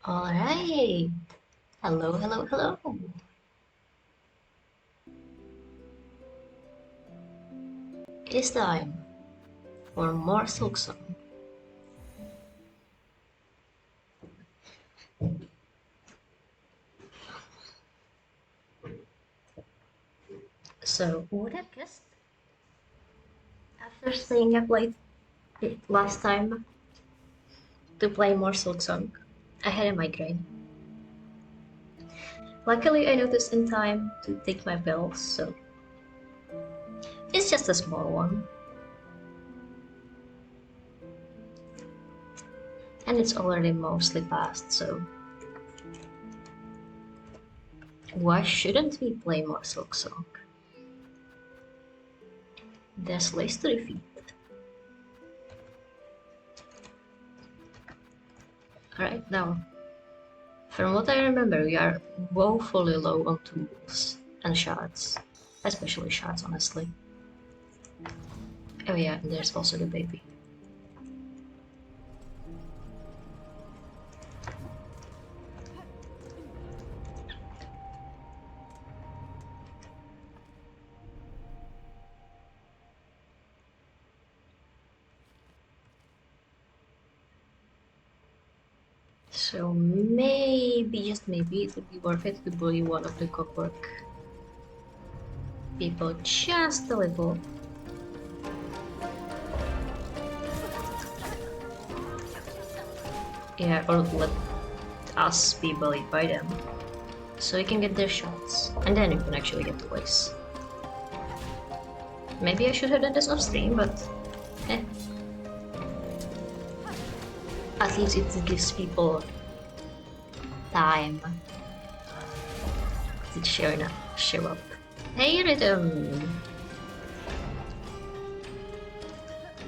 Alright. Hello, hello, hello. It is time for more Silksong. So, would have guessed after staying up late last time to play more Silksong, I had a migraine. Luckily, I noticed in time to take my pills, so it's just a small one. And it's already mostly past, so why shouldn't we play more Silksong? There's less to defeat. Alright, now, from what I remember, we are woefully low on tools and shots. Especially shots, honestly. Oh yeah, and there's also the baby. So maybe, just maybe, it would be worth it to bully one of the cookbook people just a little. Yeah, or let us be bullied by them. So we can get their shots, and then you can actually get the place. Maybe I should have done this off stream, but eh. At least it gives people time to show up. Hey, Rhythm!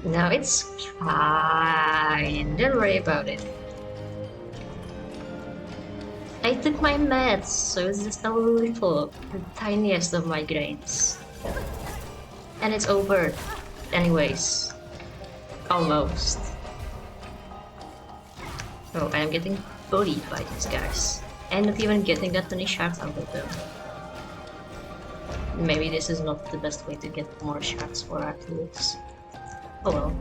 No, it's fine. Don't worry about it. I took my meds, so it's just a little, the tiniest of migraines. And it's over. Anyways. Almost. Oh, I am getting bullied by these guys. And not even getting that many shots out of them. Maybe this is not the best way to get more shots for our tools. Oh well.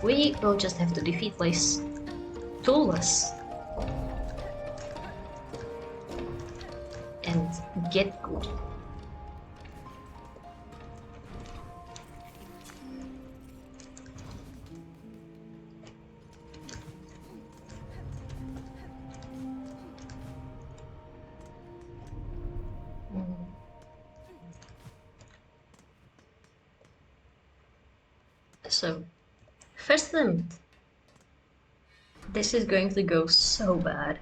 We will just have to defeat Lace. Toolless. And get good. So, first element. This is going to go so bad.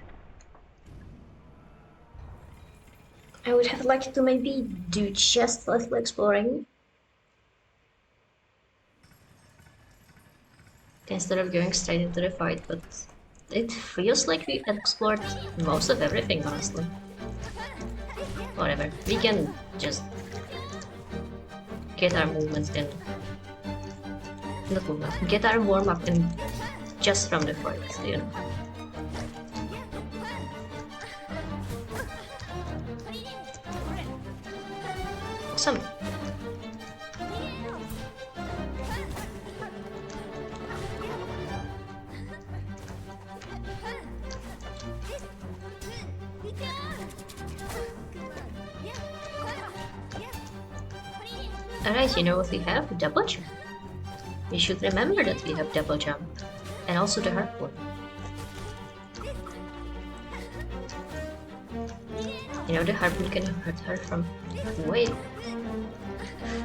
I would have liked to maybe do just a little exploring instead of going straight into the fight, but it feels like we explored most of everything, honestly. Whatever, we can just get our movements in. Not movement, get our warm-up in just from the fight, you know. Awesome. Alright, you know what we have? Double jump. We should remember that we have double jump. And also the harpoon. You know, the harpoon can hurt her from way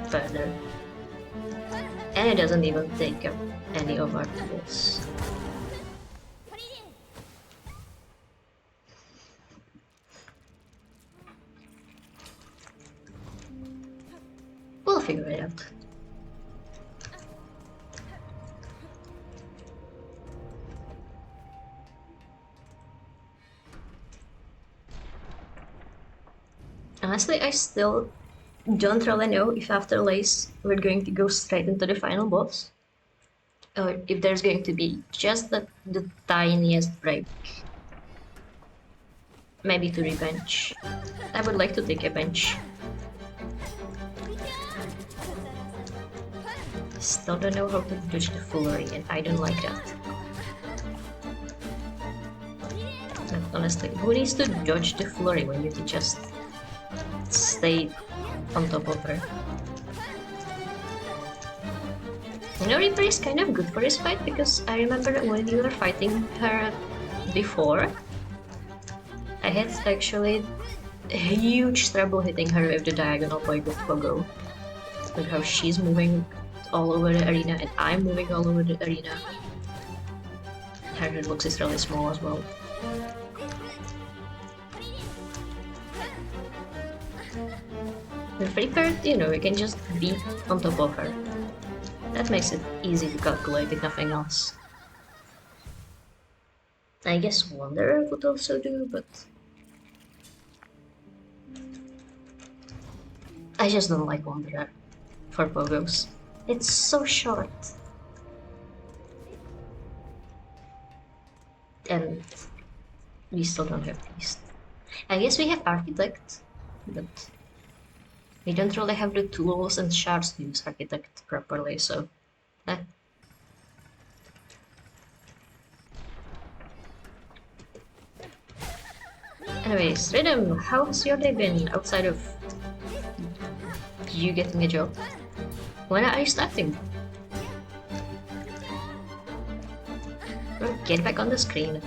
further. And it doesn't even take up any of our tools. We'll figure it out. Honestly, I still don't really know if after Lace we're going to go straight into the final boss, or if there's going to be just the tiniest break Maybe to revenge. I would like to take a bench. Still don't know how to dodge the foolery, and I don't like that. But honestly, who needs to dodge the flurry when you can just stay on top of her? You know, Reaper is kind of good for this fight, because I remember when you were fighting her before, I had actually huge trouble hitting her with the diagonal point of Pogo. Look how she's moving all over the arena and I'm moving all over the arena. Her hitbox is really small as well. With Reaper, you know, you can just be on top of her. That makes it easy to calculate if nothing else. I guess Wanderer would also do, but I just don't like Wanderer for Pogos. It's so short. And we still don't have Priest. I guess we have Architect, but we don't really have the tools and shards to use Architect properly, so... Anyways, Rhythm, how has your day been outside of you getting a job? When are you starting? Get back on the screen.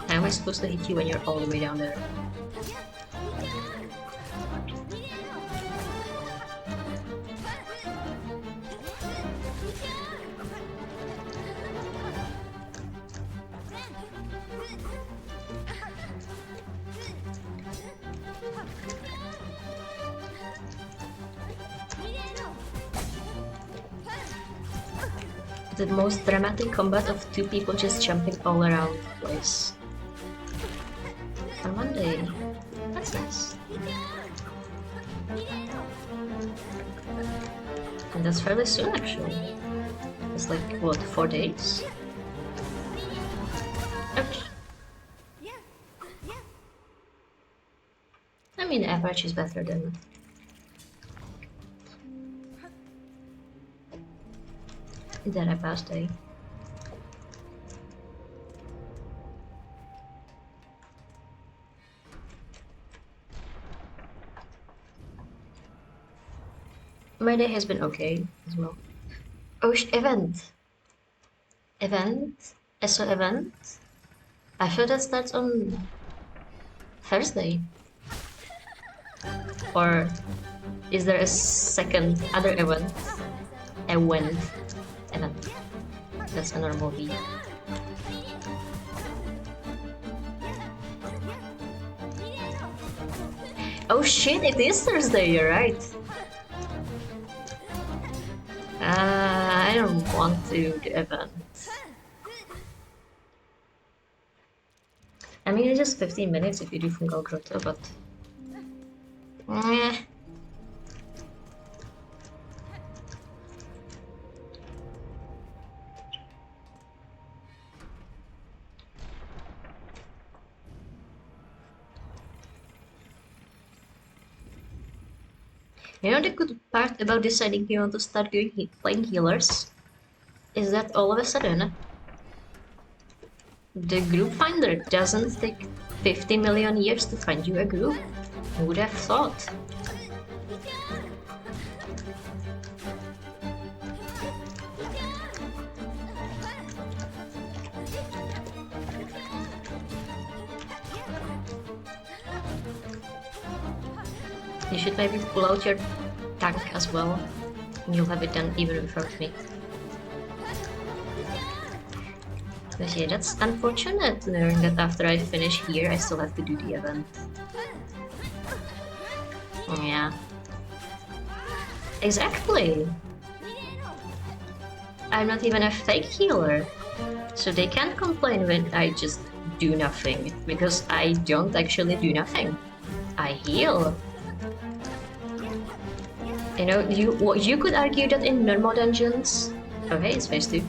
How am I supposed to hit you when you're all the way down there? The most dramatic combat of two people just jumping all around the place. On Monday. That's nice. And that's fairly soon actually. It's like, what, 4 days? Okay. I mean, average is better than... that I passed day. My day has been okay as well. Oh, event! Event? SO event? I thought that starts on Thursday. Or is there a second other event? Event. That's a normal V. Oh shit, it is Thursday, you're right. I don't want to do the event. I mean, it's just 15 minutes if you do Fungal Grotto, but... You know the good part about deciding you want to start playing healers? Is that all of a sudden, the group finder doesn't take 50 million years to find you a group. Who would have thought? You should maybe pull out your tank as well, and you'll have it done even without me. But yeah, that's unfortunate, knowing that after I finish here, I still have to do the event. Yeah. Exactly! I'm not even a fake healer, so they can't complain when I just do nothing, because I don't actually do nothing. I heal. You know, you could argue that in normal dungeons... Oh hey, it's phase 2.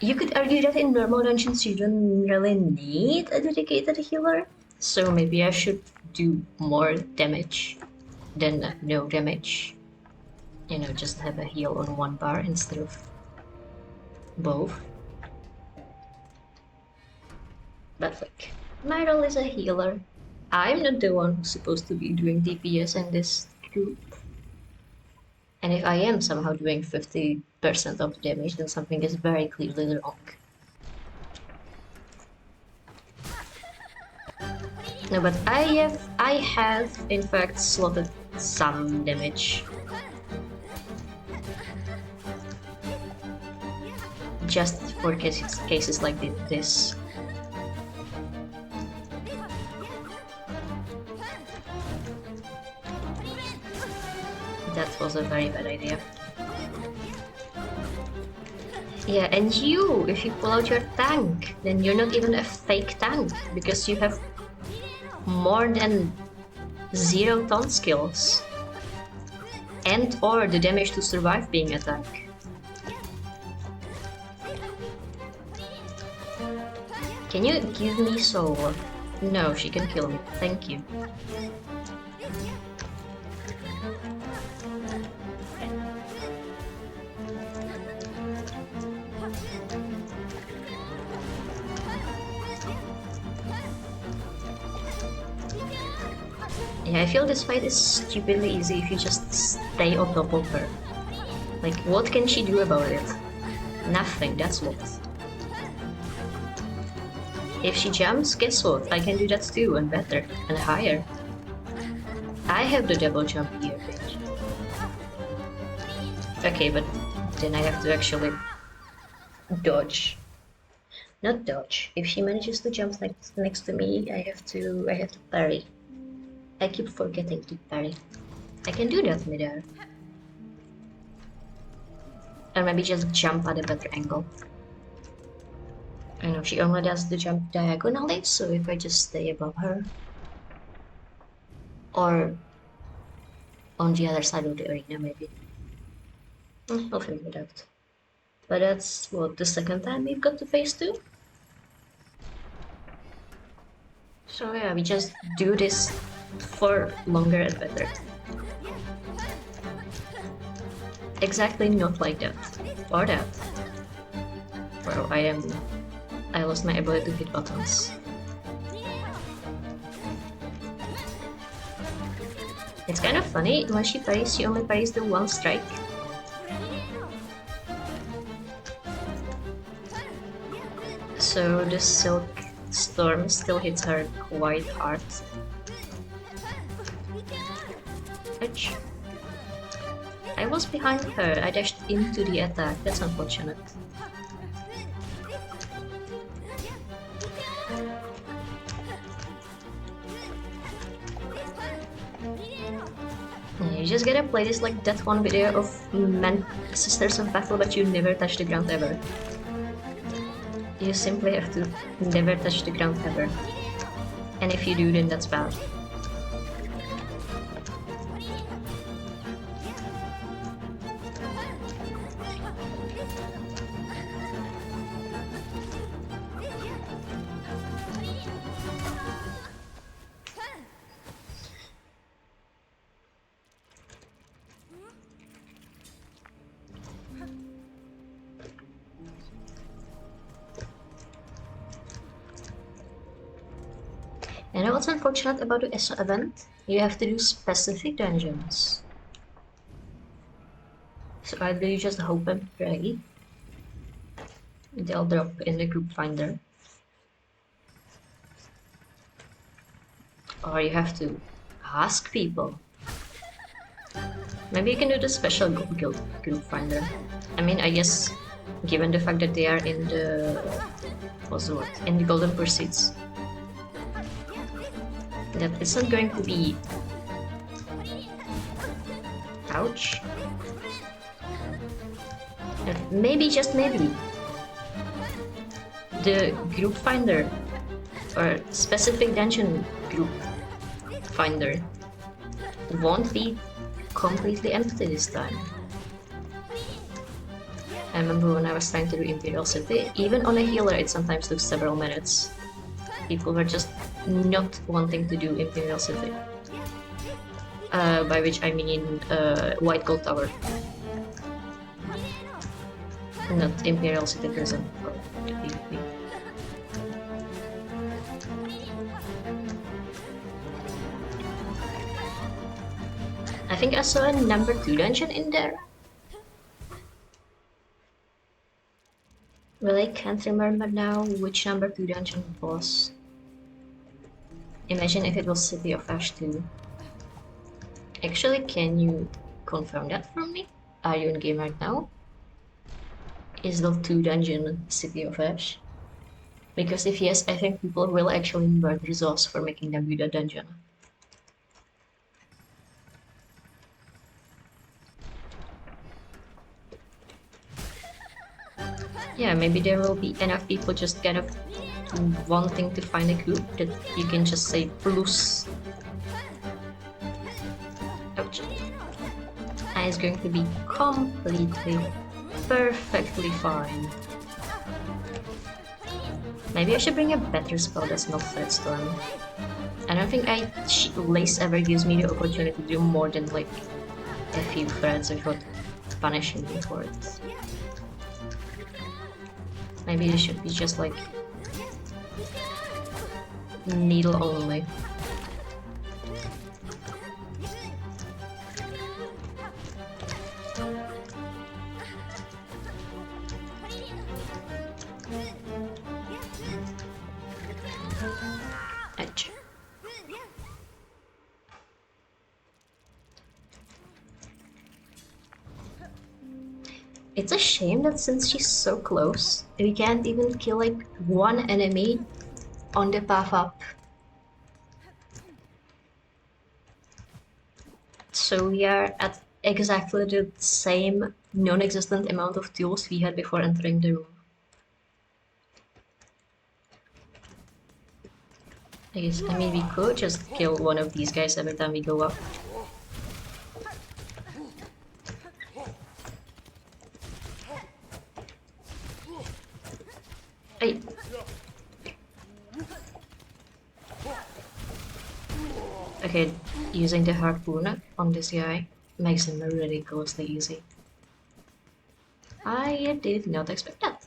You could argue that in normal dungeons you don't really need a dedicated healer, so maybe I should do more damage than no damage. You know, just have a heal on one bar instead of both. But like, my role is a healer. I'm not the one who's supposed to be doing DPS in this group. And if I am somehow doing 50% of the damage, then something is very clearly wrong. No, but I have in fact slotted some damage. Just for cases like this. That was a very bad idea. Yeah, and you, if you pull out your tank, then you're not even a fake tank, because you have more than 0 taunt skills. And or the damage to survive being a tank. Can you give me soul? No, she can kill me. Thank you. Yeah, I feel this fight is stupidly easy if you just stay on top of her. Like, what can she do about it? Nothing, that's what. If she jumps, guess what? I can do that too, and better, and higher. I have the double jump here, bitch. Okay, but then I have to actually dodge. Not dodge. If she manages to jump next to me, I have to parry. I keep forgetting to parry. I can do that midair. Or maybe just jump at a better angle. I know she only does the jump diagonally, so if I just stay above her. Or on the other side of the arena, maybe. I'll figure it out. But that's, what, the second time we've got to phase 2? So yeah, we just do this for longer and better. Exactly not like that. Or that. Well, I lost my ability to hit buttons. It's kind of funny, when she parries, she only parries the one strike. So the Silk Storm still hits her quite hard. Ouch. I was behind her, I dashed into the attack, that's unfortunate. You just gotta play this like that one video of Sisters of Battle, but you never touch the ground ever. You simply have to never touch the ground ever. And if you do, then that's bad. And what's unfortunate about the ESO event, you have to do specific dungeons. So either you just hope and pray they'll drop in the group finder, or you have to ask people. Maybe you can do the special guild group finder. I mean, I guess given the fact that they are in the in the Golden Pursuits, that it's not going to be... Ouch. Maybe, just maybe, the group finder or specific dungeon group finder won't be completely empty this time. I remember when I was trying to do Imperial City, even on a healer it sometimes took several minutes. People were just not wanting to do Imperial City. By which I mean White Gold Tower. Not Imperial City Prison. I think I saw a number 2 dungeon in there. Well, I can't remember now which number 2 dungeon it was. Imagine if it was City of Ash 2. Actually, can you confirm that for me? Are you in game right now? Is the 2 dungeon City of Ash? Because if yes, I think people will actually murder Zos for making them do the dungeon. Yeah, maybe there will be enough people just kind of wanting to find a group that you can just say plus. Ouch. And it's going to be completely, perfectly fine. Maybe I should bring a better spell that's not Threadstorm. I don't think Lace ever gives me the opportunity to do more than like a few threads without punishing me for it. Maybe it should be just like needle only. Edge. It's a shame that since she's so close, we can't even kill like one enemy on the path up. So we are at exactly the same non-existent amount of tools we had before entering the room. I mean, we could just kill one of these guys every time we go up. Hey. Okay, using the harpoon on this guy makes him ridiculously easy. I did not expect that.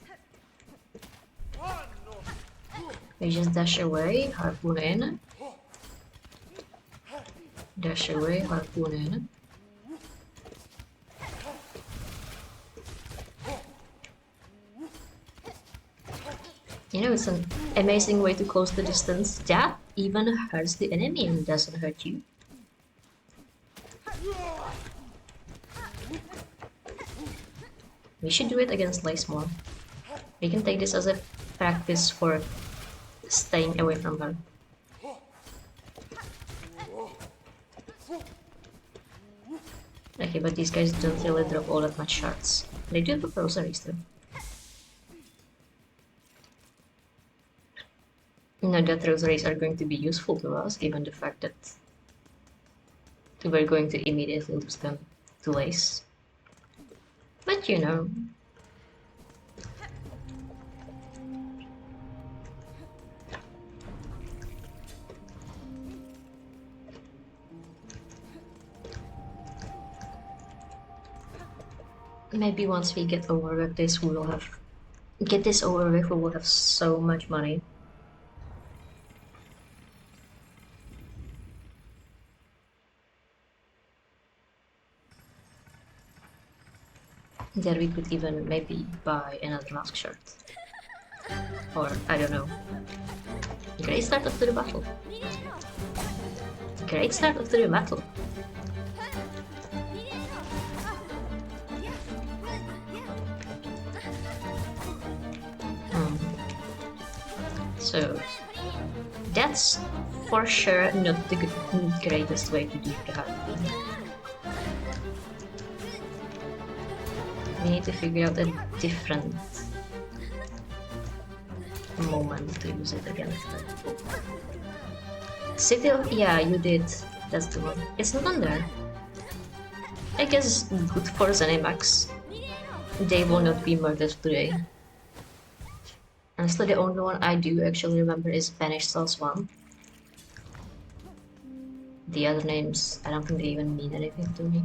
We just dash away, harpoon in. Dash away, harpoon in. You know, it's an amazing way to close the distance. That even hurts the enemy and doesn't hurt you. We should do it against Lace more. We can take this as a practice for staying away from her. Okay, but these guys don't really drop all that much shards. They do have rosaries though. No, that rosaries are going to be useful to us, given the fact that we're going to immediately lose them to Lace. But you know. Maybe once we get over with this, we will have... Get this over with, we will have so much money. That we could even maybe buy another mask shirt. Or, I don't know. Great start of the battle. Great start of the battle. So, that's for sure not the greatest way to do the harpoon. We need to figure out a different moment to use it against her. City of... yeah, you did. That's the one. It's not on there. I guess good for Zenimax. they will not be murdered today. Honestly, the only one I do actually remember is Banished Souls 1. The other names, I don't think they even mean anything to me.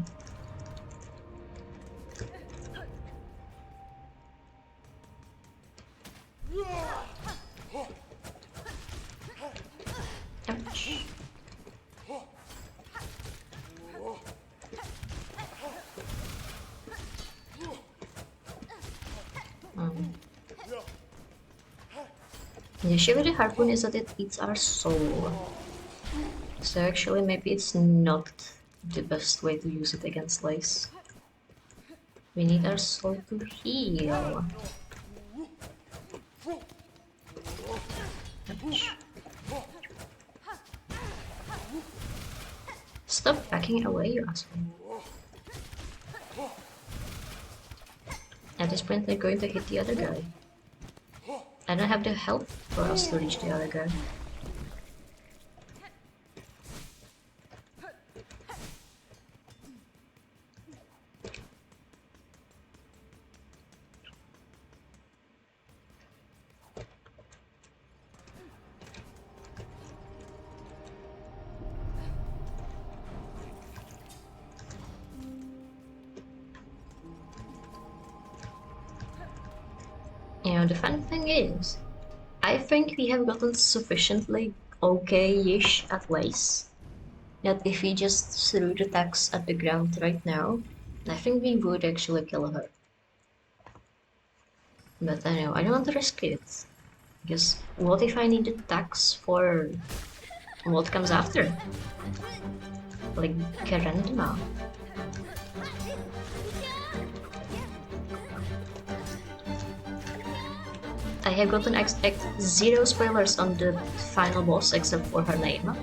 Ouch. The issue with the harpoon is that it eats our soul. So actually maybe it's not the best way to use it against Lace. We need our soul to heal. Ouch. Stop backing away, you asshole. At this point they're going to hit the other guy. I don't have the health for us to reach the other guy. You know, the fun thing is, I think we have gotten sufficiently okay-ish at Lace that if we just threw the tax at the ground right now, I think we would actually kill her. But I know, I don't want to risk it. Because what if I need the tax for what comes after? Like Kerendima. I have gotten zero spoilers on the final boss except for her name.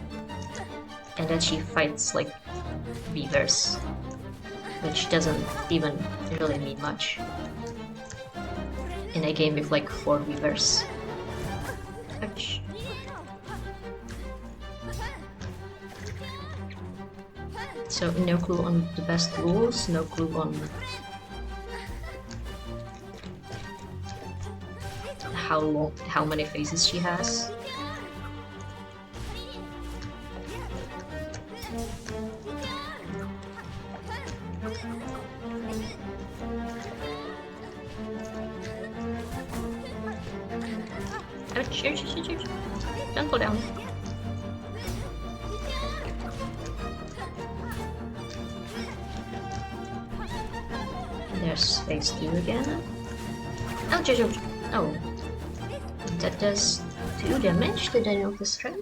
And that she fights like beavers, which doesn't even really mean much in a game with like 4 beavers. Ouch. So no clue on the best rules, no clue on how many phases she has. Ouch, ouch, ouch, ouch. Don't go down. There's phase 2 again. Ouch, ouch, ouch. Oh. That does 2 damage, did I notice right?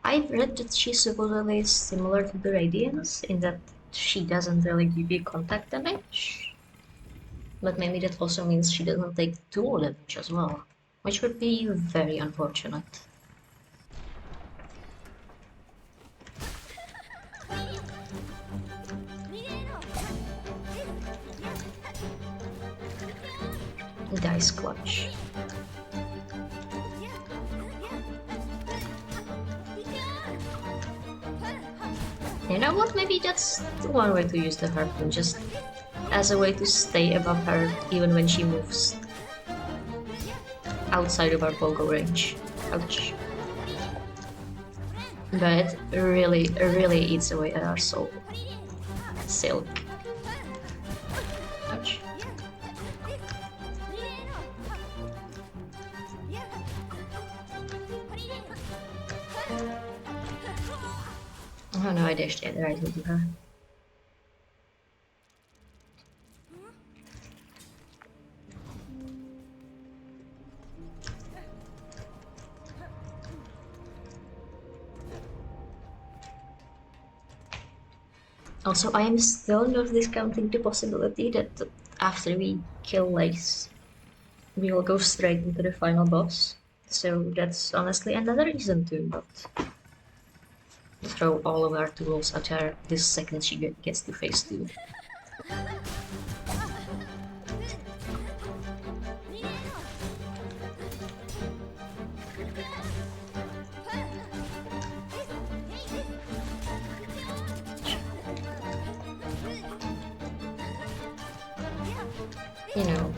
I've read that she's supposedly similar to the Radiance in that she doesn't really give you contact damage. But maybe that also means she doesn't take dual damage as well, which would be very unfortunate. Dice clutch. You know what, maybe that's the one way to use the harpoon, just as a way to stay above her even when she moves outside of our pogo range. Ouch. But it really eats away at our soul. Silk. Ouch. Oh no, I dashed it right into her. Also, I am still not discounting the possibility that after we kill Lace, we will go straight into the final boss. So that's honestly another reason to not throw all of our tools at her the second she gets to phase 2. You know.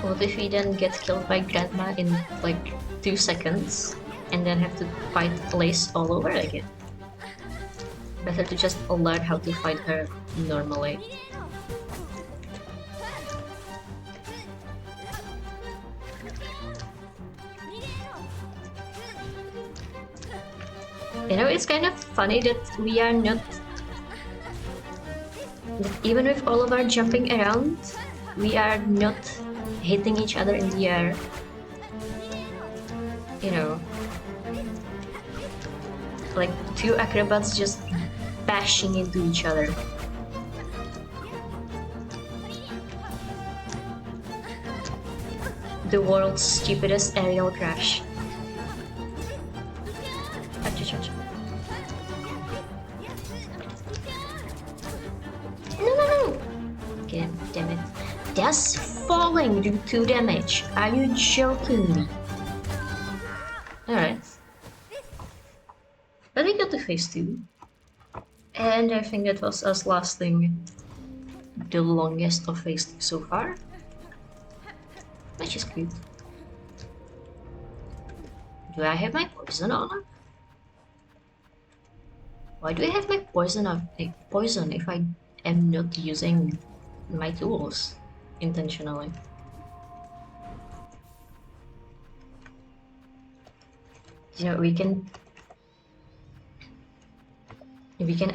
What if we then get killed by Grandma in like 2 seconds and then have to fight Lace all over again? Better to just learn how to fight her normally. You know, it's kind of funny that we are not... that even with all of our jumping around, we are not hitting each other in the air. You know. Like 2 acrobats just bashing into each other. The world's stupidest aerial crash. No! Okay, damn it. That's falling due 2 damage. Are you joking me? Alright. But we got to phase 2. And I think that was us lasting the longest of phase 2 so far. Which is cute. Do I have my poison on? Why do I have my poison on? Poison if I am not using my tools intentionally? You know, we can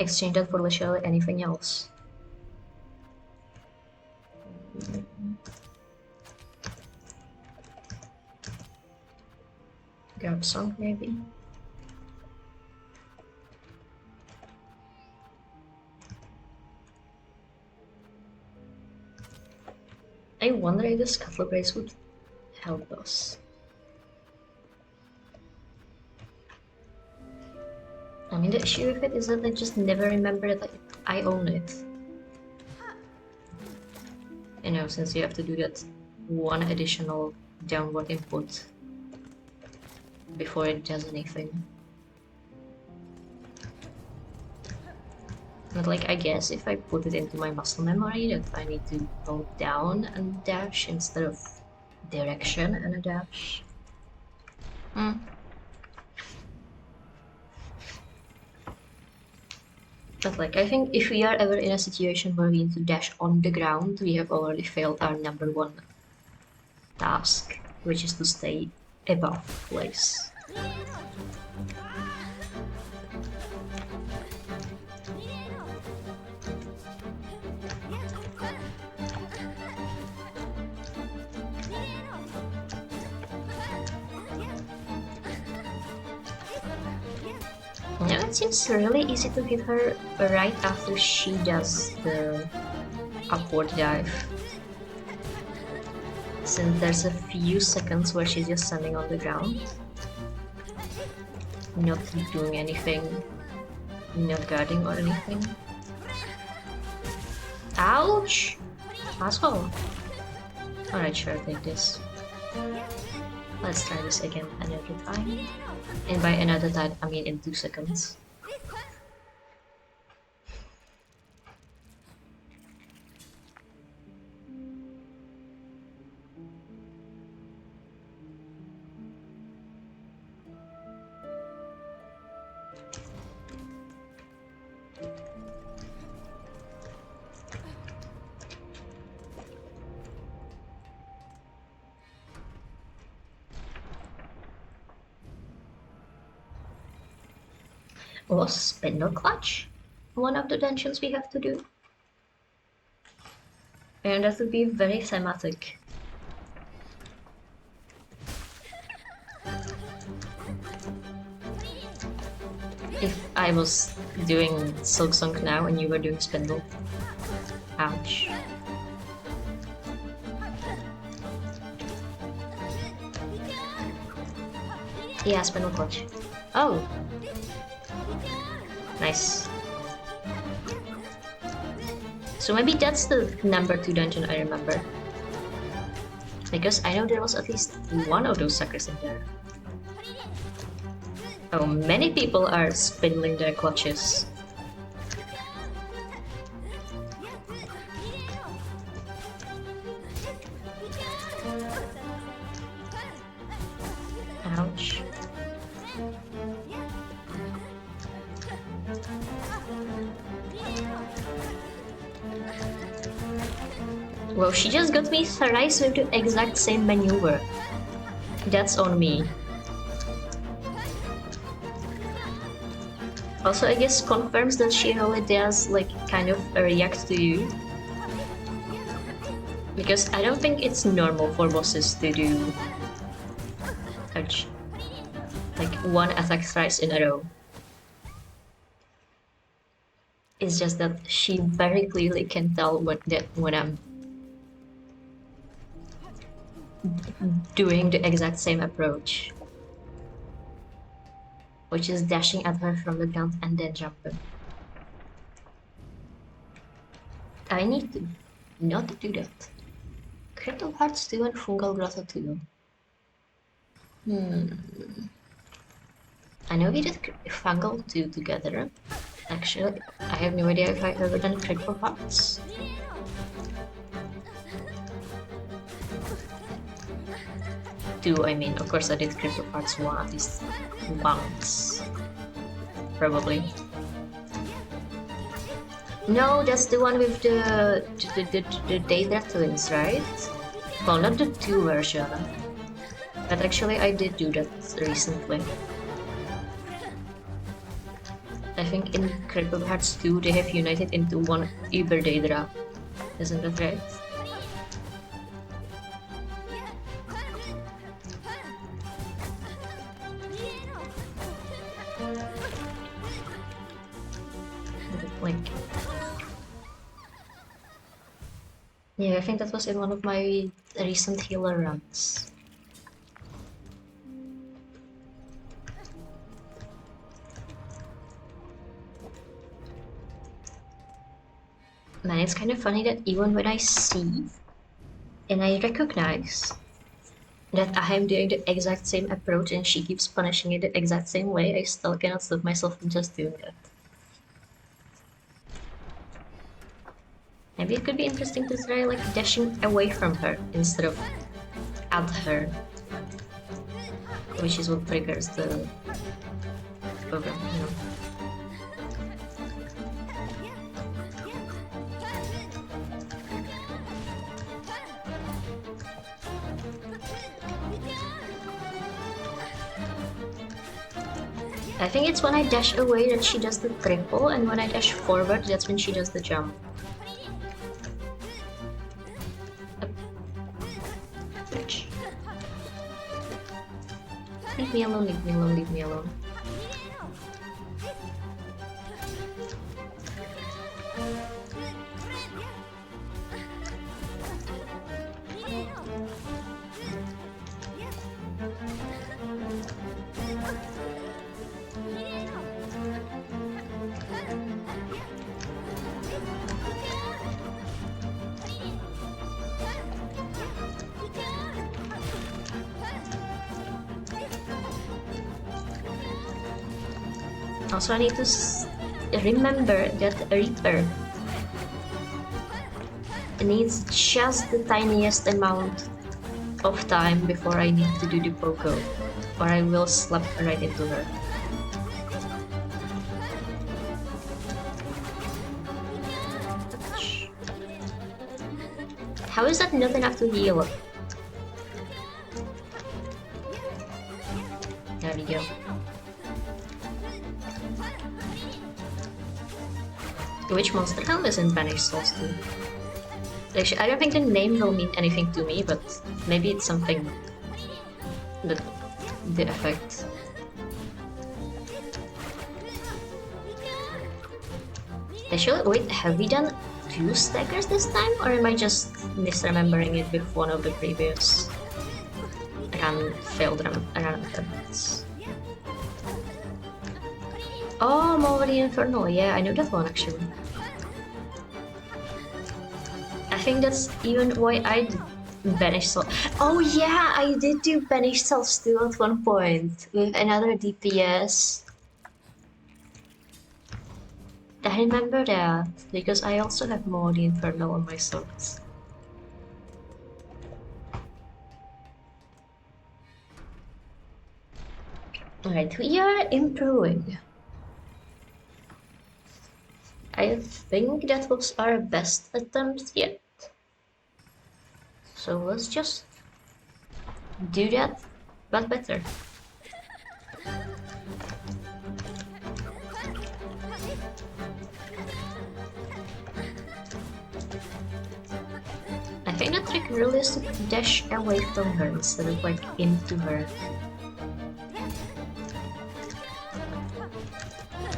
exchange that for literally anything else. Grab some maybe. I wonder if the scuttle brace would help us. I mean, the issue with it is that I just never remember that I own it. You know, since you have to do that 1 additional downward input before it does anything. But like, I guess if I put it into my muscle memory that I need to hold down and dash instead of direction and a dash. But like, I think if we are ever in a situation where we need to dash on the ground, we have already failed our number 1 task, which is to stay above place. Yeah, it seems really easy to hit her right after she does the upward dive. Since there's a few seconds where she's just standing on the ground, not doing anything, not guarding or anything. Ouch! Asshole! Alright, sure, take this. Let's try this again another time. And by another time, I mean in 2 seconds. Was spindle clutch one of the dungeons we have to do? And that would be very thematic. If I was doing Silksong now and you were doing spindle. Ouch. Yeah, spindle clutch. Oh! Nice. So maybe that's the number 2 dungeon I remember. Because I know there was at least 1 of those suckers in there. Oh, many people are spindling their clutches. Well, she just got me thrice with the exact same maneuver. That's on me. Also, I guess confirms that she only does like kind of react to you. Because I don't think it's normal for bosses to do like one attack thrice in a row. It's just that she very clearly can tell when I'm doing the exact same approach, which is dashing at her from the ground and then jumping. I need to not do that. Crystal Hearts 2 and Fungal Grotto 2. I know we did Fungal 2 together. Actually, I have no idea if I've ever done Critical Hearts. I mean, of course I did Critical Hearts 1 at least once. Probably. No, that's the one with the Daedra twins, right? Well, not the 2 version. But actually I did do that recently. I think in Critical Hearts 2 they have united into one Uber Daedra. Isn't that right? Like, yeah, I think that was in one of my recent healer runs. Man, it's kind of funny that even when I see and I recognize that I am doing the exact same approach and she keeps punishing it the exact same way, I still cannot stop myself from just doing that. Maybe it could be interesting to try like dashing away from her instead of at her, which is what triggers the program, you know. I think it's when I dash away that she does the triple, and when I dash forward, that's when she does the jump. Leave me alone, leave me alone, leave me alone. Also, I need to remember that Reaper needs just the tiniest amount of time before I need to do the Poco, or I will slap right into her. How is that not enough to heal? There we go. Which monster helm is in Banished Souls 2? Actually, I don't think the name will mean anything to me, but maybe it's something that the effect. Actually, wait, have we done 2 stackers this time, or am I just misremembering it with one of the previous failed run attempts? Oh, Moldy Infernal, yeah, I know that one actually. I think that's even why I did Banished Souls. Oh yeah, I did do Banished Souls 2 at one point with another DPS. I remember that, because I also have Moldy Infernal on my swords. Alright, we are improving. I think that was our best attempt yet. So let's just do that, but better. I think the trick really is to dash away from her instead of like into her.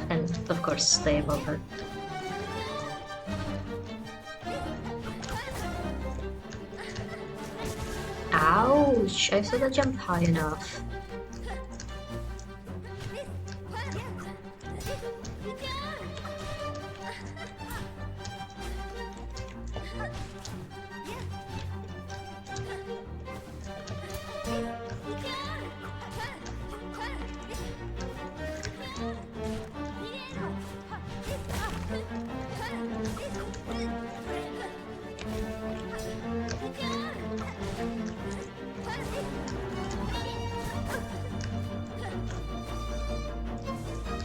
And of course stay above her. Ouch! I thought I jumped high enough.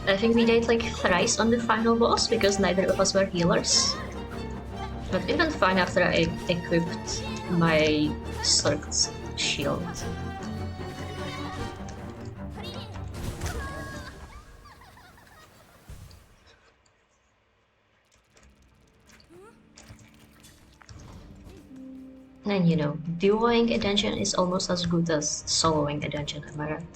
I think we died like thrice on the final boss because neither of us were healers. But even fine after I equipped my circ's shield. And you know, duoing a dungeon is almost as good as soloing a dungeon, am I right?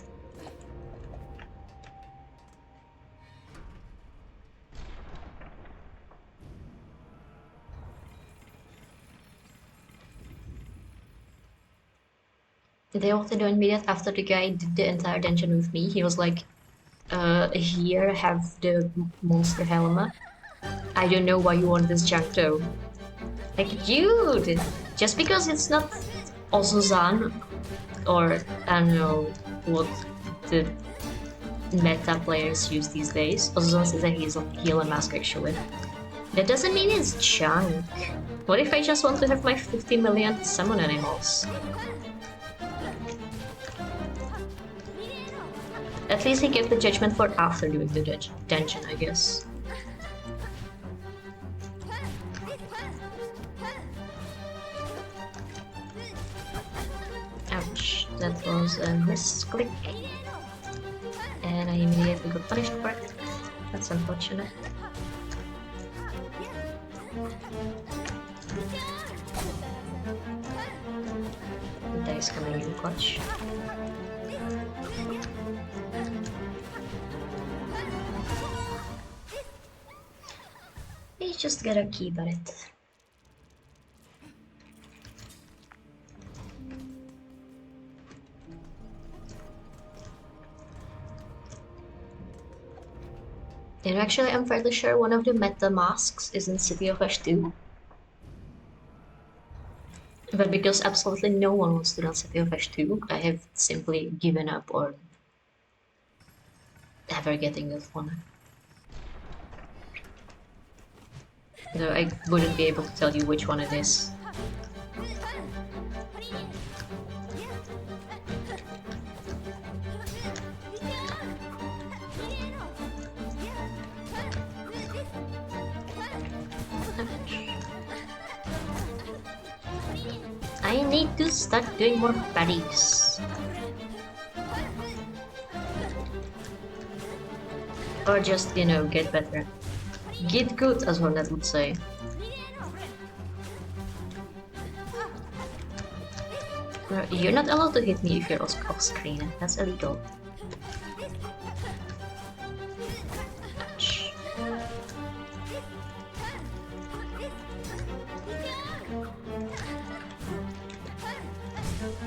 They also don't mean that after the guy did the entire dungeon with me, he was like, here, have the monster helmet. I don't know why you want this junk though. Like, dude! Just because it's not Ozozan, or I don't know what the meta players use these days. Ozozan is a healer mask actually. That doesn't mean it's junk. What if I just want to have my 50 million summon animals? At least he gave the judgment for after doing the dungeon, I guess. Ouch, that was a misclick. And I immediately got punished for it. That's unfortunate. The dice coming in clutch. You just gotta keep at it. And actually, I'm fairly sure one of the meta masks is in City of Ash 2. But because absolutely no one wants to run City of Ash 2, I have simply given up on ever getting that one. Though I wouldn't be able to tell you which one it is. I need to start doing more parries. Or just, you know, get better. Get good, as Hornet would say. You're not allowed to hit me if you're off screen. That's illegal. Ouch.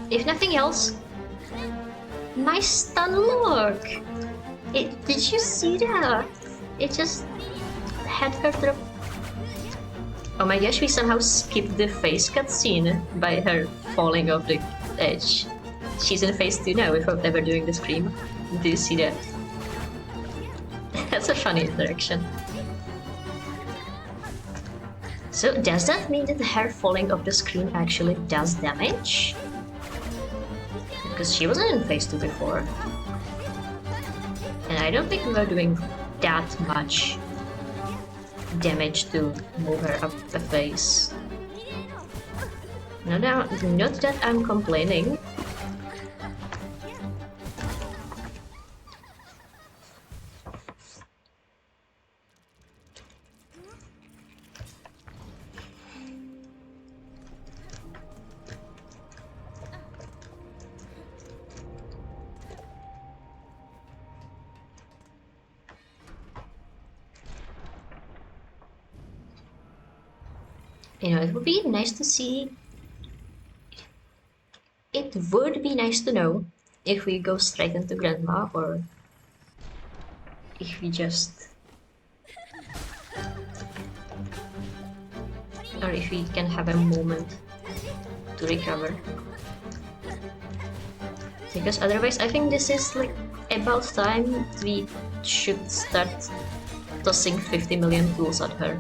If nothing else, nice stun look! Did you see that? It just had her through. Oh my gosh, we somehow skipped the face cutscene by her falling off the edge. She's in phase 2 now without ever doing the scream. Do you see that? That's a funny interaction. So does that mean that her falling off the screen actually does damage? Because she wasn't in phase 2 before. And I don't think we were doing that much damage to move her up the face. Not that I'm complaining. You know, it would be nice to see. It would be nice to know if we go straight into Grandma or if we just... or if we can have a moment to recover. Because otherwise I think this is like about time we should start tossing 50 million tools at her.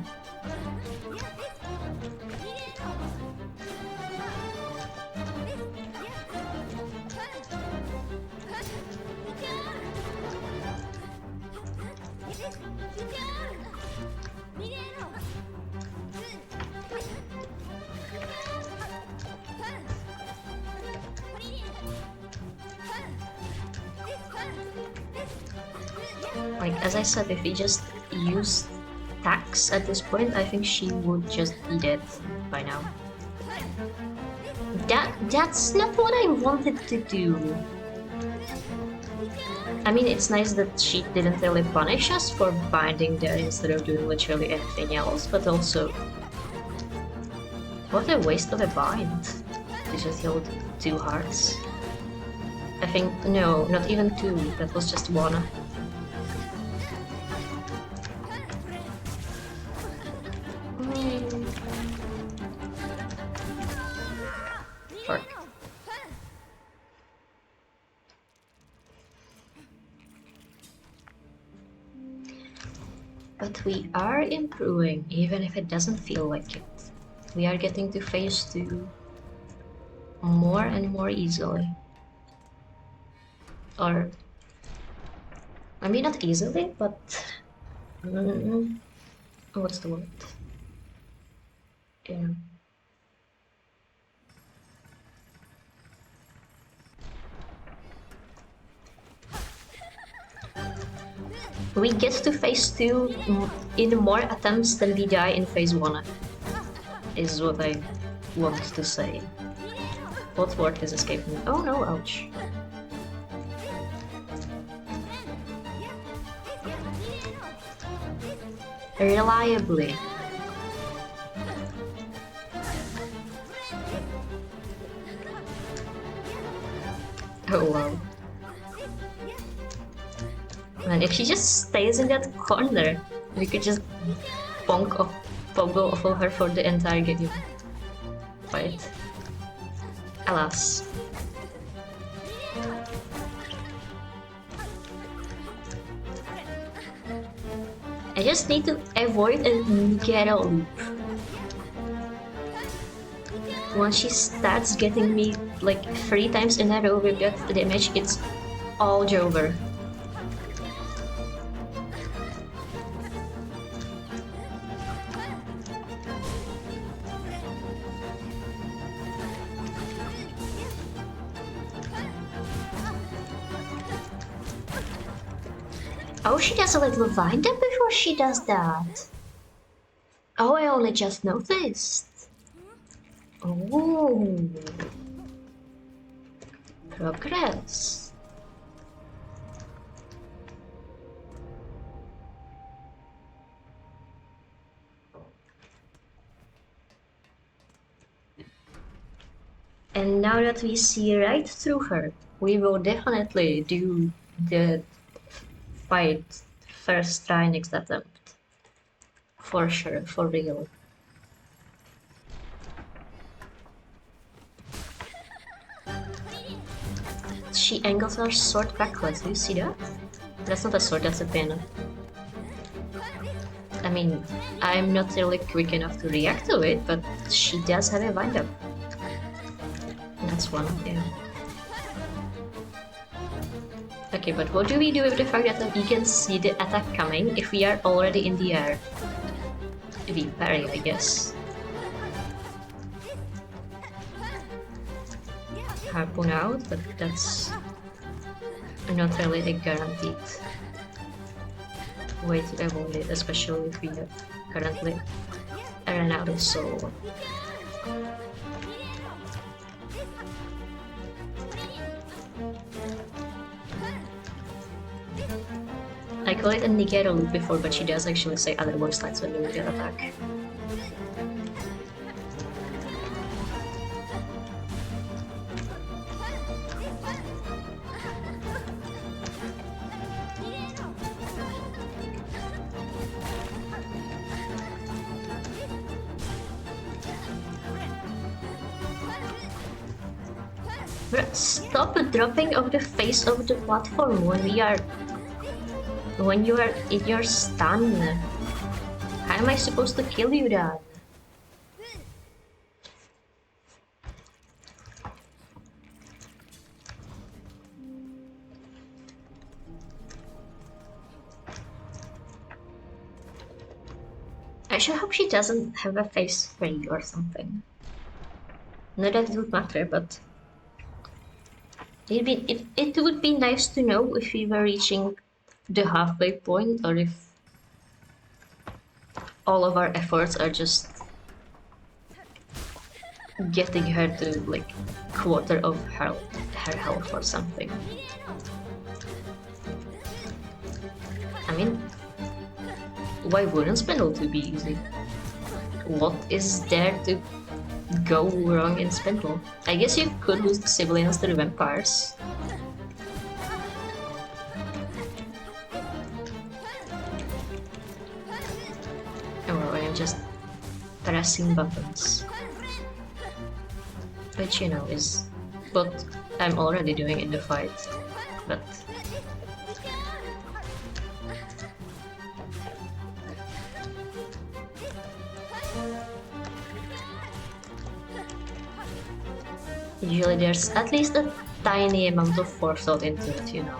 Like, as I said, if we just used tax at this point, I think she would just be dead by now. That's not what I wanted to do. I mean, it's nice that she didn't really punish us for binding there instead of doing literally anything else, but also... what a waste of a bind. To just heal 2 hearts. I think, no, not even 2, that was just 1. Fuck. But we are improving, even if it doesn't feel like it. We are getting to phase 2 more and more easily. Or... I mean, not easily, but... what's the word? Yeah. We get to phase 2 in more attempts than we die in phase 1, is what I want to say. What word is escaping me? Oh no, ouch. Reliably. Oh wow. Man, if she just stays in that corner, we could just pogo off of her for the entire game. Fight. Alas. I just need to avoid a Nigero loop. Once she starts getting me like 3 times in a row with that damage, it's all over. Oh, she does a little wind up before she does that. Oh, I only just noticed. Oh. Progress. And now that we see right through her, we will definitely do the fight first try next attempt. For sure, for real. She angles her sword backwards, do you see that? That's not a sword, that's a pen. I mean, I'm not really quick enough to react to it, but she does have a wind up. That's one, yeah. Okay, but what do we do with the fact that we can see the attack coming if we are already in the air? We parry, I guess. harpoon out, but that's not really a guaranteed way to avoid it, especially if we have currently run out of soul. I call it a Nigero loop before, but she does actually say other voice lines when doing the attack. Stop dropping off the face of the platform when you are in your stun. How am I supposed to kill you then? I sure hope she doesn't have a face 3 or something. Not that it would matter, but it would be nice to know if we were reaching the halfway point or if all of our efforts are just getting her to like quarter of her health or something. I mean, why wouldn't Spindle 2 be easy? What is there to go wrong in Spindle? I guess you could lose the civilians to the vampires. Or I am just pressing buttons. Which, you know, is what I'm already doing in the fight. But usually there's at least a tiny amount of forethought into it, you know.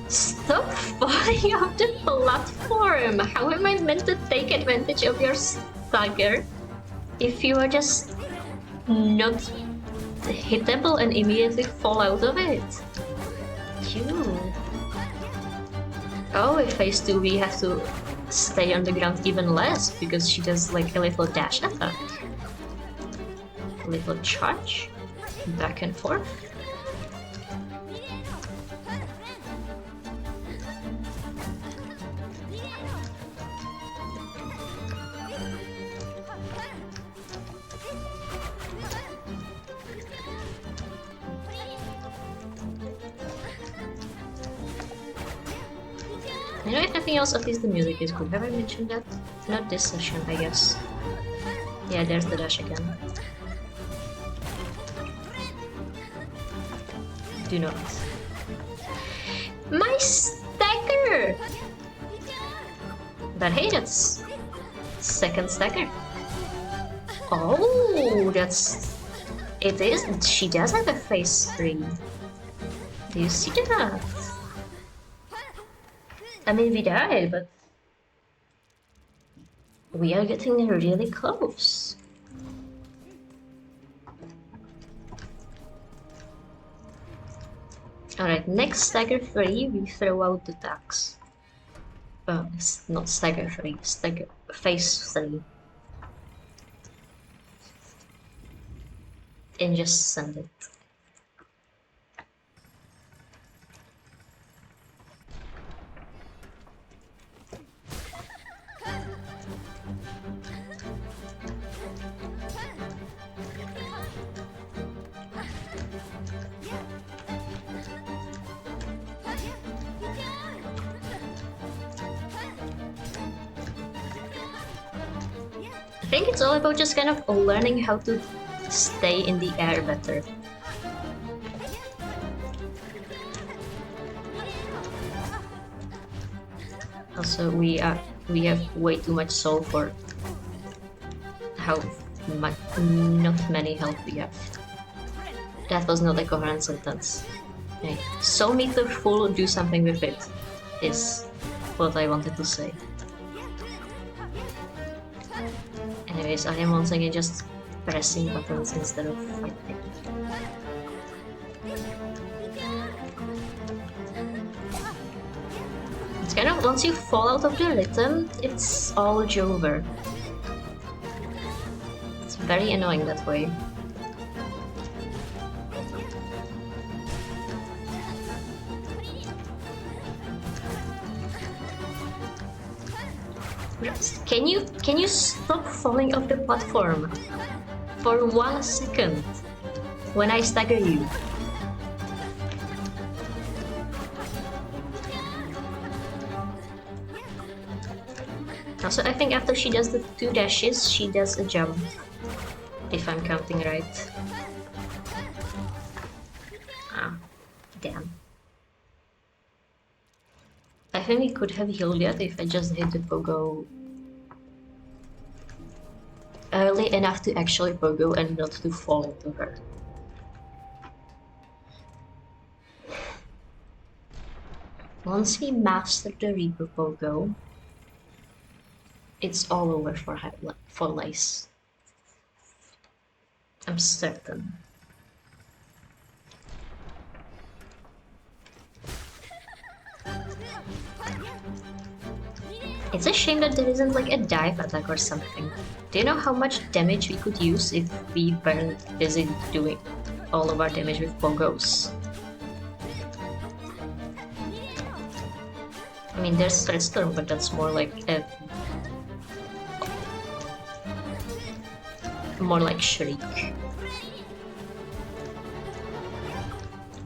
Stop falling off the platform! How am I meant to take advantage of your stagger if you are just not hittable and immediately fall out of it? You. Oh, in phase 2 we have to stay on the ground even less because she does like a little dash attack. A little charge. Back and forth. You know, if nothing else, at least the music is good. Have I mentioned that? Not this session, I guess. Yeah, there's the dash again. Do not. My stagger! But hey, that's second stagger. Oh, that's... It is... She does have a face 3. Do you see that? I mean, we died, but we are getting really close. Alright, next stagger 3, we throw out the tax. It's not stagger 3, stagger phase 3. And just send it. I think it's all about just kind of learning how to stay in the air better. Also, we have way too much soul for how not many health we have. That was not a coherent sentence. Okay. So meter full, do something with it, is what I wanted to say. Anyways, I am once again just pressing buttons instead of fighting. It's kind of, once you fall out of the rhythm, it's all over. It's very annoying that way. Can you stop falling off the platform for 1 second when I stagger you? Also, I think after she does the 2 dashes, she does a jump, if I'm counting right. Ah, damn. I think we could have healed it if I just hit the pogo early enough to actually pogo and not to fall into her. Once we master the Reaper pogo, it's all over for Lace. I'm certain. It's a shame that there isn't like a dive attack or something. Do you know how much damage we could use if we weren't busy doing all of our damage with pogos? I mean, there's Threat Storm, but that's more like Shriek.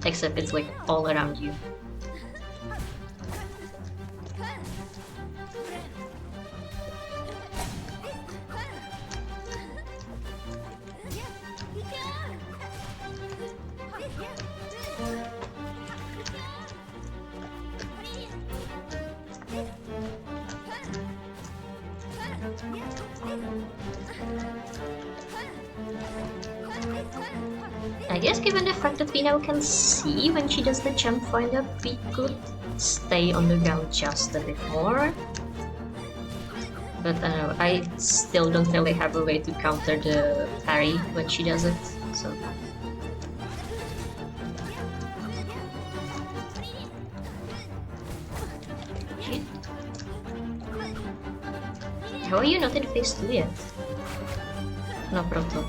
Except it's like all around you. I guess given the fact that we now can see when she does the jump wind up, we could stay on the ground just a bit more. But I don't know, I still don't really have a way to counter the parry when she does it, so... Shit. How are you not in phase 2 yet? No proto.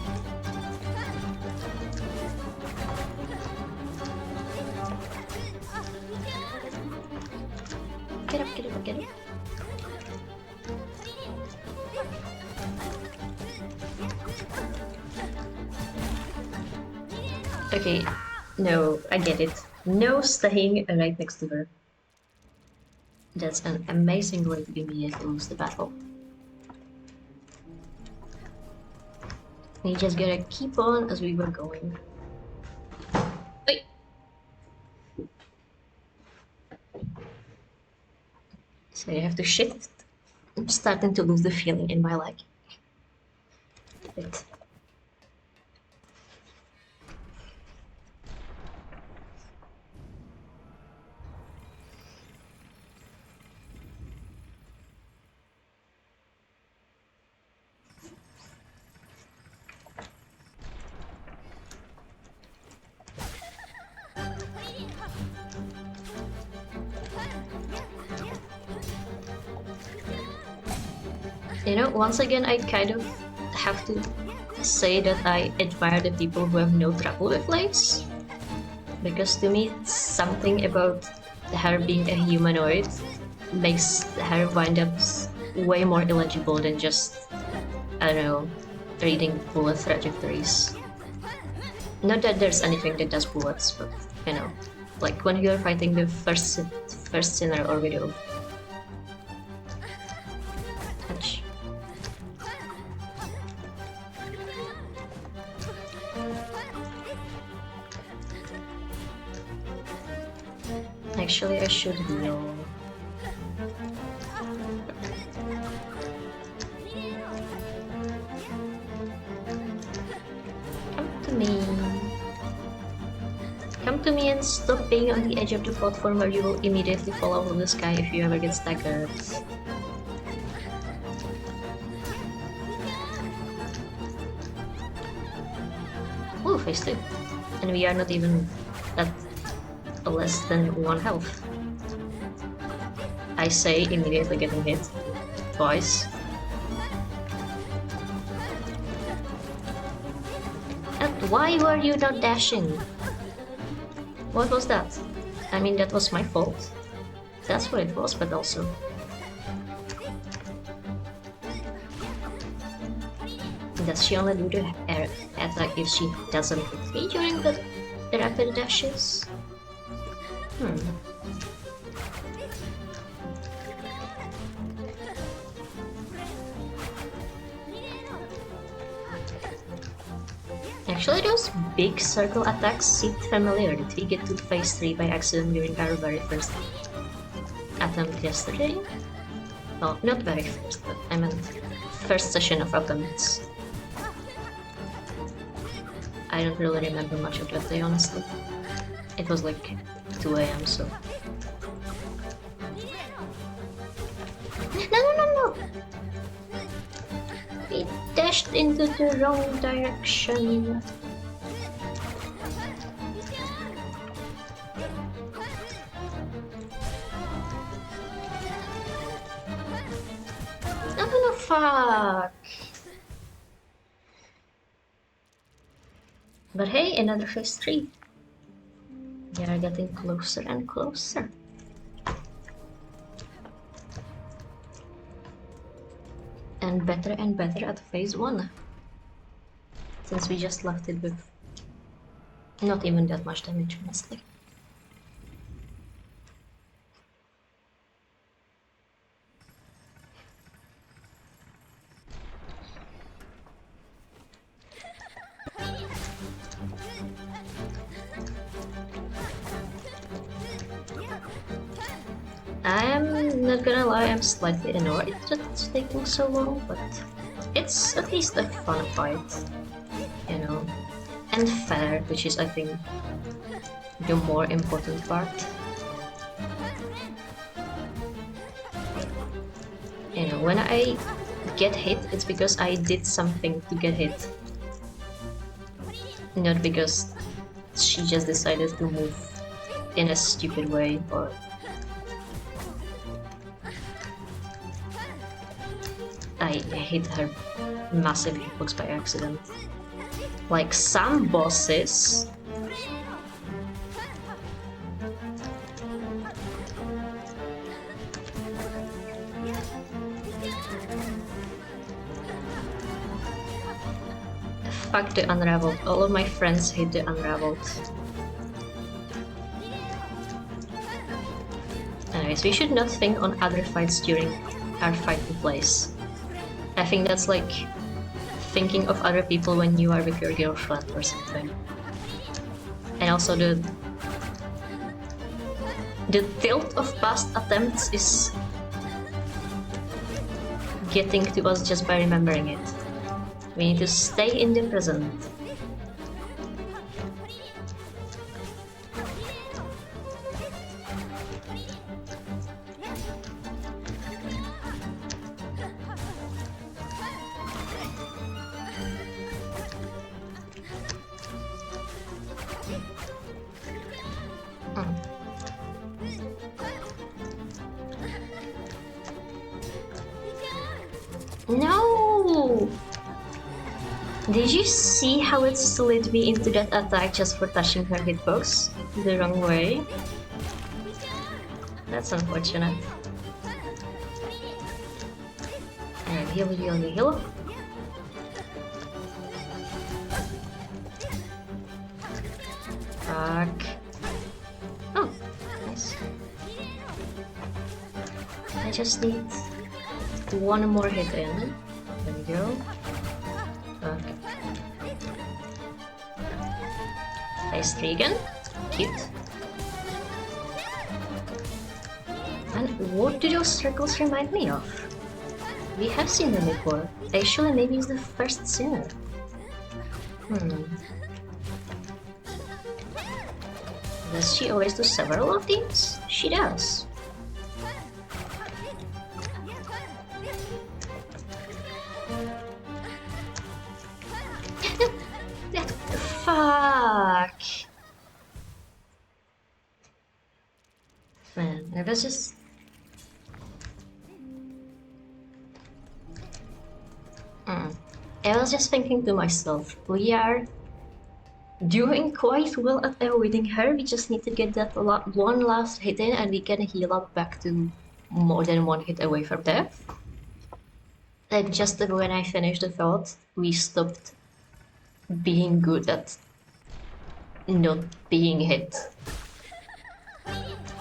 Get up, get up, get up. Okay, no, I get it. No staying right next to her. That's an amazing way to be me to lose the battle. We just gotta keep on as we were going. Wait! So you have to shift. I'm starting to lose the feeling in my leg. Wait. You know, once again, I kind of have to say that I admire the people who have no trouble with lace. Because to me, something about her being a humanoid makes her wind-ups way more illegible than just, I don't know, reading bullet trajectories. Not that there's anything that does bullets, but, you know, like when you're fighting the first sinner or widow. Ouch. Actually, I should heal. me. Come to me and stop being on the edge of the platform where you will immediately fall out of the sky if you ever get staggered. Ooh, phase 2. And we are not even at less than 1 health. I say immediately getting hit. Twice. And why were you not dashing? What was that? I mean, that was my fault. That's what it was, but also... Does she only do the air attack if she doesn't hit me during the rapid dashes? Actually, those big circle attacks seemed familiar. Did we get to phase 3 by accident during our very first attempt yesterday? Well, not very first, but I meant first session of attempts. I don't really remember much of that day, honestly. It was like 2 AM, so... No! We dashed into the wrong direction. No, fuck! But hey, another phase 3. We are getting closer and closer. And better at phase 1. Since we just left it with not even that much damage, honestly. I'm not gonna lie, I'm slightly annoyed that it's taking so long, but it's at least a fun fight, you know, and fair, which is, I think, the more important part. You know, when I get hit, it's because I did something to get hit, not because she just decided to move in a stupid way or... I hit her massive hitbox by accident. Like some bosses. Fuck the Unraveled. All of my friends hate the Unraveled. Anyways, we should not think on other fights during our fighting place. I think that's like thinking of other people when you are with your girlfriend or something. And also the tilt of past attempts is getting to us just by remembering it. We need to stay in the present. No! Did you see how it slid me into that attack just for touching her hitbox the wrong way? That's unfortunate. Alright, heal. Fuck. Oh, nice. I just need one more hit in. There we go. Okay. Phase 3 again. Cute. And what do those circles remind me of? We have seen them before. Actually, maybe it's the first sinner. Does she always do several of these? She does. Fuck. Man, I was just... I was just thinking to myself, we are doing quite well at avoiding her. We just need to get that one last hit in and we can heal up back to more than one hit away from death. Like just when I finished the thought, we stopped being good at not being hit.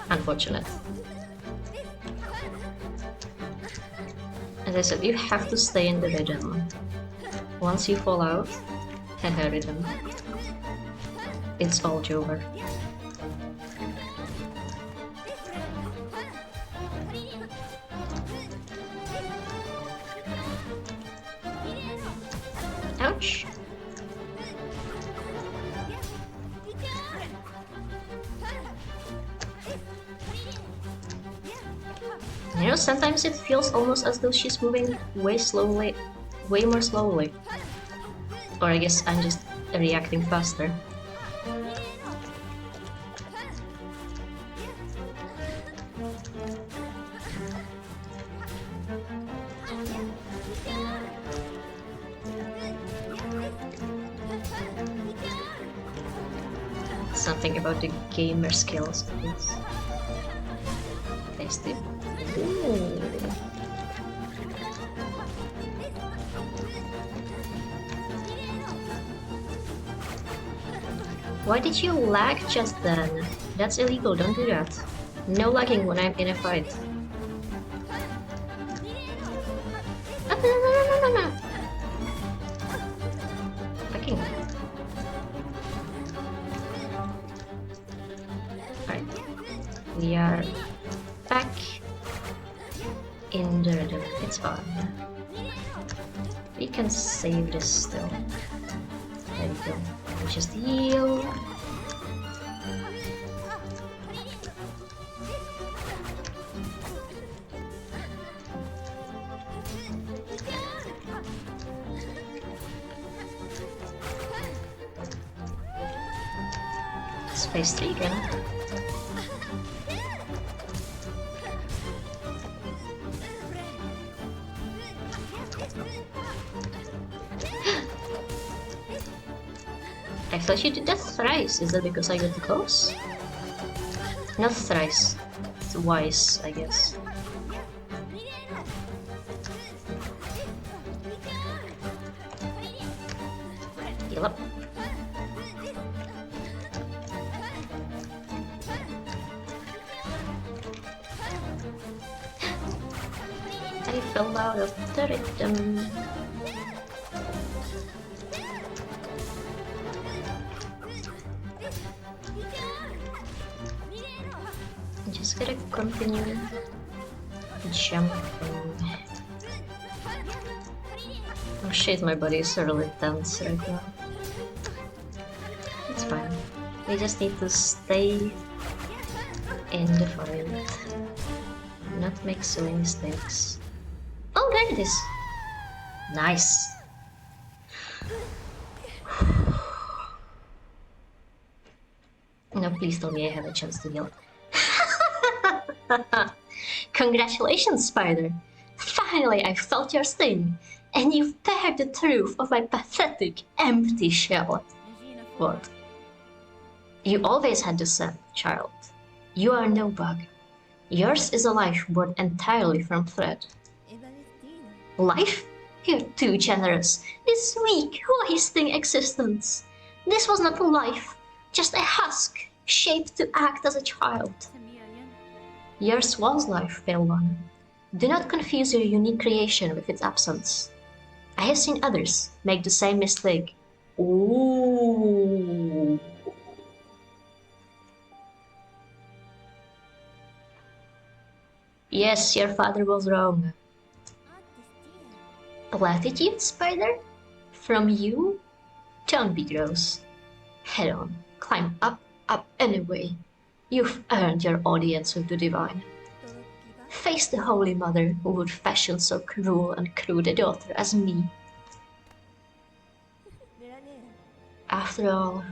Unfortunate. As I said, you have to stay in the rhythm. Once you fall out, and her rhythm, it's all over. Ouch. You know, sometimes it feels almost as though she's moving way more slowly. Or I guess I'm just reacting faster. Something about the gamer skills, I guess. Taste it. Ooh. Why did you lag just then? That's illegal, don't do that. No lagging when I'm in a fight. No. Fucking. Alright. We are back in the rhythm. It's fine. We can save this still. There we go. Just heal. Space 3 again. I thought you did that thrice. Is that because I got close? Not thrice. Twice, I guess. Heal up. I fell out of the rhythm. Just gotta continue jumping. Oh shit, my body is really tense right now. It's fine. We just need to stay in the fight. Not make silly mistakes. Oh, there it is! Nice! No, please tell me I have a chance to heal. Congratulations, Spider! Finally, I felt your sting, and you've bared the truth of my pathetic, empty shell. What? You always had the scent, child. You are no bug. Yours is a life born entirely from thread. Life? You're too generous. This weak, wasting existence. This was not a life, just a husk, shaped to act as a child. Yours was life, pale one. Do not confuse your unique creation with its absence. I have seen others make the same mistake. Ooh. Yes, your father was wrong. Platitude, Spider? From you? Don't be gross. Head on, climb up up anyway. You've earned your audience with the divine. Face the Holy Mother who would fashion so cruel and crude a daughter as me. After all,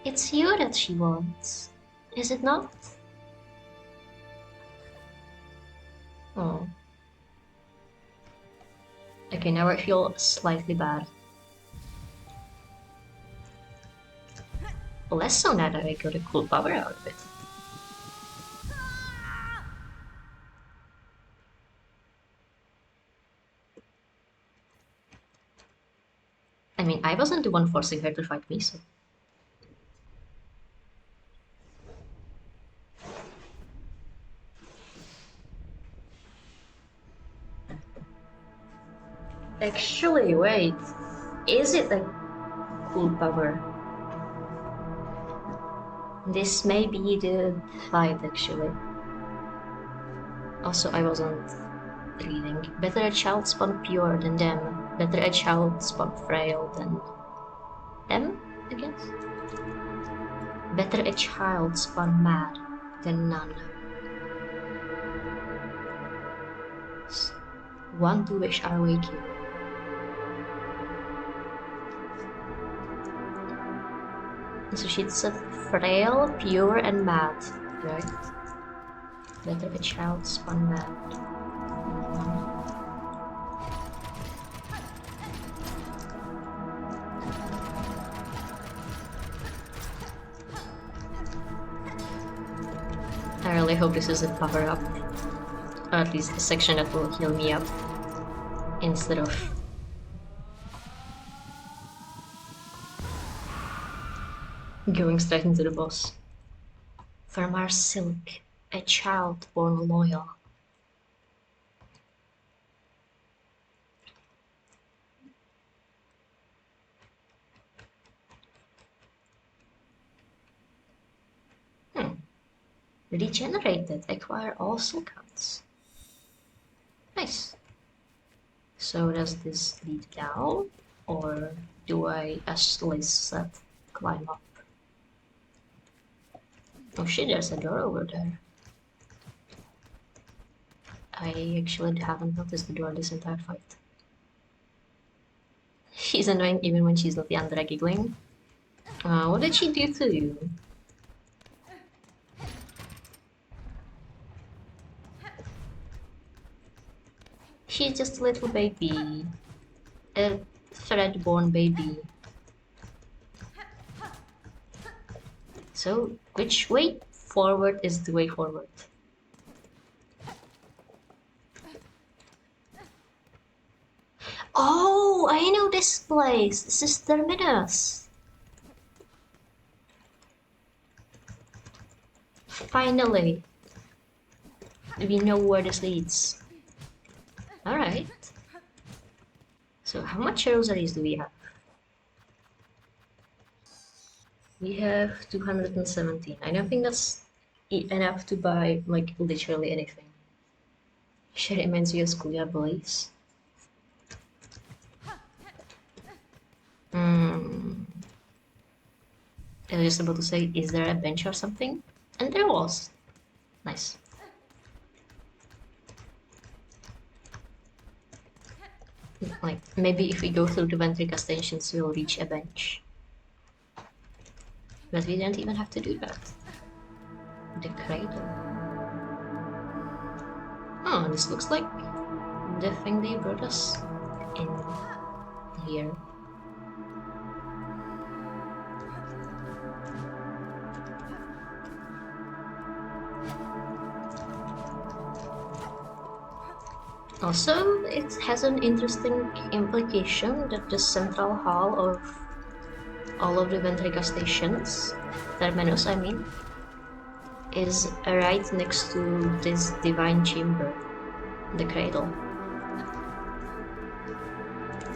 it's you that she wants, is it not? Oh. Okay, now I feel slightly bad. Less so now that I got a cool power out of it. I mean, I wasn't the one forcing her to fight me, so... Actually, wait. Is it a cool power? This may be the fight, actually. Also, I wasn't reading. Better a child spawn pure than them. Better a child spawn frail than them, I guess? Better a child spawn mad than none. One to wish are waking. So she said frail, pure, and mad, right? Better a child spawn mad. I really hope this is a power up. Or at least a section that will heal me up. Instead of... going straight into the boss. From our Silk, a child born loyal. Regenerated, acquire all soul counts. Nice. So does this lead down, or do I, as Liz said, climb up? Oh shit, there's a door over there. I actually haven't noticed the door this entire fight. She's annoying even when she's not the Andra giggling. What did she do to you? She's just a little baby. A thread-born baby. So, which way forward is the way forward? Oh, I know this place. This is Terminus. Finally. We know where this leads. Alright. So how much rosaries do we have? We have 217. I don't think that's enough to buy, like, literally anything. She reminds you of Skuya boys. I was just about to say, is there a bench or something? And there was. Nice. Like, maybe if we go through the Ventrica stations, we'll reach a bench. But we didn't even have to do that. The cradle. Oh, this looks like the thing they brought us in here. Also, it has an interesting implication that the central hall of all of the Ventrica stations, Terminus I mean, is right next to this divine chamber, the cradle.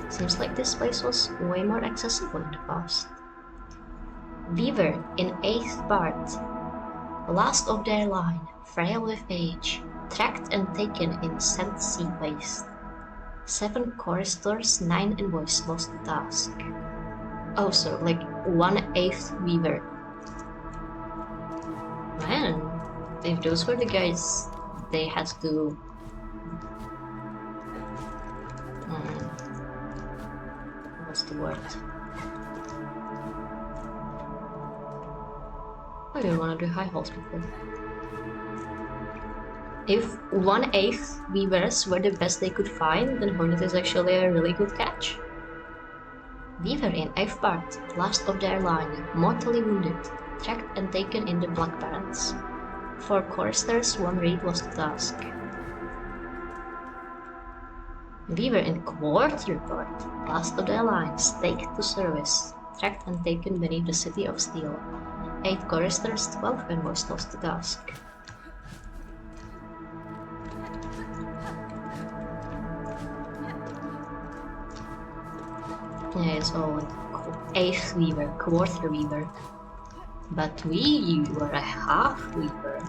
Seems like this place was way more accessible in the past. Beaver in 8th part, last of their line, frail with age, tracked and taken in Sand Sea Waste. 7 choristers, 9 envoys lost the task. Oh, so like 1/8 Weaver. If those were the guys, they had to... what's the word? I didn't want to do high halls before. If 1/8 weavers were the best they could find, then Hornet is actually a really good catch. Weaver in 8th part, last of their line, mortally wounded, tracked and taken in the Black Barrens. 4 choristers, 1 raid was the task. Weaver in 4th report, last of their line, staked to service, tracked and taken beneath the City of Steel. 8 choristers, 12 men was lost to task. Yeah, it's all 8th weaver, 4th weaver. But we were a half weaver.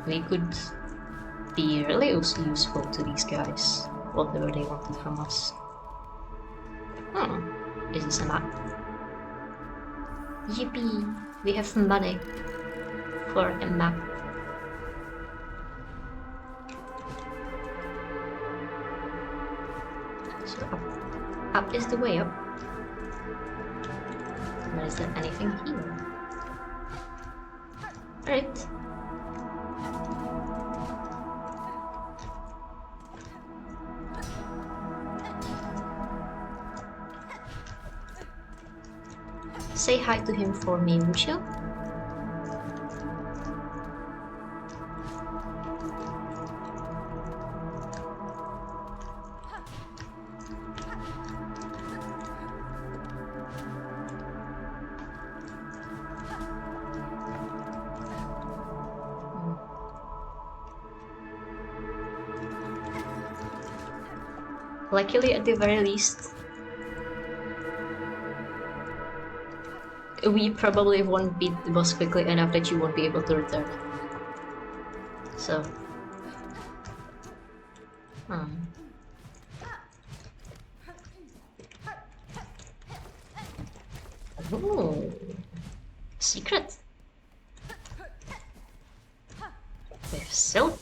We could be really useful to these guys, whatever they wanted from us. Is this a map? Yippee! We have money for a map. So up is the way up. But is there anything here? Alright. Say hi to him for me, would you? Luckily, at the very least, we probably won't beat the boss quickly enough that you won't be able to return. So... Ooh. Secret! With silk!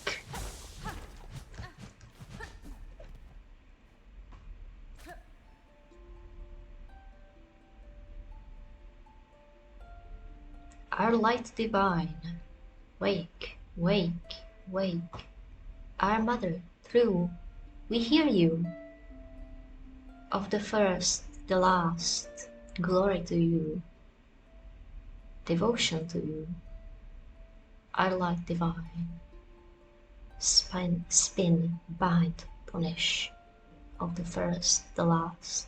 Our light divine, wake, wake, wake. Our mother, true, we hear you. Of the first, the last, glory to you, devotion to you. Our light divine, spin, bind, punish. Of the first, the last.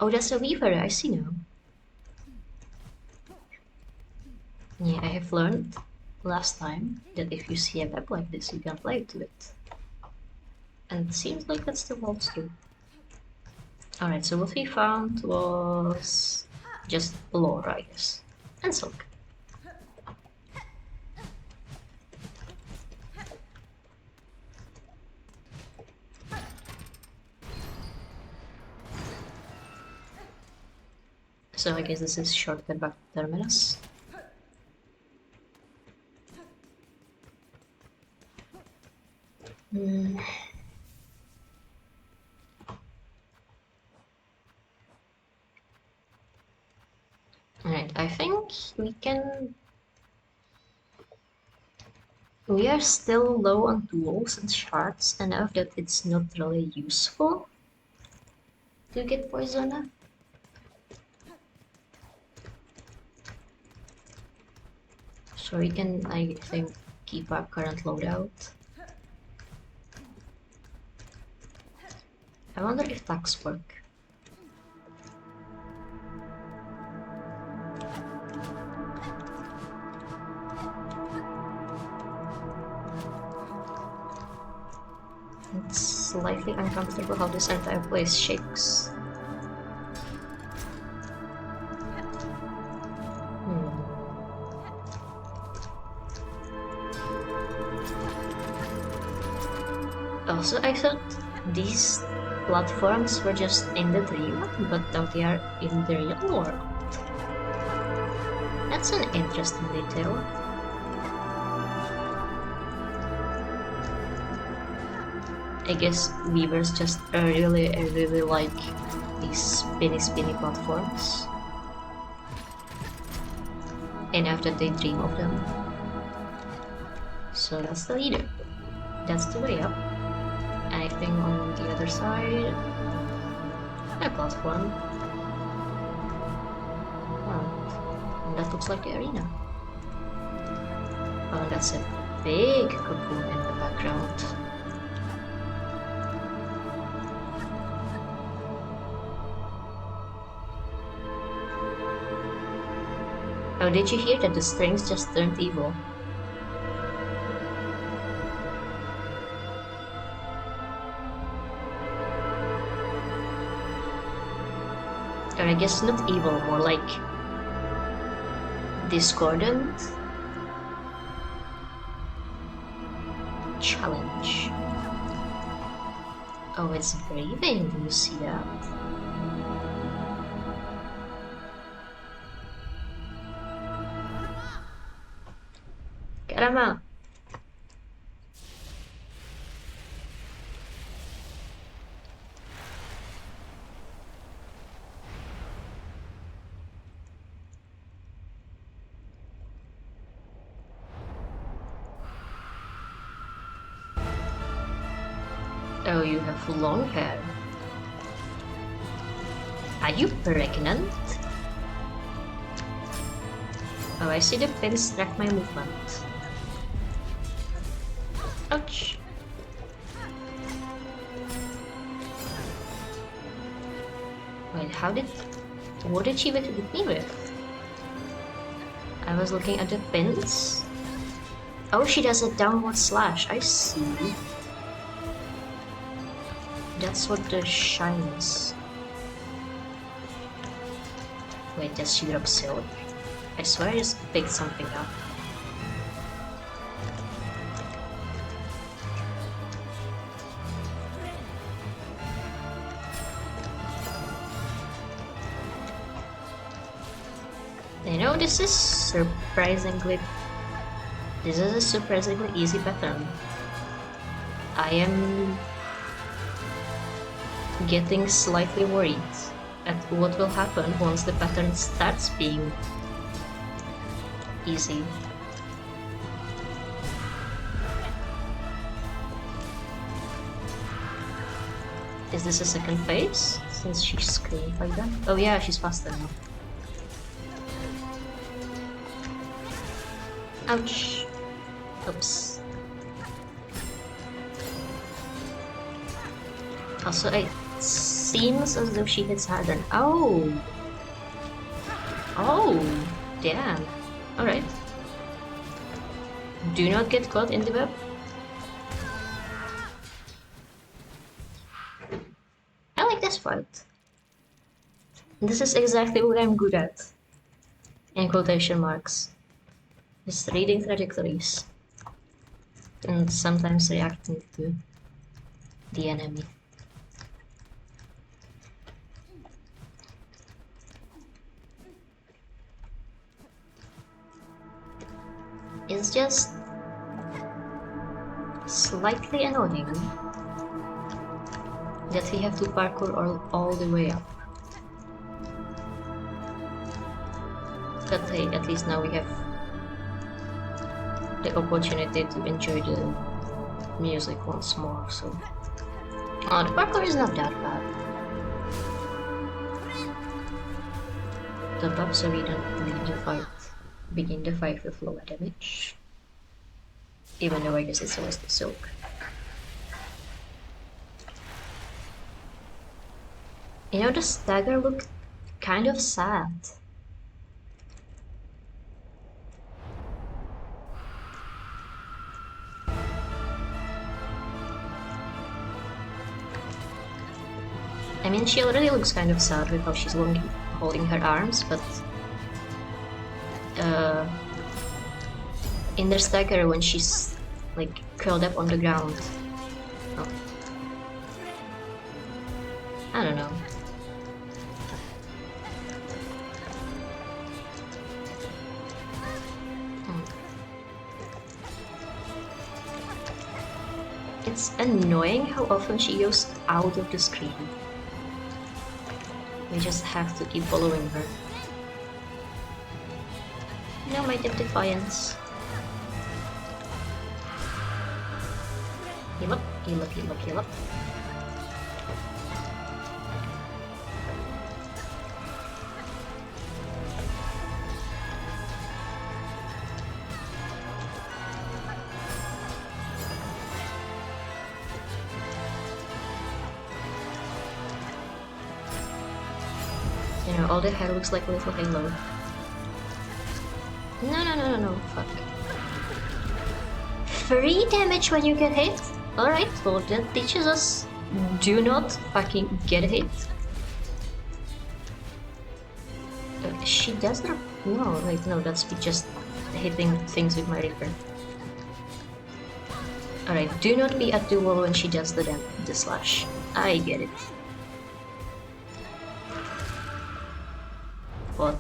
Oh, that's a weaver, I see now. Yeah, I have learned last time that if you see a web like this, you can play to it. And it seems like that's the holds true. Alright, so what we found was just lore, I guess. And silk. So I guess this is shortcut back to Terminus. Alright, I think we can... We are still low on tools and shards enough that it's not really useful to get poisoned. So we can, I think, keep our current loadout. I wonder if tags work. It's slightly uncomfortable how this entire place shakes. Also, I thought these platforms were just in the dream, but now they are in the real world. That's That's an interesting detail. I guess weavers just really like these spinny platforms. Enough that they dream of them. So that's the leader. That's the way up. Anything on the other side? A platform. Oh, and that looks like the arena. Oh, that's a big cocoon in the background. Oh, did you hear that the strings just turned evil? Or I guess not evil, more like discordant. Challenge. Oh, it's breathing, do you see that? Get him out. Oh, you have long hair. Are you pregnant? Oh, I see the pins track my movement. Ouch. Wait, what did she hit me with? I was looking at the pins. Oh, she does a downward slash, I see. That's what the shine is. Wait, does she drop silk? I swear I just picked something up. You know, this is a surprisingly easy pattern. I am getting slightly worried at what will happen once the pattern starts being easy. Is this a second phase? Since she screamed like that? Oh yeah, she's faster now. Ouch. Oops. Also, it seems as though she hits harder. Oh! Oh! Damn. Alright. Do not get caught in the web. I like this fight. This is exactly what I'm good at. In quotation marks. Just reading trajectories. And sometimes reacting to the enemy. It's just slightly annoying that we have to parkour all the way up. But hey, at least now we have the opportunity to enjoy the music once more, so... Oh, the parkour is not that bad. The top, so we don't begin the fight with lower damage. Even though I guess it's always the silk. You know, the stagger looked kind of sad. I mean, she already looks kind of sad with how she's holding her arms, but in the stagger when she's like curled up on the ground. Oh. I don't know. It's annoying how often she goes out of the screen. We just have to keep following her. No, my defiance. Heal up, heal up, heal up, heal up. You know, all the hair looks like a little halo. No, fuck. 3 damage when you get hit? Alright, well that teaches us, do not fucking get hit. She does not... No, wait, no, that's me just hitting things with my Reaper. Alright, do not be at dual when she does the slash. I get it. What?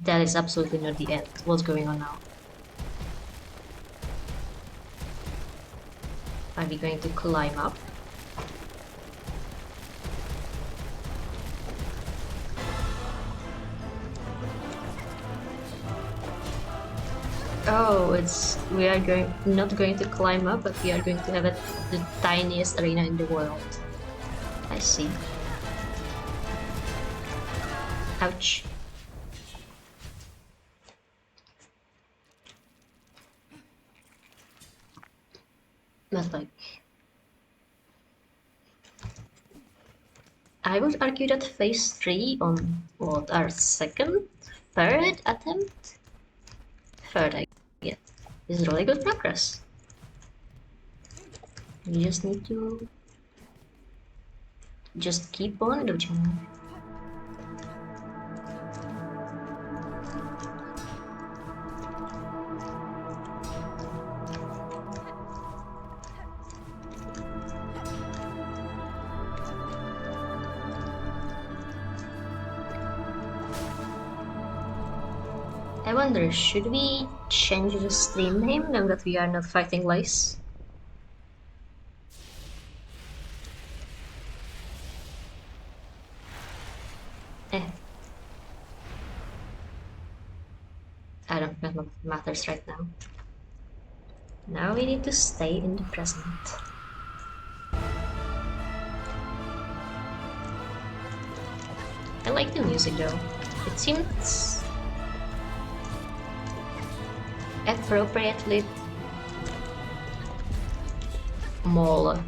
That is absolutely not the end. What's going on now? Are we going to climb up? Oh, we are not going to climb up, but we are going to have the tiniest arena in the world. I see. Ouch. But like, I would argue that phase 3 on what, our third attempt? Third, I guess, is really good progress. We just need to just keep on dodging. I wonder, should we change the stream name now that we are not fighting lice? I don't know what matters right now. Now we need to stay in the present. I like the music though. It seems appropriately mall.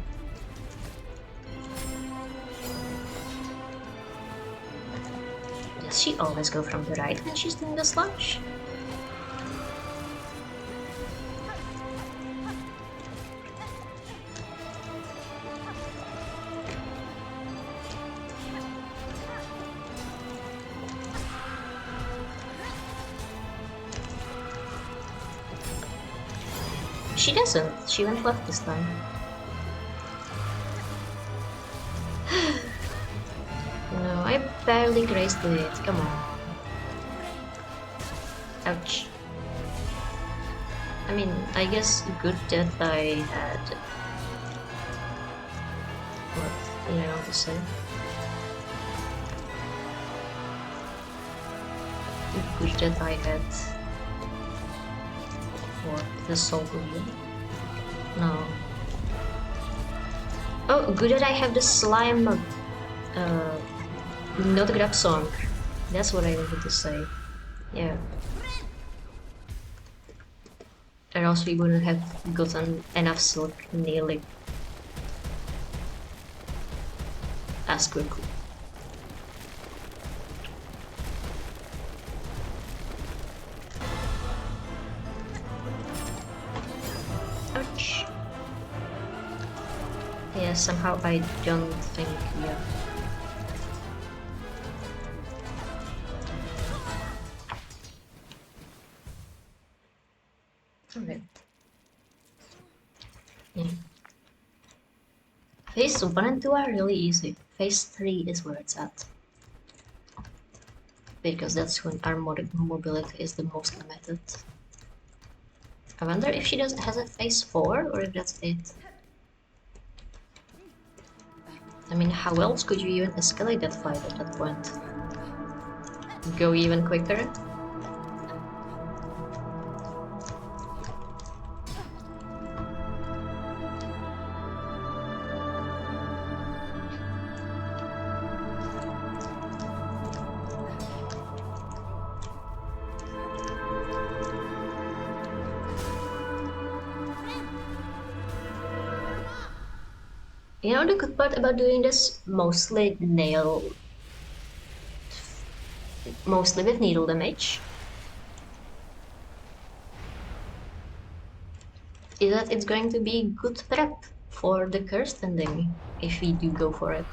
Does she always go from the right when she's doing the slash? She doesn't. She went left this time. No, I barely grazed it. Come on. Ouch. I mean, I guess good that I had... What did I want to say? Good that I had... What? The soul wheel? No. Oh, good that I have the slime... not grab song. That's what I wanted to say. Yeah. Or else we wouldn't have gotten enough silk nearly as quickly. Ouch. Yeah, somehow I don't think, yeah. Alright. Yeah. Phase 1 and 2 are really easy. Phase 3 is where it's at. Because that's when our mobility is the most limited. I wonder if she has a phase 4 or if that's it. I mean, how else could you even escalate that fight at that point? Go even quicker? You know the good part about doing this? Mostly with needle damage, is that it's going to be good prep for the cursed ending, if we do go for it.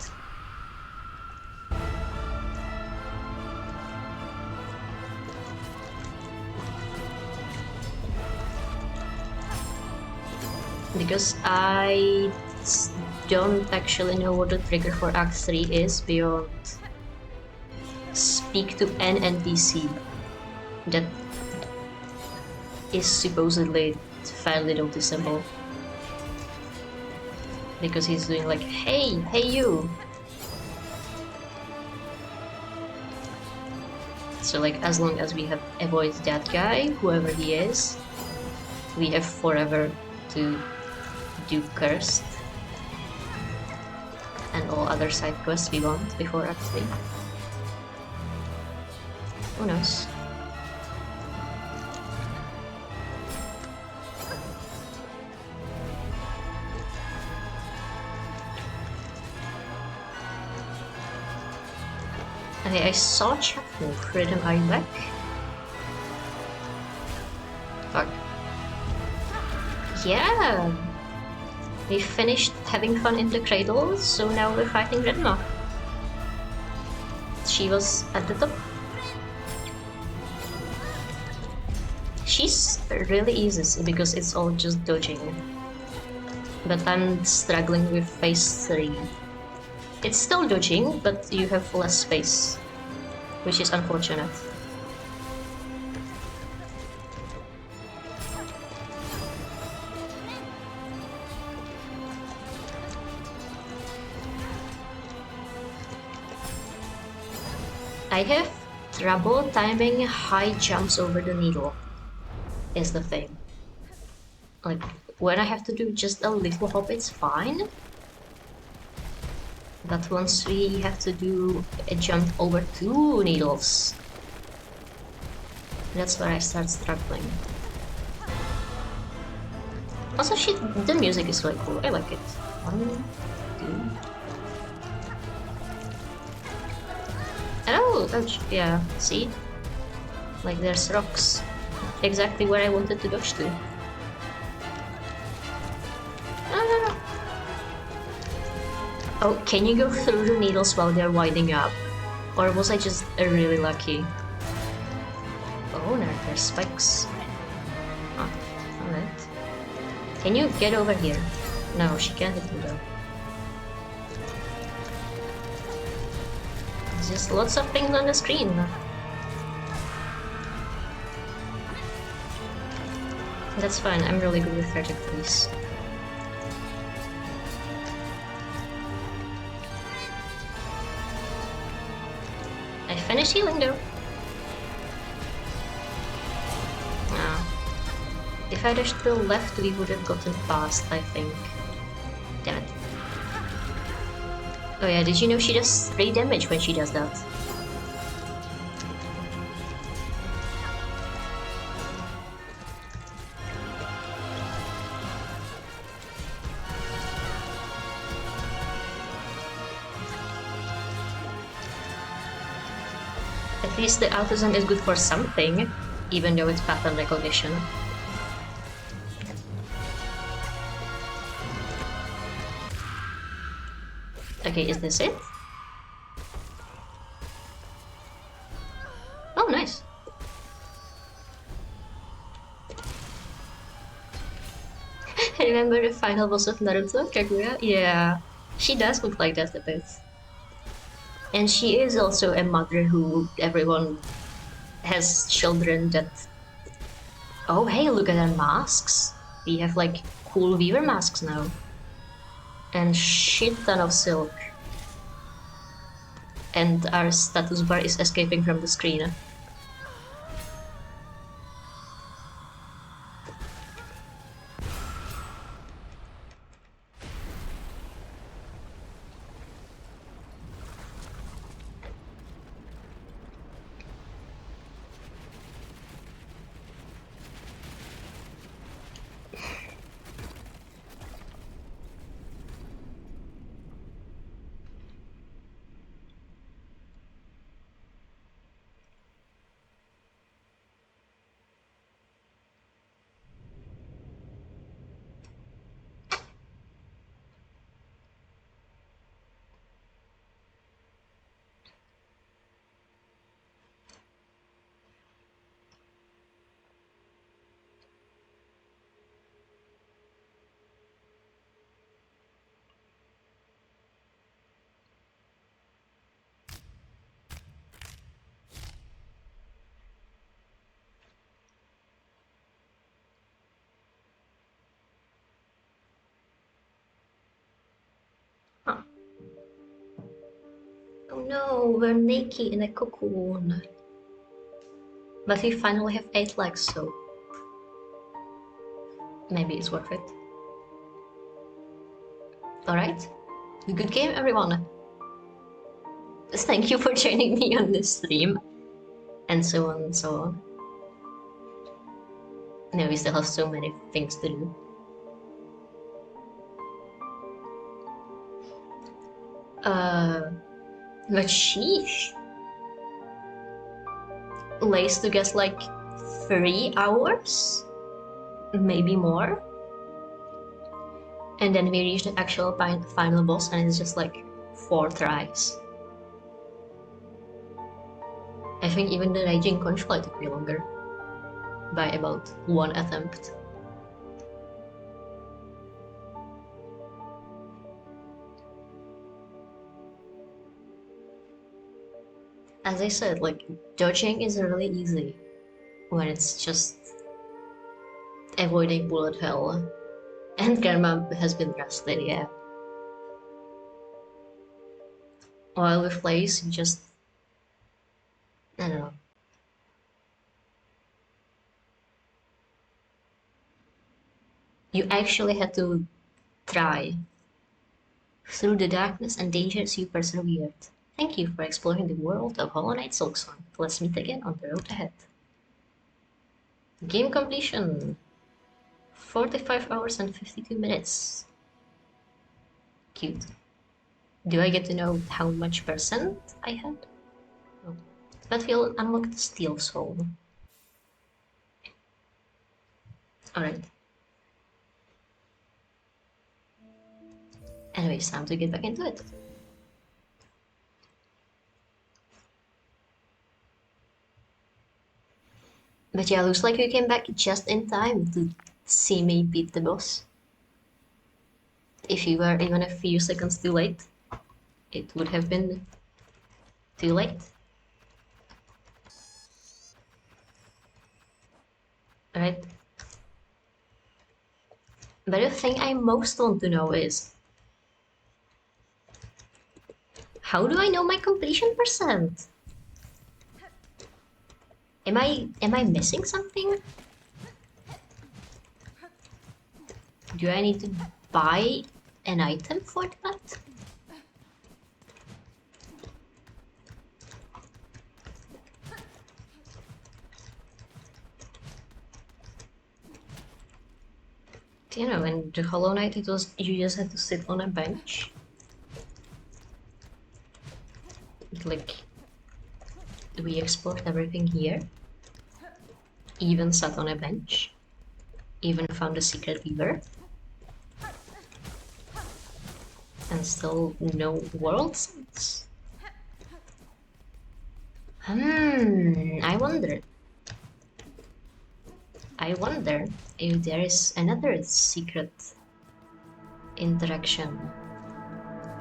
Because I don't actually know what the trigger for Act 3 is beyond speak to an NPC that is supposedly fairly noticeable. Because he's doing like, hey you! So like, as long as we have avoided that guy, whoever he is, we have forever to do Cursed and all other side quests we want before Act 3. Who knows? Okay, I saw chat move. Rhythm, are you back? Fuck. Yeah! We finished having fun in the cradle, so now we're fighting Redma. She was at the top. She's really easy because it's all just dodging. But I'm struggling with phase 3. It's still dodging, but you have less space, which is unfortunate. I have trouble timing high jumps over the needle, is the thing. Like, when I have to do just a little hop, it's fine. But once we have to do a jump over 2 needles, that's where I start struggling. Also, the music is really cool. I like it. 1, 2. Oh, yeah, see? Like, there's rocks. Exactly where I wanted to dodge to. Ah. Oh, can you go through the needles while they're winding up? Or was I just really lucky? Oh, no, there's spikes. Oh, alright. Can you get over here? No, she can't hit me though. There's just lots of things on the screen. That's fine, I'm really good with trajectories. I finished healing though. Ah. If I dashed to the left, we would have gotten past, I think. Damn it. Oh yeah, did you know she does 3 damage when she does that? At least the autism is good for something, even though it's pattern recognition. Okay, is this it? Oh, nice. I remember the final boss of Naruto, Kaguya? Yeah, she does look like that a bit. And she is also a mother who everyone has children that Oh, hey, look at our masks. We have like cool weaver masks now. And shit ton of silk. And our status bar is escaping from the screen. Huh. Oh no, we're naked in a cocoon. But we finally have 8 legs, so maybe it's worth it. Alright, good game everyone. Thank you for joining me on this stream. And so on and so on. Now we still have so many things to do. But sheesh. Lays to guess like 3 hours? Maybe more? And then we reach the actual final boss and it's just like 4 tries. I think even the Raging Conchfly took me longer. By about 1 attempt. As I said, like, dodging is really easy when it's just avoiding bullet hell. And Karma has been rested, yeah. While with Blaze, you just... I don't know. You actually had to try. Through the darkness and dangers you persevered. Thank you for exploring the world of Hollow Knight Silksong. Let's meet again on the road ahead. Game completion. 45 hours and 52 minutes. Cute. Do I get to know how much percent I had? No. Battlefield unlocked Steel Soul. Alright. Anyways, time to get back into it. But yeah, looks like you came back just in time to see me beat the boss. If you were even a few seconds too late, it would have been too late. Alright. But the thing I most want to know is, how do I know my completion percent? Am I missing something? Do I need to buy an item for that? You know, in the Hollow Knight it was you just had to sit on a bench. Like, we explored everything here. Even sat on a bench. Even found a secret lever. And still no world sense. I wonder if there is another secret interaction.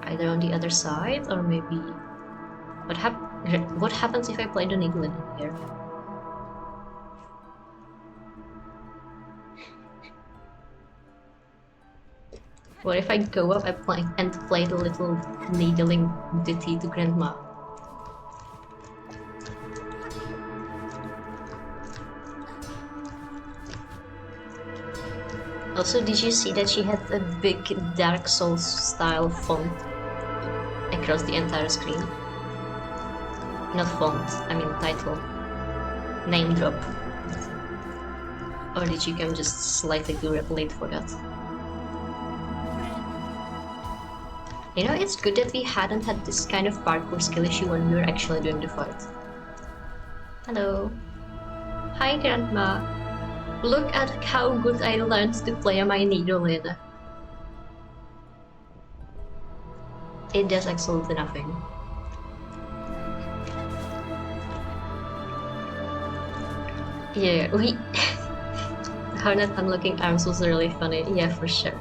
Either on the other side or maybe... What happens if I play the needle in here? What if I go up and play the little needling ditty to Grandma? Also, did you see that she had a big Dark Souls style font across the entire screen? Not font, I mean title. Name drop. Or did you come just slightly too late for that? You know, it's good that we hadn't had this kind of parkour skill issue when we were actually doing the fight. Hello. Hi, Grandma. Look at how good I learned to play my needle. It does absolutely nothing. Yeah, we... Harnett unlocking arms was really funny. Yeah, for sure.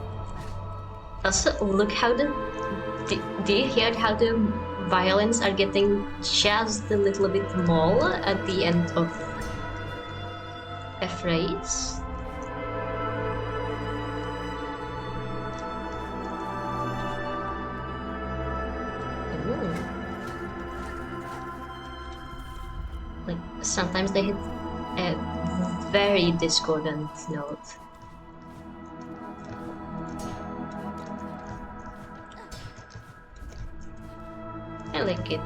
Also, look how the... Do you hear how the violins are getting just a little bit more at the end of a phrase? Ooh. Like, sometimes they hit a very discordant note. I like it.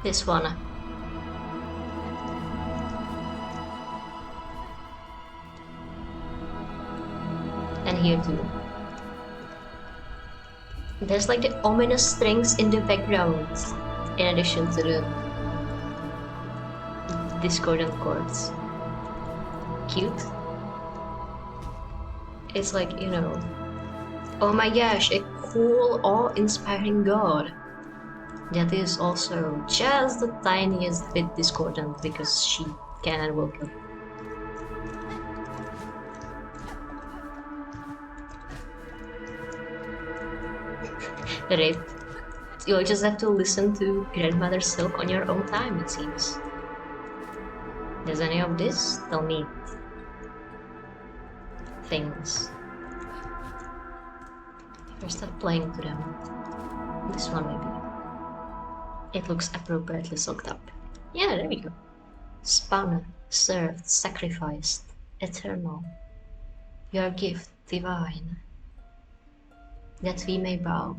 This one. And here too. There's like the ominous strings in the background, in addition to the discordant chords. Cute. It's like, you know, oh my gosh, a cool, awe-inspiring god. That is also just the tiniest bit discordant because she can and will kill. Rape. You'll just have to listen to Grandmother Silk on your own time, it seems. Does any of this tell me things? If I start playing to them. This one maybe. It looks appropriately soaked up. Yeah, there we go. Spun, served, sacrificed, eternal. Your gift divine. That we may bow.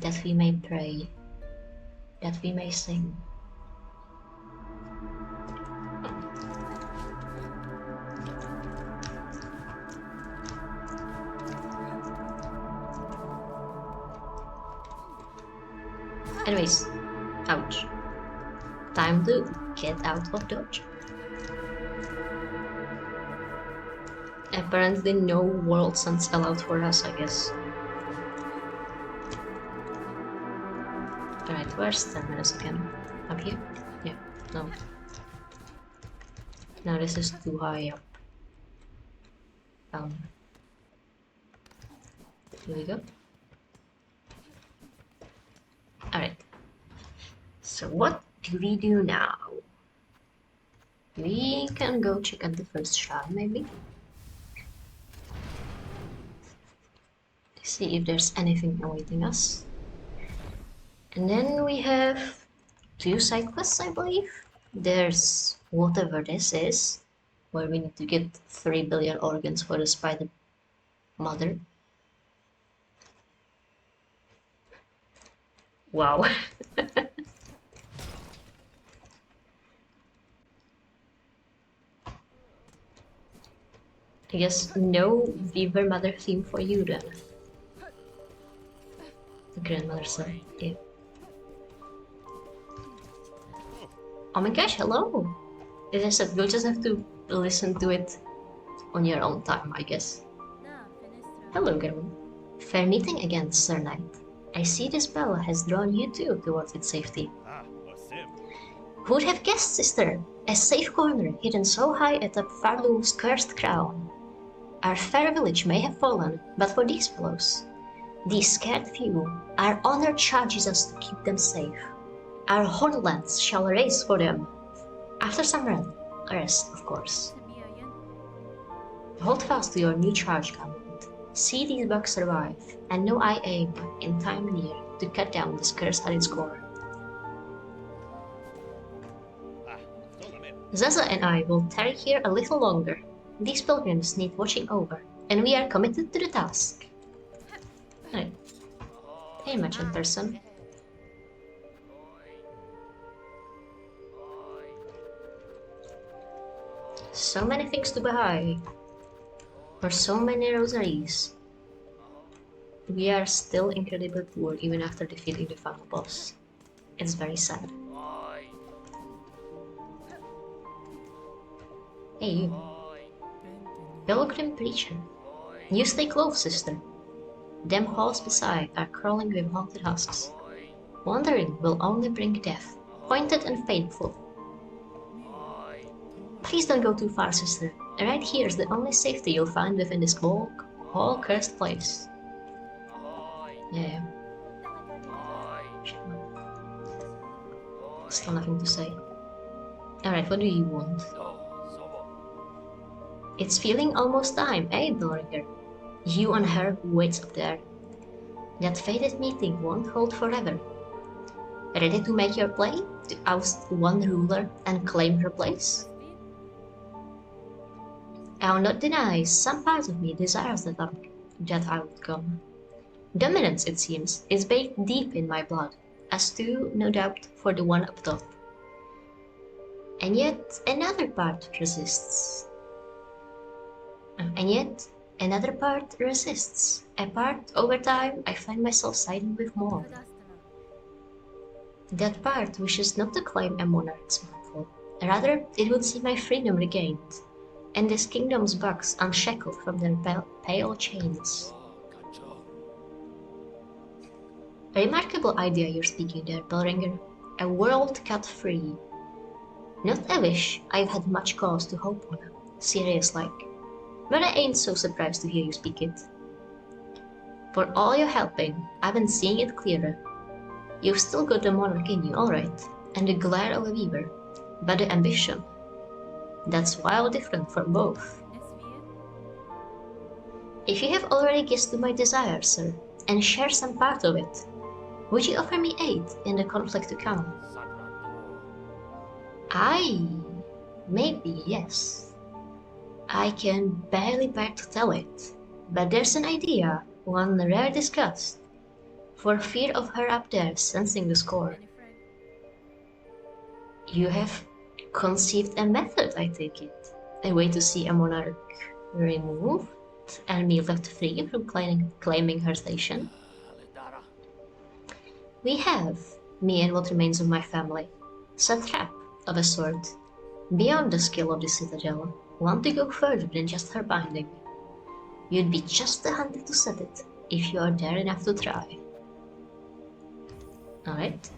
That we may pray. That we may sing. Anyways, ouch. Time to get out of dodge. Apparently no world suns allowed for us, I guess. Alright, where's Terminus again? Up here? Yeah, no. No, this is too high up. Down. Here we go. Alright. So what do we do now? We can go check out the first shard, maybe? See if there's anything awaiting us. And then we have 2 side quests, I believe. There's whatever this is, where we need to get 3 billion organs for the spider mother. Wow. I guess no Beaver Mother theme for you then. The grandmother said, yeah. Oh my gosh, hello! As I said, you'll just have to listen to it on your own time, I guess. Hello, girl. Fair meeting again, Sir Knight. I see this spell has drawn you too towards its safety. Who would have guessed, sister? A safe corner hidden so high atop Farloom's cursed crown. Our fair village may have fallen, but for these fellows, these scared few, our honor charges us to keep them safe. Our hornlands shall race for them. After some rest, of course. Hold fast to your new charge, Covenant. See these bugs survive, and know I aim, in time near, to cut down this curse at its core. Zaza and I will tarry here a little longer. These pilgrims need watching over, and we are committed to the task. Hey, merchant person. So many things to buy, for so many rosaries. We are still incredibly poor even after defeating the final boss. It's very sad. Hey you. Pilgrim preacher. You stay close, sister. Them halls beside are crawling with haunted husks. Wandering will only bring death, pointed and fateful. Please don't go too far, sister. Right here is the only safety you'll find within this whole cursed place. Yeah. Still nothing to say. Alright, what do you want? It's feeling almost time, eh, Doringer? You and her who waits up there. That fated meeting won't hold forever. Ready to make your play? To oust one ruler and claim her place? I'll not deny, some part of me desires that outcome. Dominance, it seems, is baked deep in my blood, as too, no doubt, for the one up top. And yet, another part resists. A part, over time, I find myself siding with more. That part wishes not to claim a monarch's mantle. Rather, it would see my freedom regained, and this kingdom's bugs unshackled from their pale chains. A remarkable idea you're speaking there, Bellringer. A world cut free. Not a wish I've had much cause to hope on, serious like. But I ain't so surprised to hear you speak it. For all your helping, I've been seeing it clearer. You've still got the monarch in you, alright, and the glare of a weaver, but the ambition, that's wild different from both. If you have already guessed to my desire, sir, and share some part of it, would you offer me aid in the conflict to come? Maybe yes. I can barely bear to tell it, but there's an idea, one rare disgust, for fear of her up there sensing the score. You have conceived a method, I take it. A way to see a monarch removed and me left free from claiming her station. We have, me and what remains of my family, set trap of a sort, beyond the skill of the citadel, want to go further than just her binding. You'd be just the hunter to set it, if you are dare enough to try. Alright.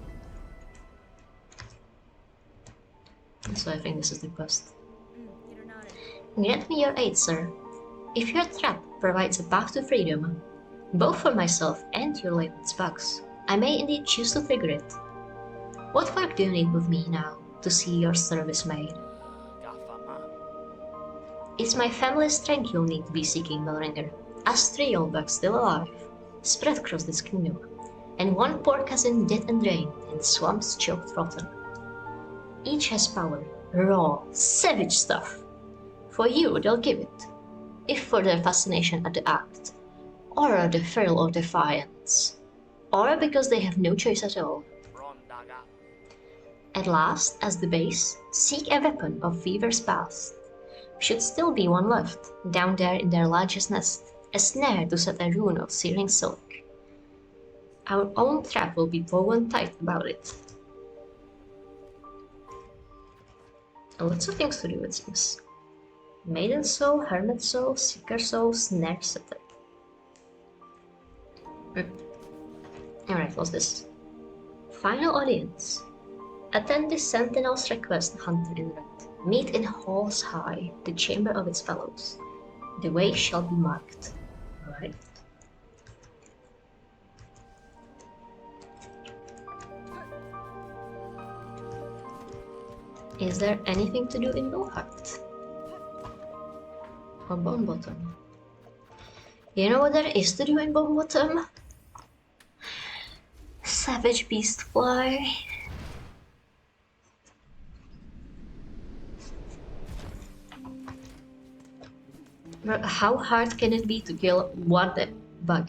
So I think this is the quest. Grant me your aid, sir. If your trap provides a path to freedom, both for myself and your latest bugs, I may indeed choose to trigger it. What work do you need with me now to see your service made? It's my family's strength you'll need to be seeking, Bellringer. As 3 old bugs still alive, spread across this kingdom, and one poor cousin dead and drained in swamps choked rotten. Each has power, raw, savage stuff. For you, they'll give it, if for their fascination at the act, or the thrill of defiance, or because they have no choice at all. At last, as the base, seek a weapon of fever's past. Should still be one left, down there in their largest nest, a snare to set a rune of searing silk. Our own trap will be woven tight about it. Lots of things to do, it seems. Maiden soul, hermit soul, seeker soul, snare setter. Alright, what's this? Final audience. Attend the Sentinel's request, Hunter in Red. Meet in Halls High, the chamber of its fellows. The way shall be marked. Alright. Is there anything to do in Bowheart? Or Bone Bottom? You know what there is to do in Bone Bottom? Savage Beast Fly. But how hard can it be to kill one bug?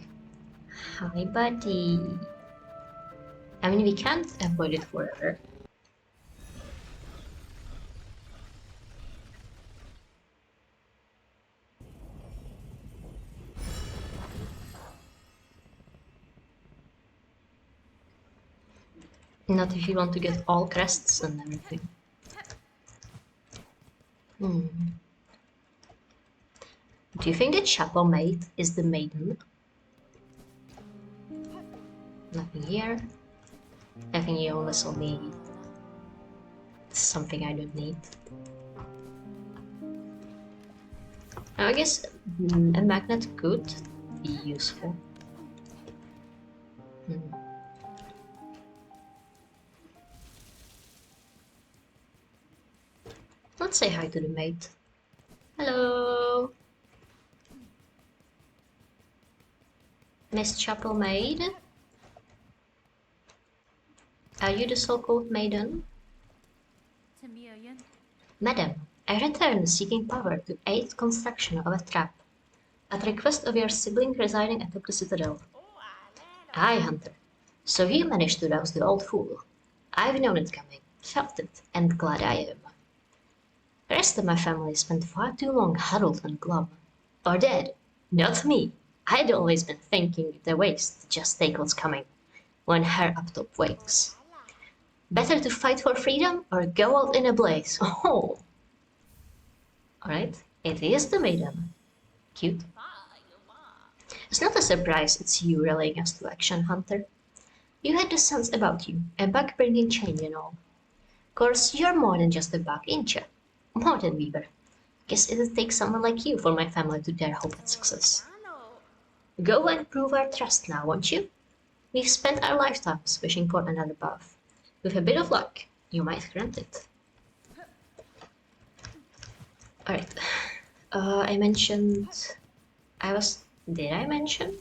Hi, buddy. I mean, we can't avoid it forever. Not if you want to get all crests and everything. Do you think the chapel maid is the maiden? Nothing here. I think you only saw me. Something I don't need. I guess a magnet could be useful. Let's say hi to the maid. Hello! Miss Chapel Maid? Are you the so-called maiden? Madam, I return seeking power to aid construction of a trap, at request of your sibling residing atop the citadel. Aye, Hunter. So you managed to rouse the old fool. I've known it coming, felt it, and glad I am. The rest of my family spent far too long huddled and glum. Or dead. Not me. I'd always been thinking it a waste to just take what's coming, when her up top wakes. Better to fight for freedom or go out in a blaze. Oh! Alright, it is the maiden. Cute. It's not a surprise it's you relaying us to action, Hunter. You had the sense about you, a bug-bringing chain and all. Course, you're more than just a bug, ain't ya? More than Weaver. Guess it'll take someone like you for my family to dare hope at success. Go and prove our trust now, won't you? We've spent our lifetimes wishing for another path. With a bit of luck, you might grant it. Alright. I mentioned... Did I mention?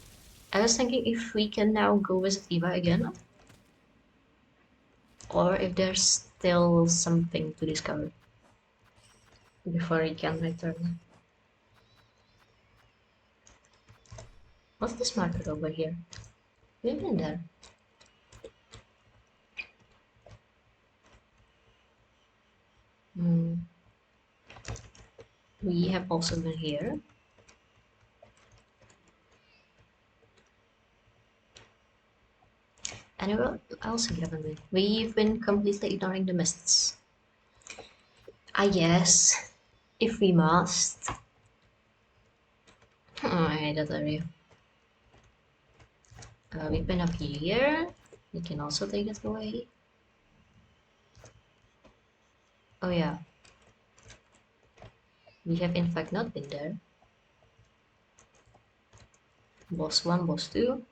I was thinking if we can now go visit Eva again. Or if there's still something to discover before we can return. What's this market over here? We've been there. We have also been here. And what else haven't we? We've been completely ignoring the mists. I guess, if we must. Oh, I hate that area. We've been up here. We can also take it away. Oh yeah. We have in fact not been there. Boss 1, boss 2.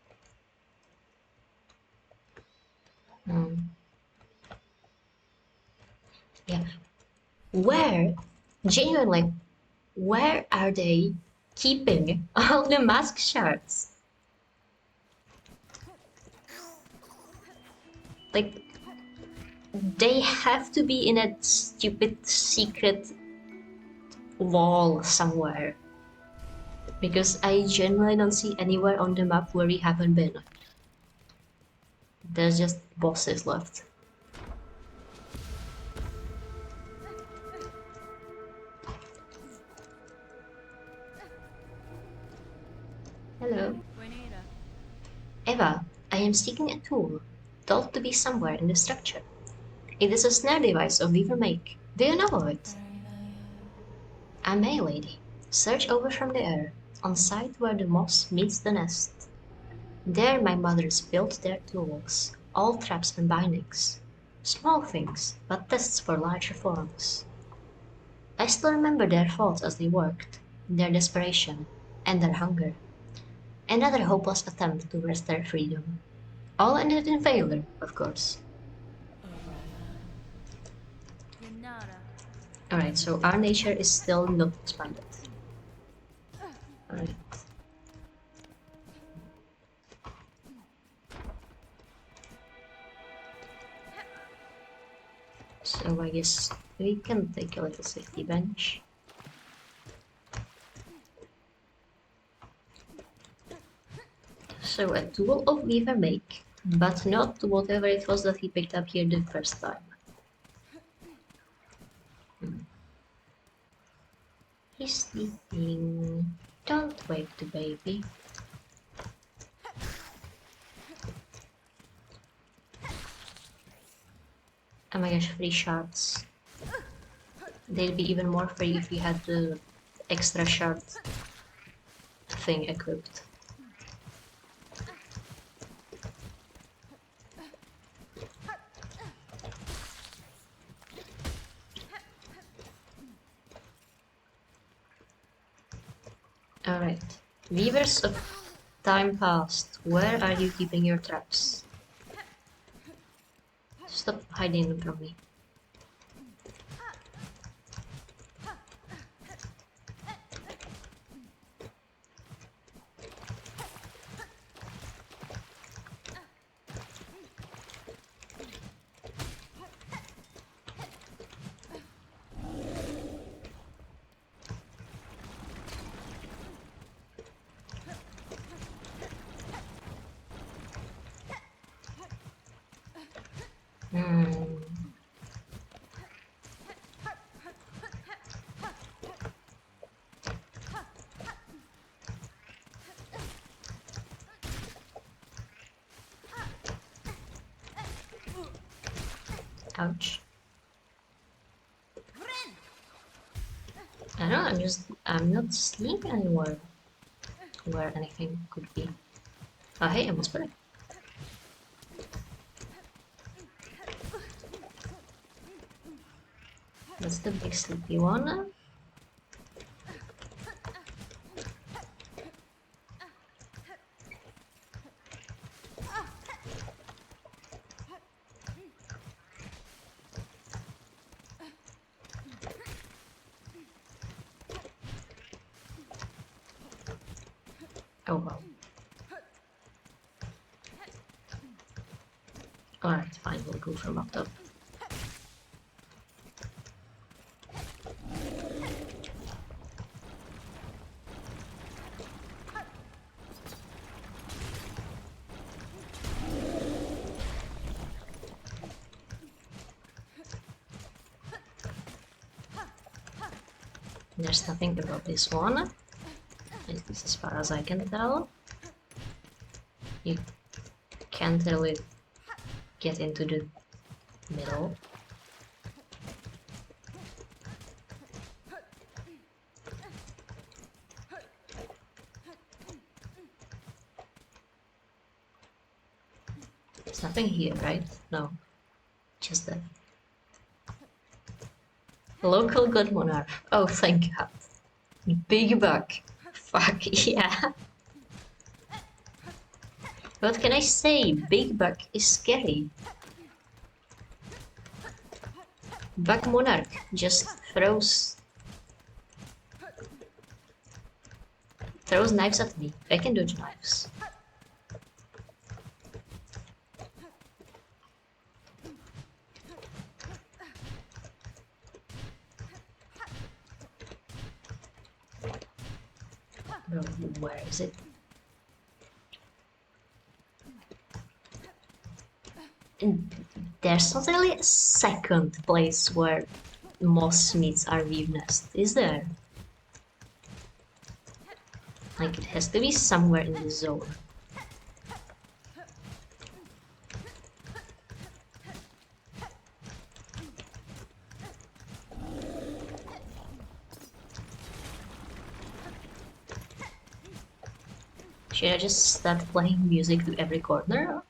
Yeah. Genuinely, where are they keeping all the mask shards? Like, they have to be in a stupid secret wall somewhere. Because I genuinely don't see anywhere on the map where we haven't been. There's just bosses left. Hello. Eva, I am seeking a tool, thought to be somewhere in the structure. It is a snare device of Weaver make, Do you know of it? A May lady. Search over from the air, on site where the moss meets the nest. There my mothers built their tools, all traps and bindings. Small things, but tests for larger forms. I still remember their thoughts as they worked, their desperation, and their hunger. Another hopeless attempt to wrest their freedom. All ended in failure, of course. Alright, so our nature is still not expanded. Alright. So I guess we can take a little safety bench. So a tool of weaver make, but not whatever it was that he picked up here the first time. He's sleeping. Don't wake the baby. Oh my gosh, free shots. They'd be even more free if we had the extra shot thing equipped. Alright. Weavers of time past, where are you keeping your traps? Stop hiding them from me. Ouch. I don't know, I'm not seeing anywhere where anything could be. Oh hey, I almost put it. That's the big sleepy one. Oh well. Alright, fine, we'll go from up top. There's nothing about this one, at least as far as I can tell. You can't really get into the middle. There's nothing here, right? No, just that. Local good monarch. Oh, thank God. Big buck. Fuck yeah. What can I say? Big buck is scary. Buck monarch just throws knives at me. I can dodge knives. Bro, where is it? And there's not really a second place where moss meets our weave nest, is there? Like, it has to be somewhere in the zone. Should I just start playing music to every corner?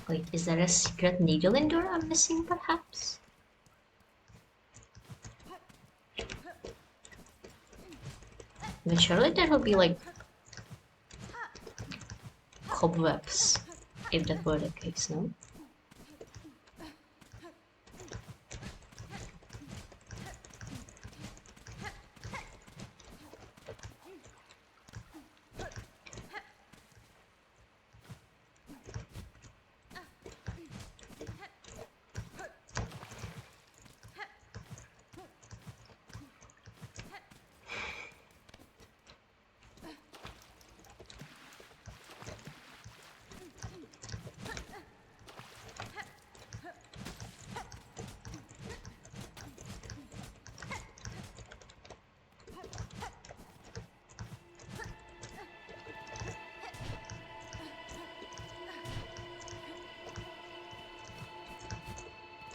Wait, is there a secret needle in door I'm missing, perhaps? But surely there will be, like, cobwebs, if that were the case, no?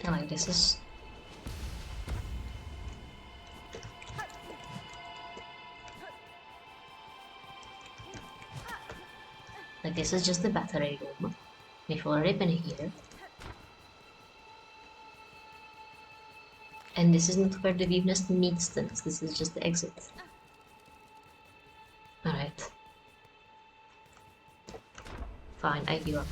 And like, this is... Like, this is just the battery room. We've already been here. And this is not where the weave nest meets the nest, this is just the exit. Alright. Fine, I give up.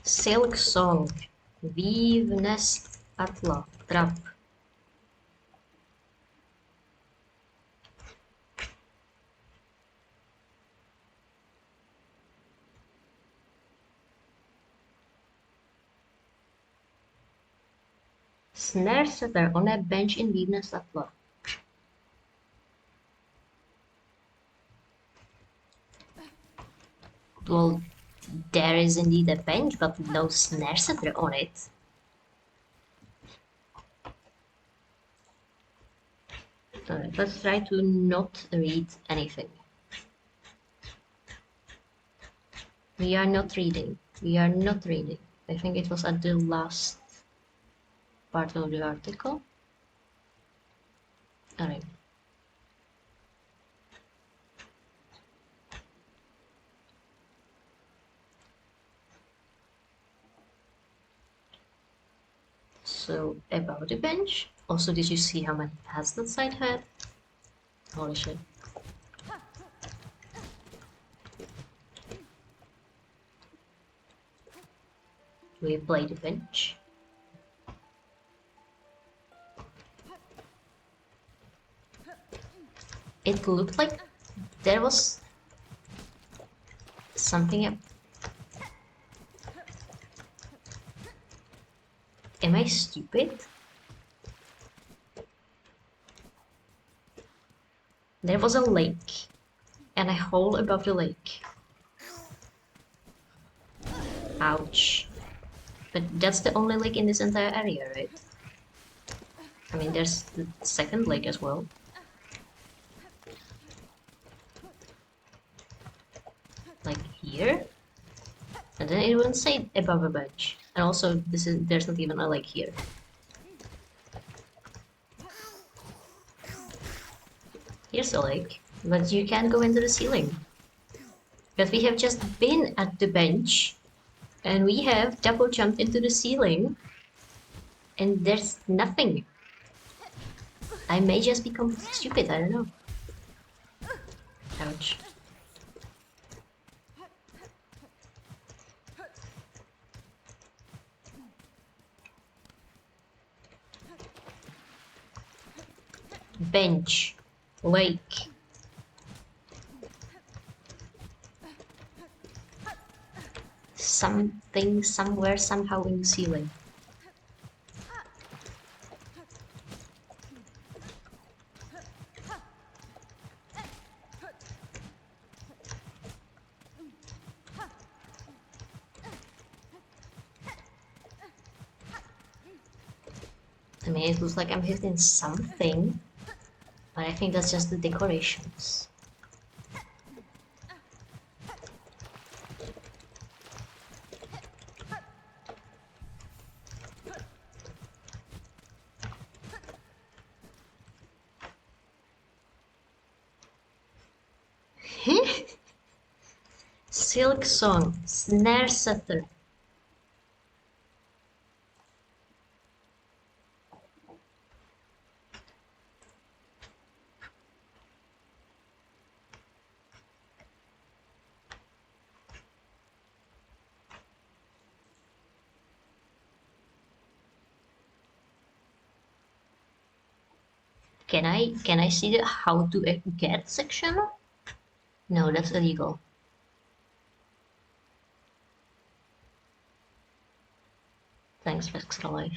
Silksong. Weave nest atla. Trap. Snare setter on a bench in weave nest atla. Well, there is indeed a bench, but no snare setter on it. Alright, let's try to not read anything. We are not reading. We are not reading. I think it was at the last part of the article. Alright. So, about the bench. Also, did you see how many pads that side had? Holy shit. We play the bench. It looked like there was something. Am I stupid? There was a lake and a hole above the lake. Ouch. But that's the only lake in this entire area, right? I mean, there's the second lake as well. Like here? And then it wouldn't say above a bench. And also, there's not even a lake here. Here's a lake, but you can't go into the ceiling. But we have just been at the bench, and we have double jumped into the ceiling, and there's nothing. I may just become stupid, I don't know. Ouch. Bench. Lake. Something, somewhere, somehow in the ceiling. I mean, it looks like I'm hitting something, but I think that's just the decorations. Silksong, snare setter. Can I see the how to get section? No, that's illegal. Thanks, Extra Life.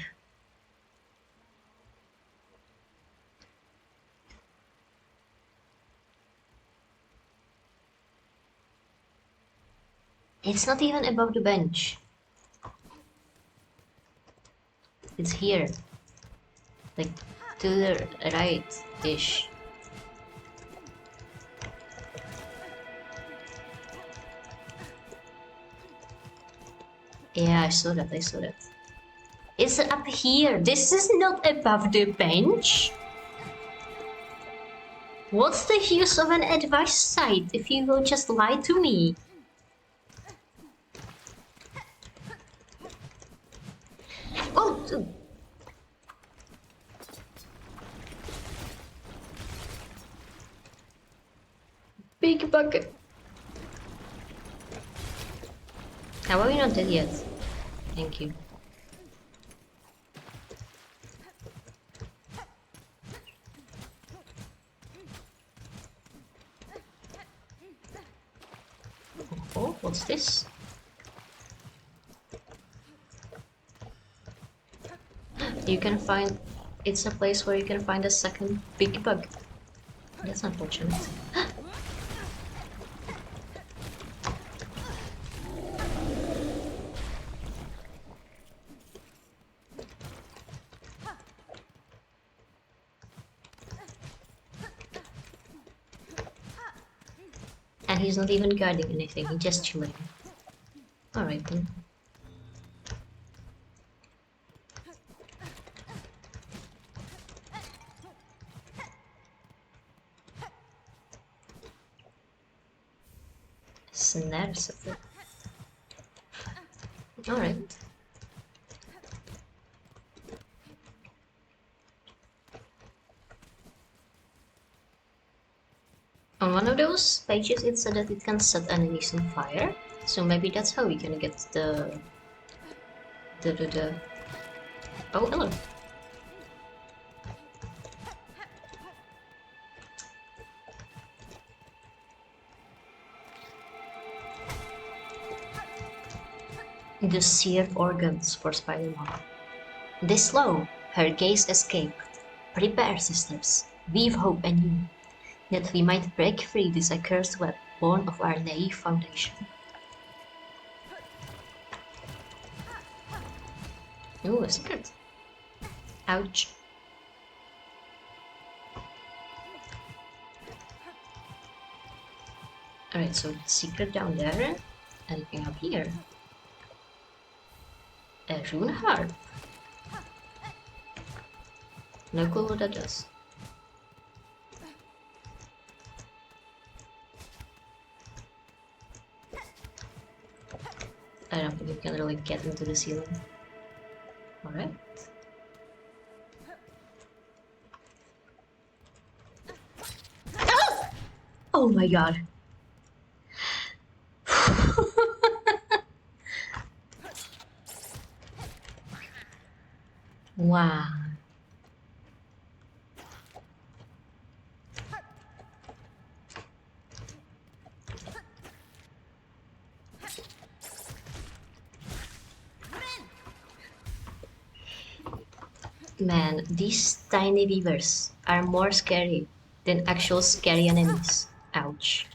It's not even above the bench. It's here. Like, to the right-ish. Yeah, I saw that, I saw that. It's up here. This is not above the bench. What's the use of an advice site if you will just lie to me? Oh, dude. Big bucket. How are we not dead yet? Thank you. Oh, what's this? You can find... It's a place where you can find a second big bug. That's unfortunate. And he's not even guarding anything, he's just chilling. Alright then. Snare setter. Alright. On one of those pages it said that it can set enemies on fire, so maybe that's how we can get the... Oh, hello. The seared organs for Spider-Man. This slow, her gaze escaped. Prepare, sisters, weave hope anew, that we might break free this accursed web born of our naive foundation. Ooh, a secret. Ouch. Alright, so secret down there. Anything up here? A rune harp. No clue what that does. I don't think you can really get into the ceiling. Alright. Ah! Oh my god. Wow. Man, these tiny beavers are more scary than actual scary enemies. Ouch.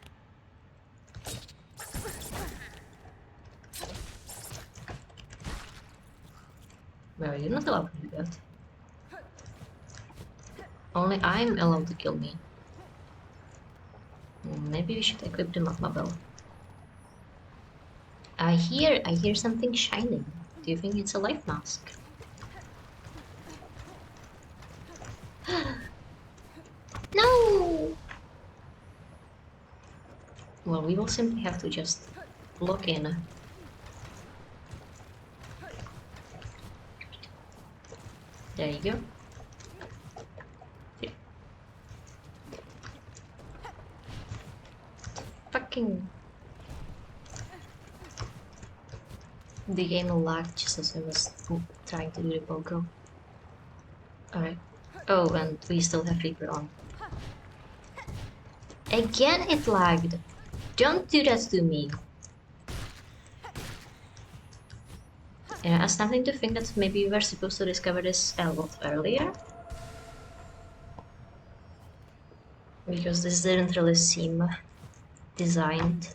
Well, you're not allowed to do that. Only I'm allowed to kill me. Maybe we should equip the magma bell. I hear something shining. Do you think it's a life mask? No! Well, we will simply have to just lock in. There you go. Fucking... The game lagged just as I was trying to do the pogo. Alright. Oh, and we still have Reaper on. Again it lagged! Don't do that to me! Yeah, I'm starting to think that maybe we were supposed to discover this a lot earlier. Because this didn't really seem designed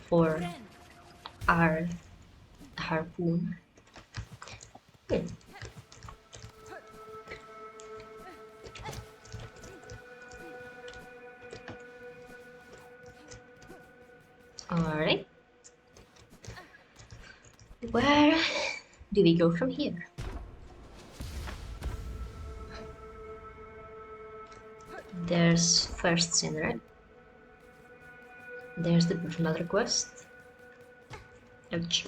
for our harpoon. Alright. Where do we go from here? There's first sin, right? There's the another quest. Ouch.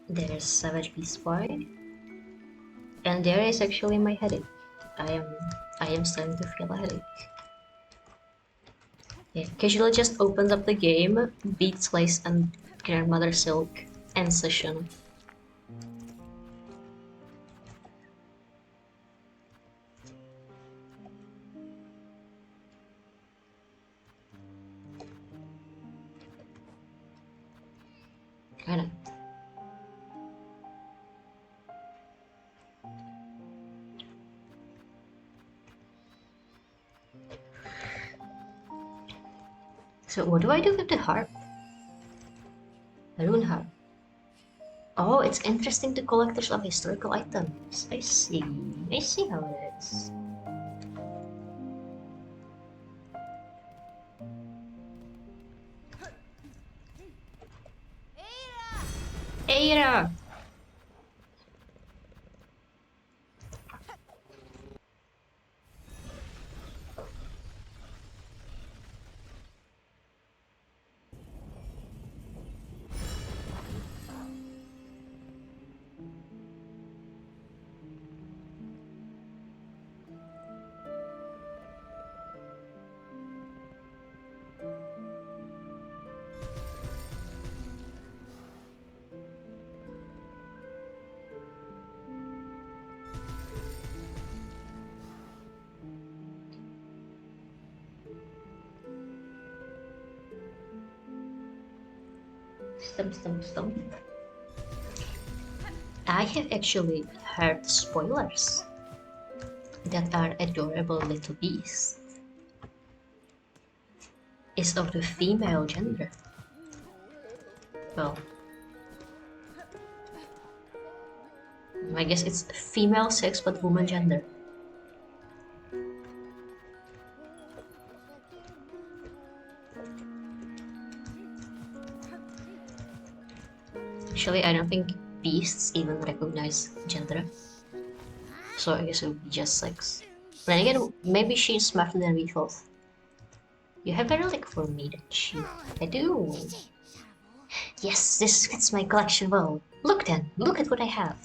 There's Savage Beast Boy. And there is actually my headache. I am starting to feel a headache. Yeah, casually just opens up the game, beats Slice and Grandmother Silk, end session. Kinda. So what do I do with the harp? Rune harp. Oh, it's interesting to collectors of historical items. I see. I see how it is. Eira! Stump. I have actually heard spoilers that our adorable little beast is of the female gender. Well, I guess it's female sex but woman gender. Actually, I don't think beasts even recognize gender. So I guess it would be just sex. Then again, maybe she's smarter than we thought. You have a relic for me, don't you? I do. Yes, this fits my collection well. Look then, look at what I have.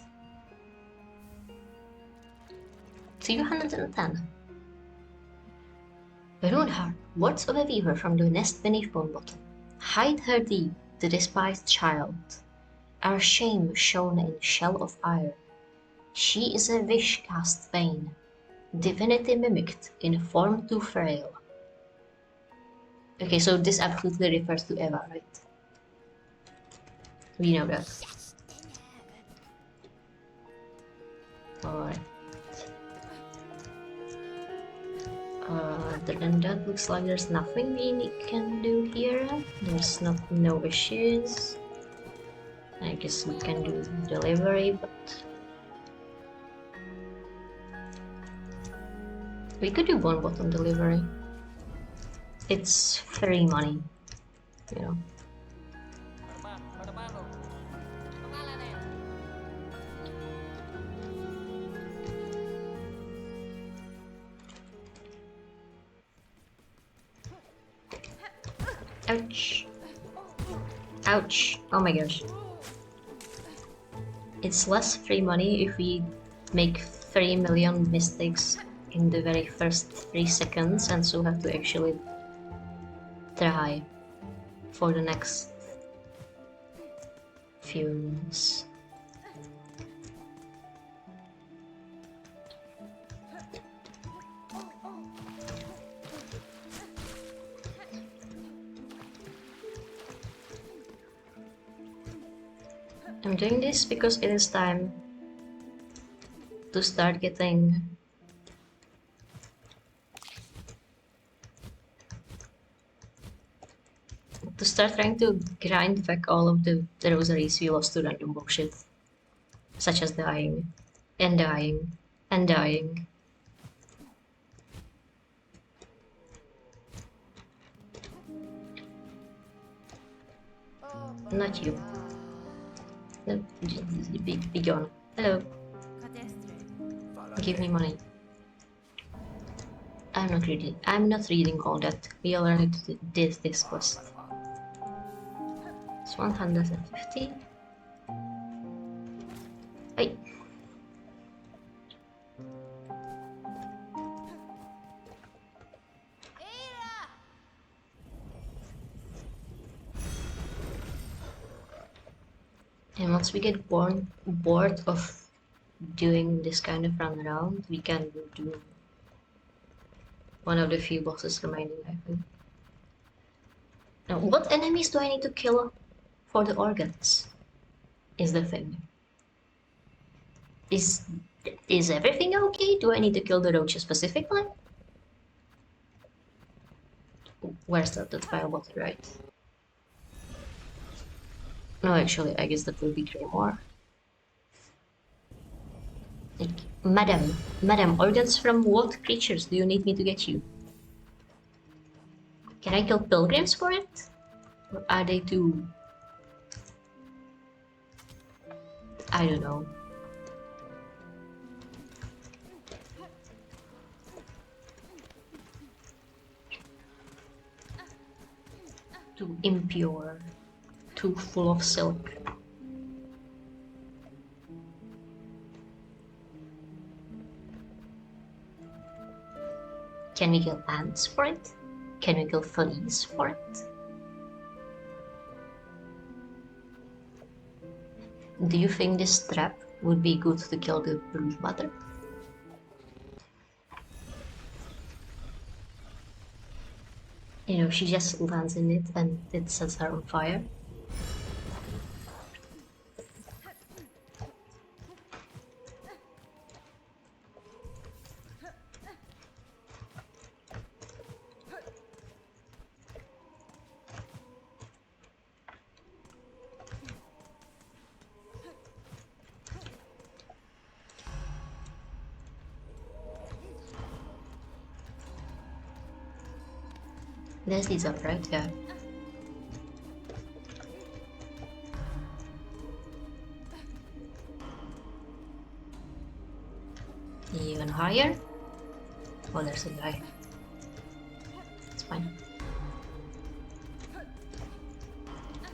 210. Rune harp, words of a weaver from the nest beneath bone bottom. Hide her deep, the despised child. Our shame shone in shell of iron. She is a wish cast vain, divinity mimicked in form too frail. Okay, so this absolutely refers to Eva, right? We know that. Alright. Other than that, looks like there's nothing we can do here. There's no issues. I guess we can do delivery, but we could do one button delivery. It's free money, you know. Ouch. Ouch. Oh my gosh. It's less free money if we make 3 million mistakes in the very first 3 seconds and so have to actually try for the next few minutes. I'm doing this because it is time to start getting trying to grind back all of the rosaries we lost to random bullshit, such as dying and dying and dying. Not you. No, be gone. Hello. Give me money. I'm not reading all that. We already did this quest. It's 150. Wait. And once we get bored of doing this kind of run around, we can do one of the few bosses remaining, I think. Now, what enemies do I need to kill for the organs? Is the thing. Is everything okay? Do I need to kill the roaches specifically? Where's that fire bottle, right? No, actually, I guess that will be Grimoire. Like, Madam, organs from what creatures do you need me to get you? Can I kill pilgrims for it? Or are they too... I don't know. Too impure. Too full of silk. Can we kill ants for it? Can we kill fleas for it? Do you think this trap would be good to kill the brood mother? You know, she just lands in it and it sets her on fire. There's these up, right? Yeah. Even higher? Oh, there's a guy. It's fine.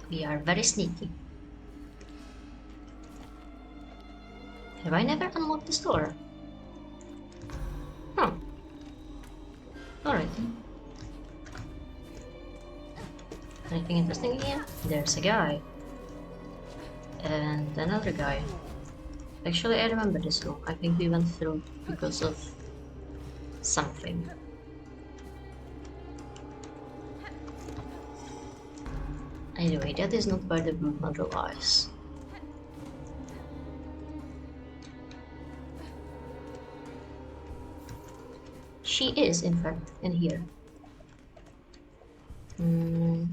We are very sneaky. Have I never unlocked this door? Huh. Alright. Anything interesting here? There's a guy. And another guy. Actually, I remember this room. I think we went through because of something. Anyway, that is not where the brood mother lies. She is, in fact, in here. Do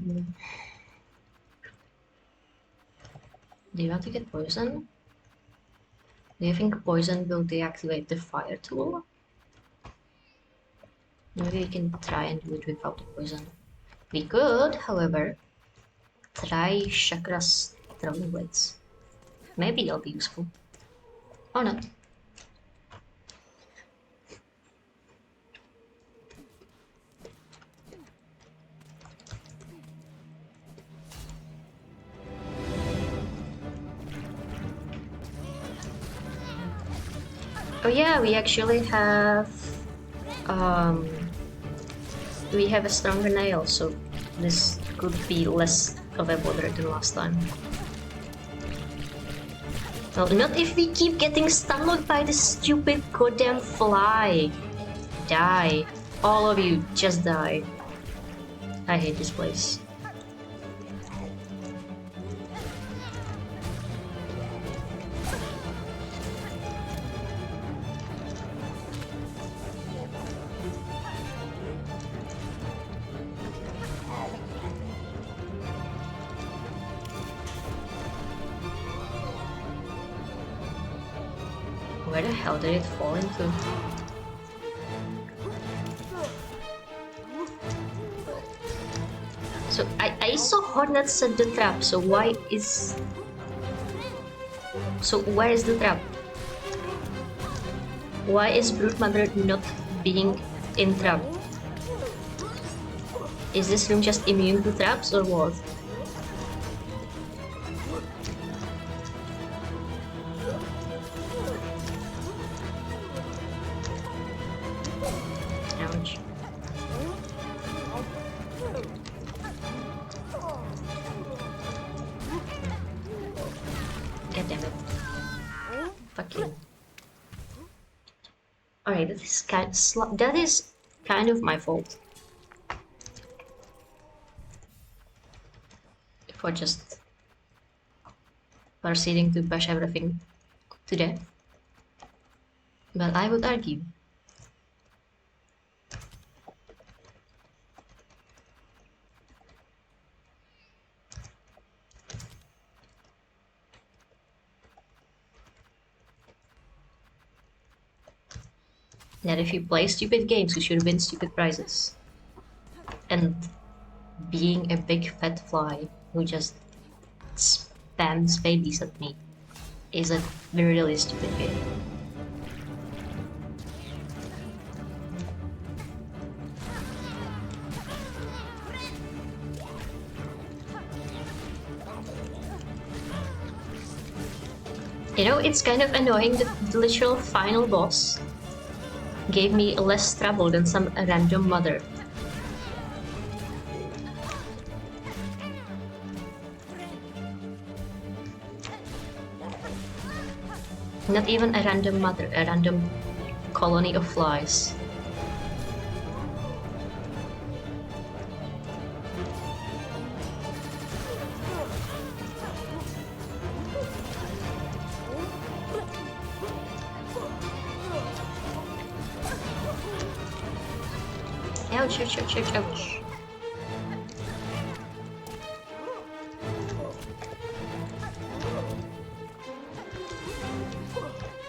you want to get poison? Do you think poison will deactivate the fire tool? Maybe we can try and do it without the poison. We could, however, try Chakra's throwing blades. Maybe they'll be useful. Or not. Oh yeah, we actually have a stronger nail, so this could be less of a bother than last time. Well, not if we keep getting stung by this stupid goddamn fly. Die. All of you, just die. I hate this place. Where the hell did it fall into? So I saw hornets set the trap, so why is... So where is the trap? Why is Broodmother not being in trap? Is this room just immune to traps or what? Ouch. God damn it. Fuck you. Alright, that is kind of my fault. For just proceeding to bash everything to death. But I would argue that if you play stupid games, you should win stupid prizes. And being a big fat fly who just spams babies at me is a really stupid game. You know, it's kind of annoying that the literal final boss gave me less trouble than some random mother. Not even a random mother, a random colony of flies. Ouch, ouch, ouch, ouch, ouch.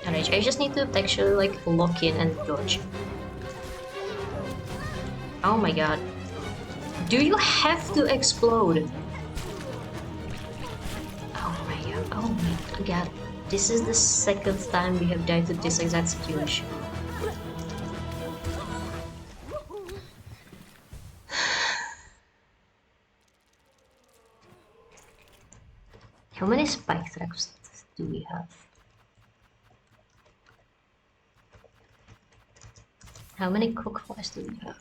Alright, I just need to actually like lock in and dodge. Oh my god. Do you have to explode? Oh my god. This is the second time we have died to this exact situation. How many spike traps do we have? How many cook flies do we have?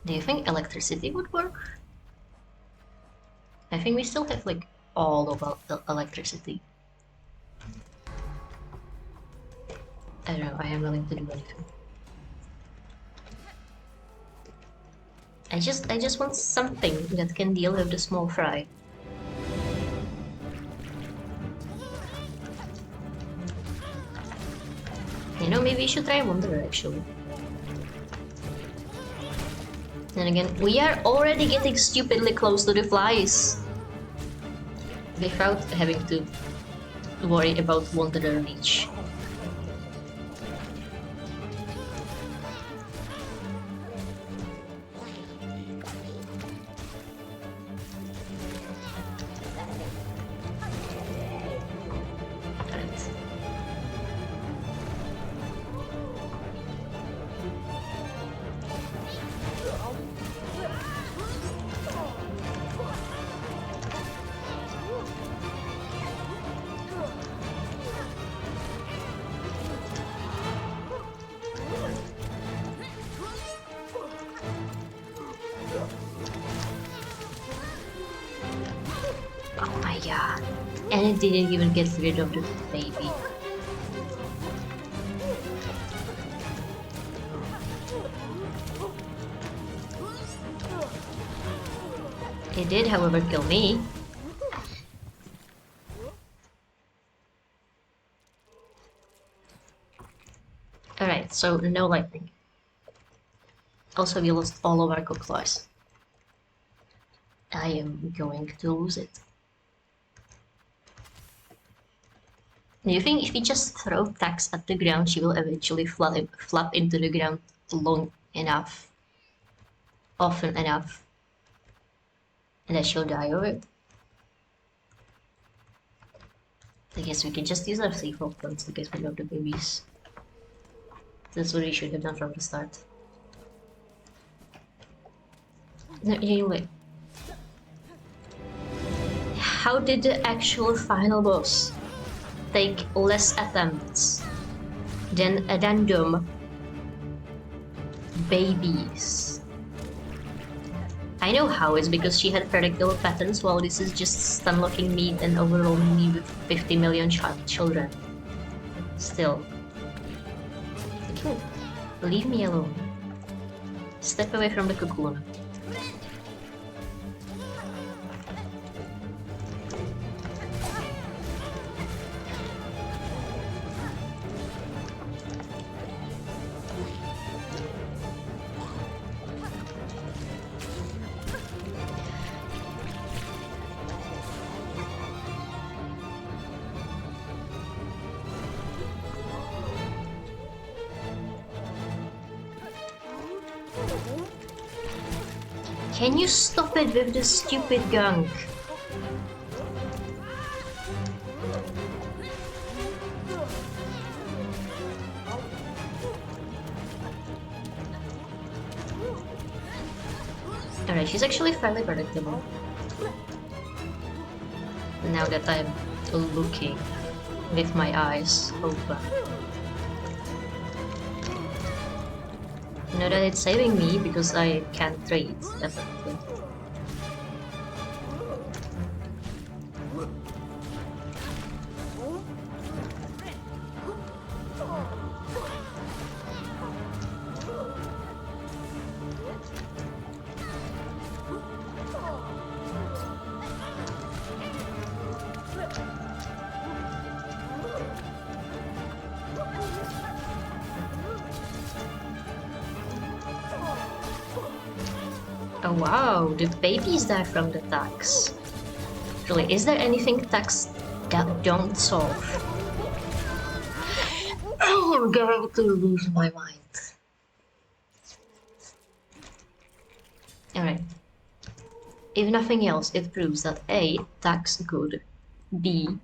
Do you think electricity would work? I think we still have like all about the electricity. I don't know, I am willing to do anything. I just want something that can deal with the small fry. You know, maybe you should try Wonder actually. Then again, we are already getting stupidly close to the flies. Without having to worry about Wanderer reach. Oh my god. And it didn't even get rid of the baby. It did, however, kill me. Alright, so no lightning. Also, we lost all of our cook flies. I am going to lose it. Do you think if we just throw Tax at the ground, she will eventually flap into the ground long enough, often enough, and then she'll die of it? I guess we can just use our safe options to get rid of the babies. That's what we should have done from the start. No, anyway. How did the actual final boss take less attempts than random babies? I know how, it's because she had predictable patterns, while this is just stunlocking me and overwhelming me with 50 million children. Still. Okay, leave me alone. Step away from the cocoon. Can you stop it with this stupid gunk? Alright, she's actually fairly predictable. Now that I'm looking with my eyes open. Know that it's saving me because I can't trade, definitely. Oh wow, the babies die from the tax. Really, is there anything tax that don't solve? Oh, I'm going to lose my mind. Alright. If nothing else, it proves that A, tax good, B,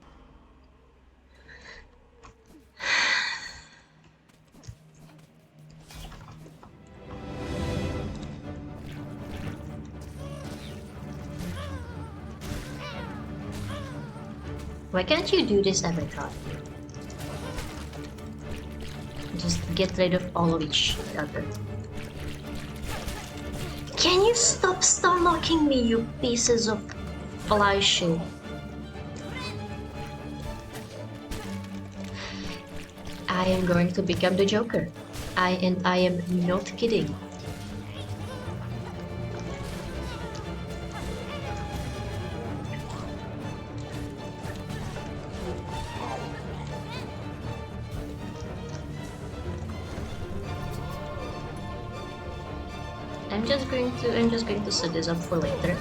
why can't you do this every time? Just get rid of all of each other. Can you stop stunlocking me, you pieces of fly shit? I am going to become the Joker. I am not kidding. I'm just going to set this up for later.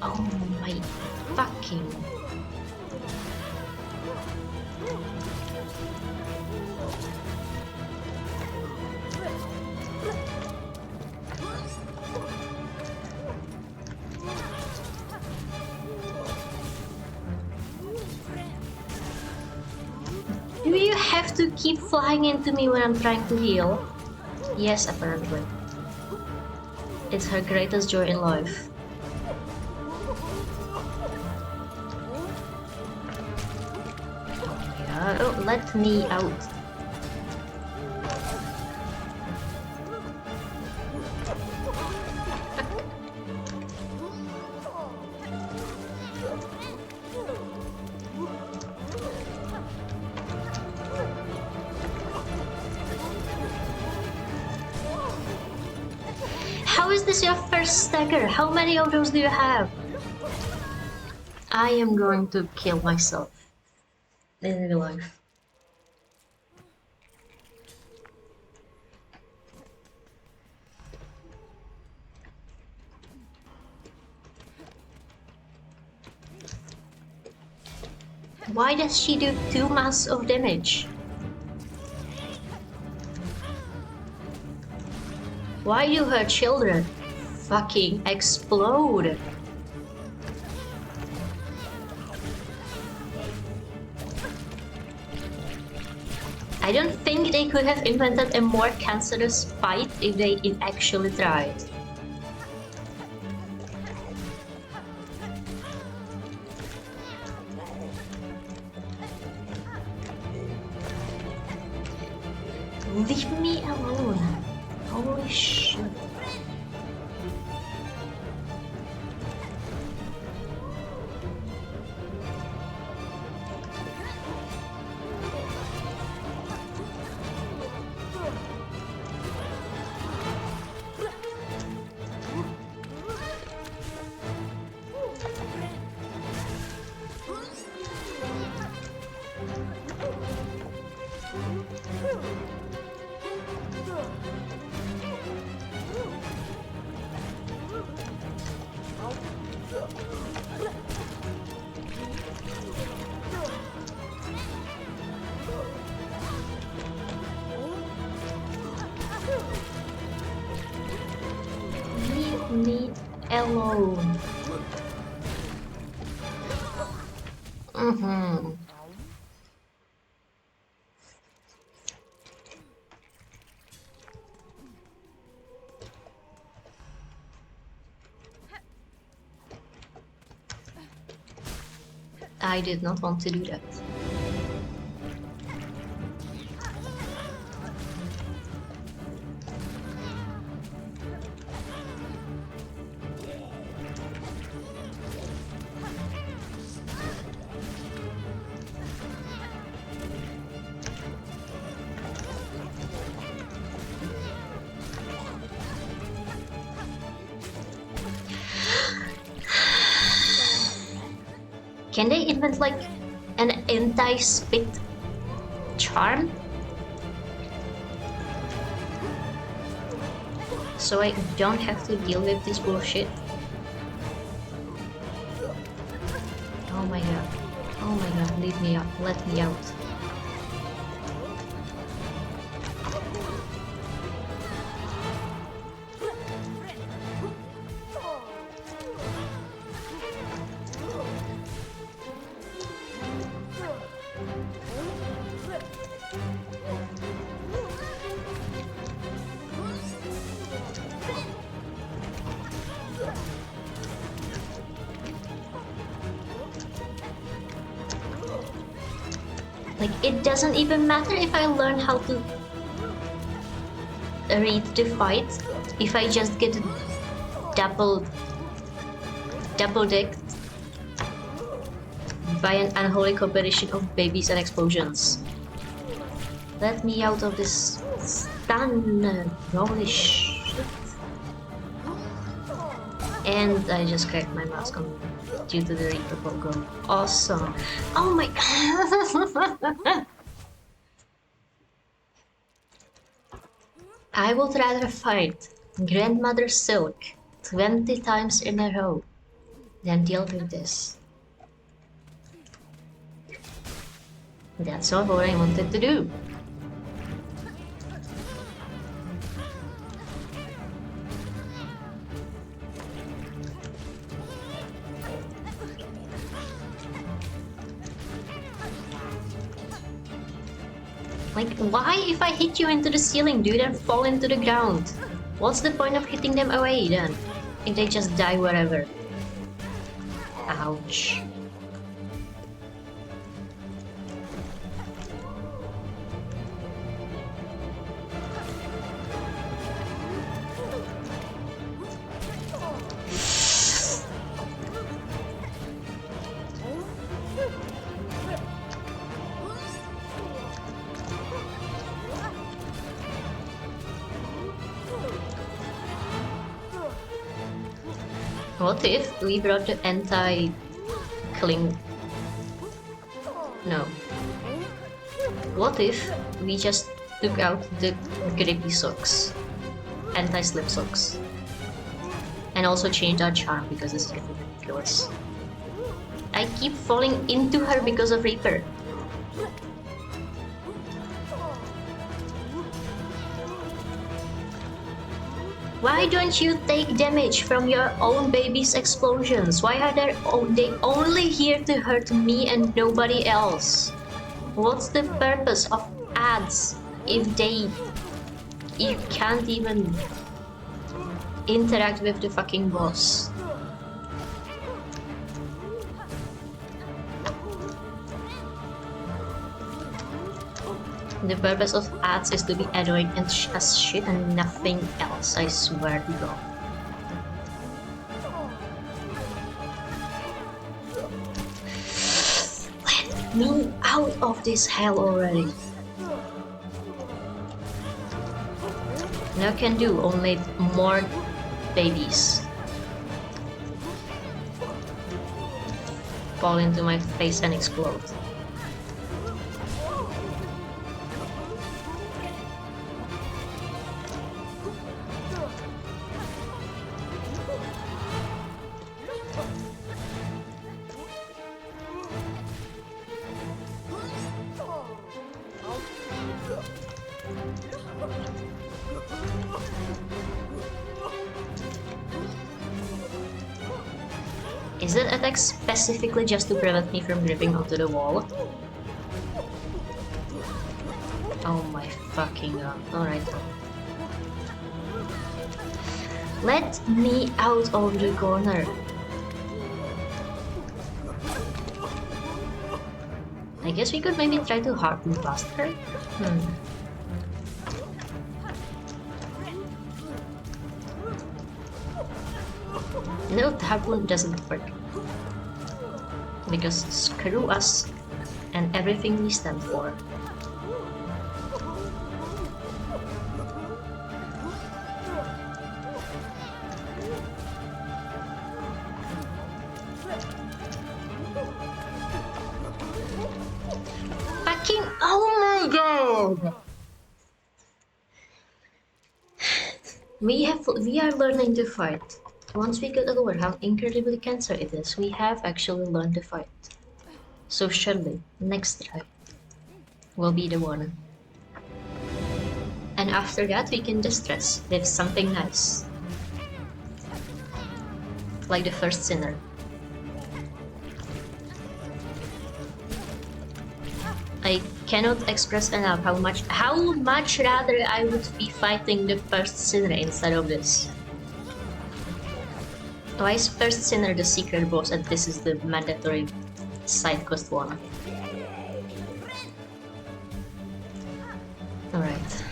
Oh my fucking... Do you have to keep flying into me when I'm trying to heal? Yes, apparently. It's her greatest joy in life. Oh, let me out. How is this your first stagger? How many of those do you have? I am going to kill myself in real life. Why does she do 2 mass of damage? Why do her children fucking explode? I don't think they could have invented a more cancerous fight if they actually tried. Leave me alone. Holy shit. Leave me alone. I did not want to do that. Can they invent like an anti-spit charm? So I don't have to deal with this bullshit. Oh my god. Oh my god, leave me out. Let me out. Like, it doesn't even matter if I learn how to read the fight, if I just get double-decked by an unholy competition of babies and explosions. Let me out of this stun. Holy shit. And I just cracked my mask on due to the Reaper Pogo. Awesome. Oh my god. I would rather fight Grandmother Silk 20 times in a row than deal with this. That's not what I wanted to do. Like, why if I hit you into the ceiling, do you then fall into the ground? What's the point of hitting them away then? I think they just die wherever. Ouch. What if we brought the anti-cling... No. What if we just took out the grippy socks? Anti-slip socks. And also changed our charm because this is getting ridiculous. I keep falling into her because of Reaper. Why don't you take damage from your own baby's explosions? Why are they only here to hurt me and nobody else? What's the purpose of ads if you can't even interact with the fucking boss? The purpose of ads is to be annoying and as shit and nothing else, I swear to God. Let me out of this hell already. No can do, only more babies fall into my face and explode. Is that attack specifically just to prevent me from gripping onto the wall? Oh my fucking god. Alright. Let me out of the corner. I guess we could maybe try to harpoon past her? No, the harpoon doesn't work. Because screw us and everything we stand for. Fucking oh my god! We are learning to fight. Once we get over how incredibly cancer it is, we have actually learned to fight. So surely, next try will be the one. And after that, we can distress with something nice. Like the first sinner. I cannot express enough how much rather I would be fighting the first sinner instead of this. Why is first sinner the secret boss and this is the mandatory side quest one? Alright.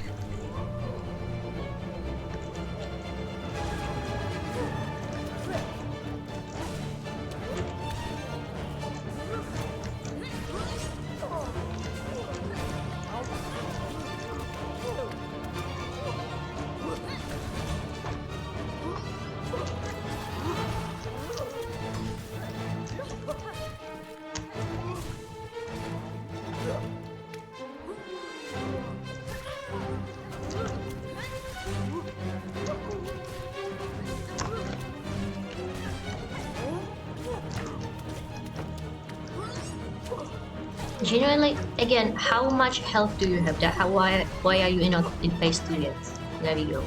Genuinely, again, how much health do you have? Why are you in phase 2 yet? There we go.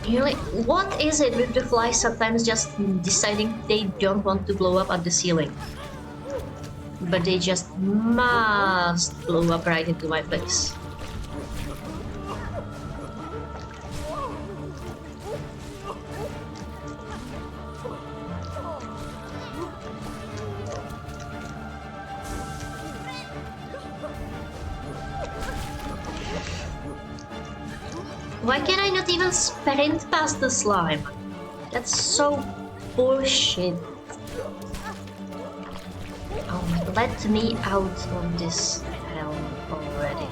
You're like, what is it with the flies sometimes just deciding they don't want to blow up at the ceiling? But they just must blow up right into my face. Why can I not even sprint past the slime? That's so bullshit. Oh, let me out of this hell already.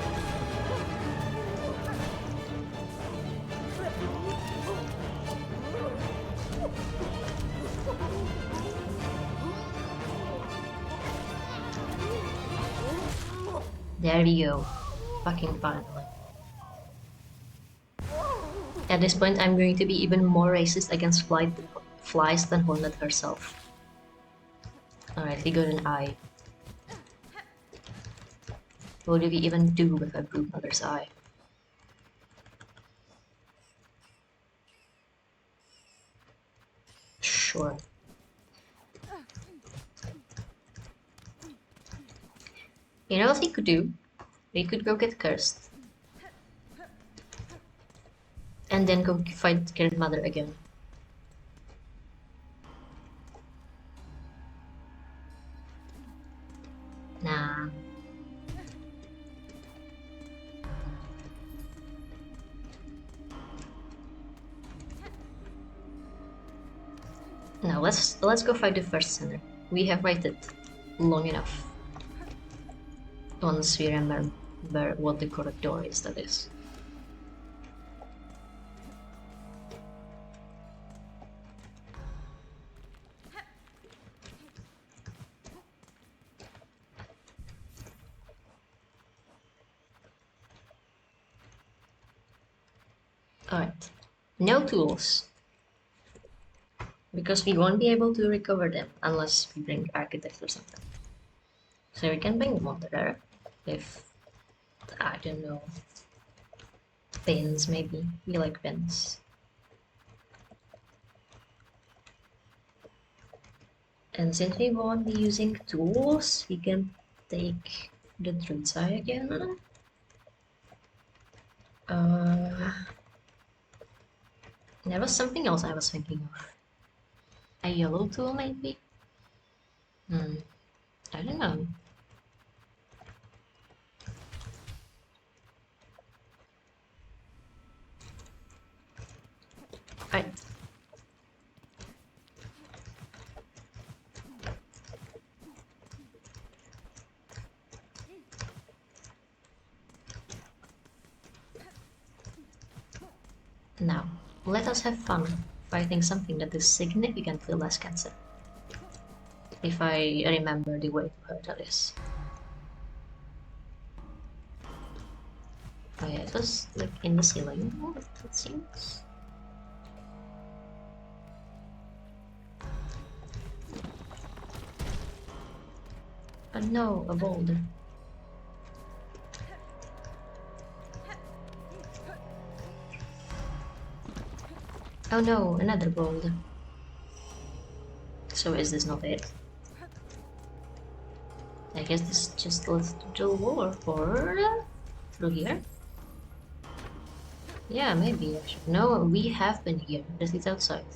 There we go. Fucking finally. At this point, I'm going to be even more racist against flies than Hornet herself. Alright, we got an eye. What do we even do with a brood mother's eye? Sure. You know what we could do? We could go get cursed. And then go fight grandmother again. Nah. No, let's go fight the first center. We have waited long enough. Once we remember what the correct door is, that is. Alright. No tools. Because we won't be able to recover them unless we bring architect or something. So we can bring water if, I don't know, pins maybe. We like pins. And since we won't be using tools, we can take the druid's eye again. There was something else I was thinking of. A yellow tool maybe? I don't know. Right. Now, let us have fun fighting something that is significantly less cancer. If I remember the way to her, that is. Oh yeah, it was like in the ceiling, it seems. But no, a boulder. Oh no, another boulder. So is this not it? I guess this just leads to the wall or through here? Yeah, maybe actually. No, we have been here. This is outside.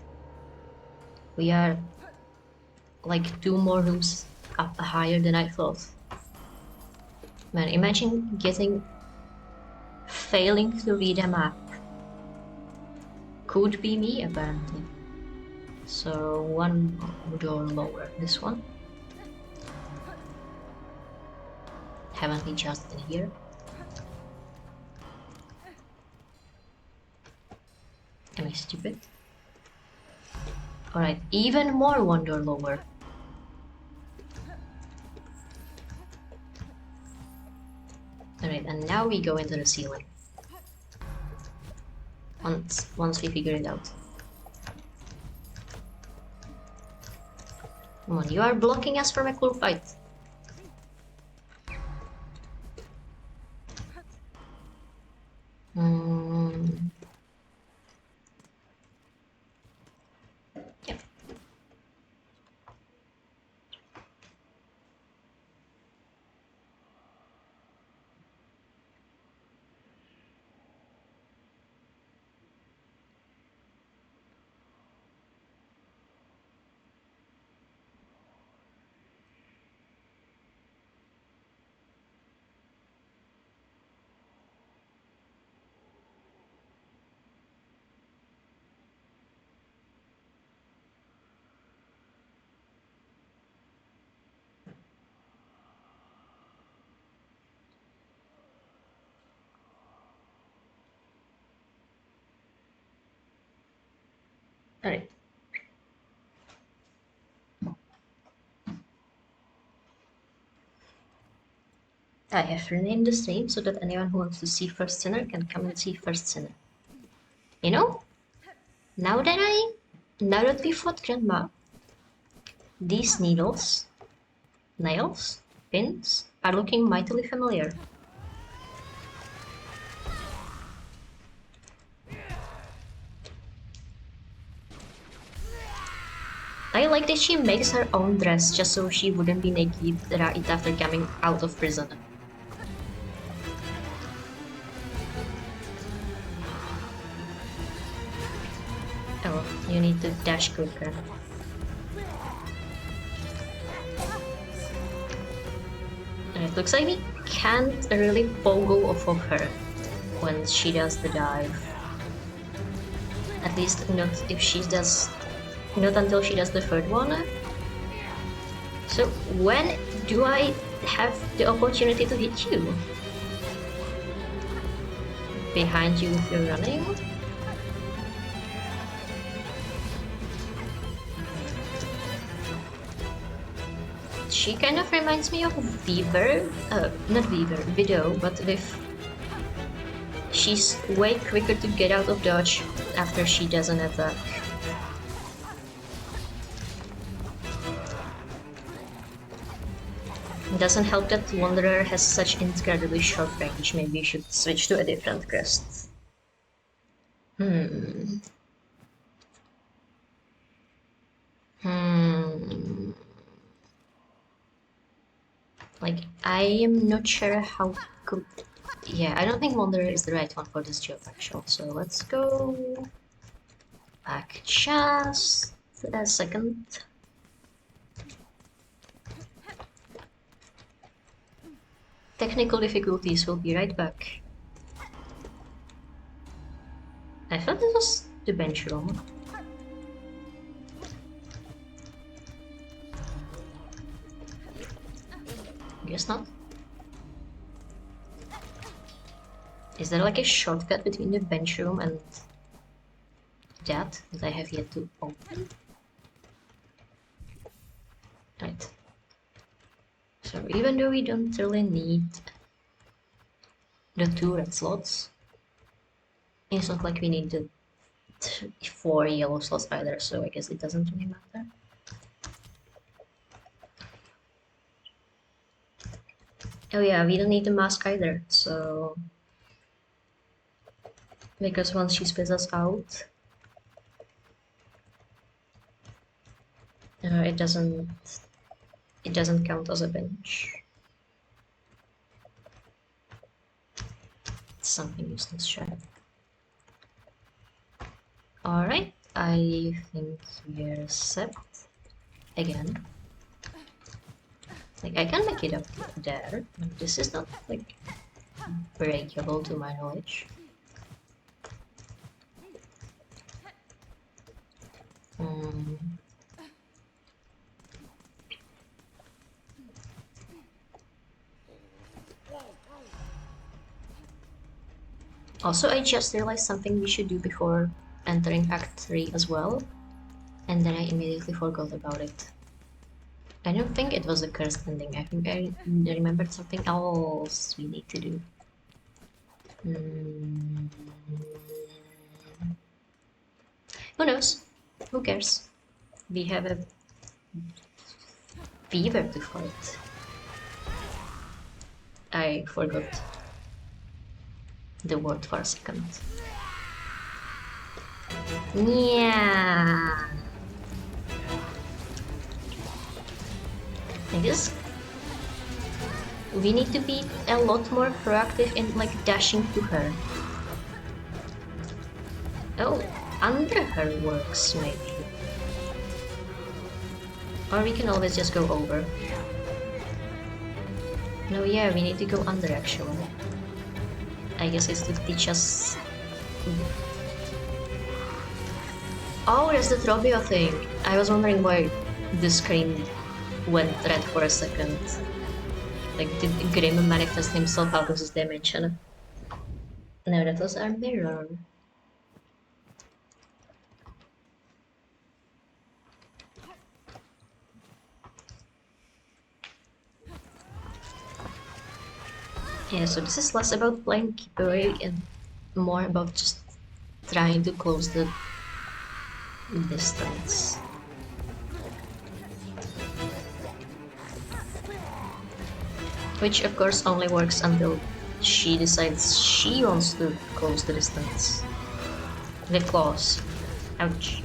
We are like 2 more rooms up higher than I thought. Man, imagine failing to read a map. Could be me, apparently. So 1 door lower. This one. Haven't we just been here? Am I stupid? Alright, even more 1 door lower. Alright, and now we go into the ceiling. Once we figure it out. Come on, you are blocking us from a cool fight. Yeah. Alright. I have renamed the stream so that anyone who wants to see First Sinner can come and see First Sinner. You know, now that we fought Grandma, these nails, pins, are looking mightily familiar. I like that she makes her own dress just so she wouldn't be naked right after coming out of prison. Oh, you need to dash quicker. And it looks like we can't really pogo off of her when she does the dive. At least not if she does, not until she does the third one. So when do I have the opportunity to hit you? Behind you if you're running? She kind of reminds me of Weaver, not Weaver, Widow, but with... She's way quicker to get out of dodge after she does an attack. It doesn't help that Wanderer has such incredibly short range, maybe you should switch to a different crest. Like, I am not sure how good... Yeah, I don't think Wanderer is the right one for this job, actually. So let's go... back just a second. Technical difficulties, will be right back. I thought this was the bench room. Guess not. Is there like a shortcut between the bench room and that I have yet to open? Right. So even though we don't really need the 2 red slots, it's not like we need the 4 yellow slots either, so I guess it doesn't really matter. Oh yeah, we don't need the mask either, so... Because once she spits us out, it doesn't count as a bench. It's something useless, shut up. Alright, I think we're set again. Like, I can make it up there. This is not, like, breakable to my knowledge. Also, I just realized something we should do before entering Act 3 as well, and then I immediately forgot about it. I don't think it was the cursed ending. I think I remembered something else we need to do. Who knows? Who cares? We have a Beaver to fight. I forgot the word for a second. Yeah. I guess we need to be a lot more proactive in like dashing to her. Oh, under her works maybe. Or we can always just go over. No, yeah, we need to go under actually. I guess it's to teach us. Oh, that's the Tropio thing. I was wondering why the screen went red for a second. Like, did Grim manifest himself out of this dimension? No, that was our mirror. Yeah, so this is less about playing keep away and more about just trying to close the distance. Which of course only works until she decides she wants to close the distance. With claws. Ouch.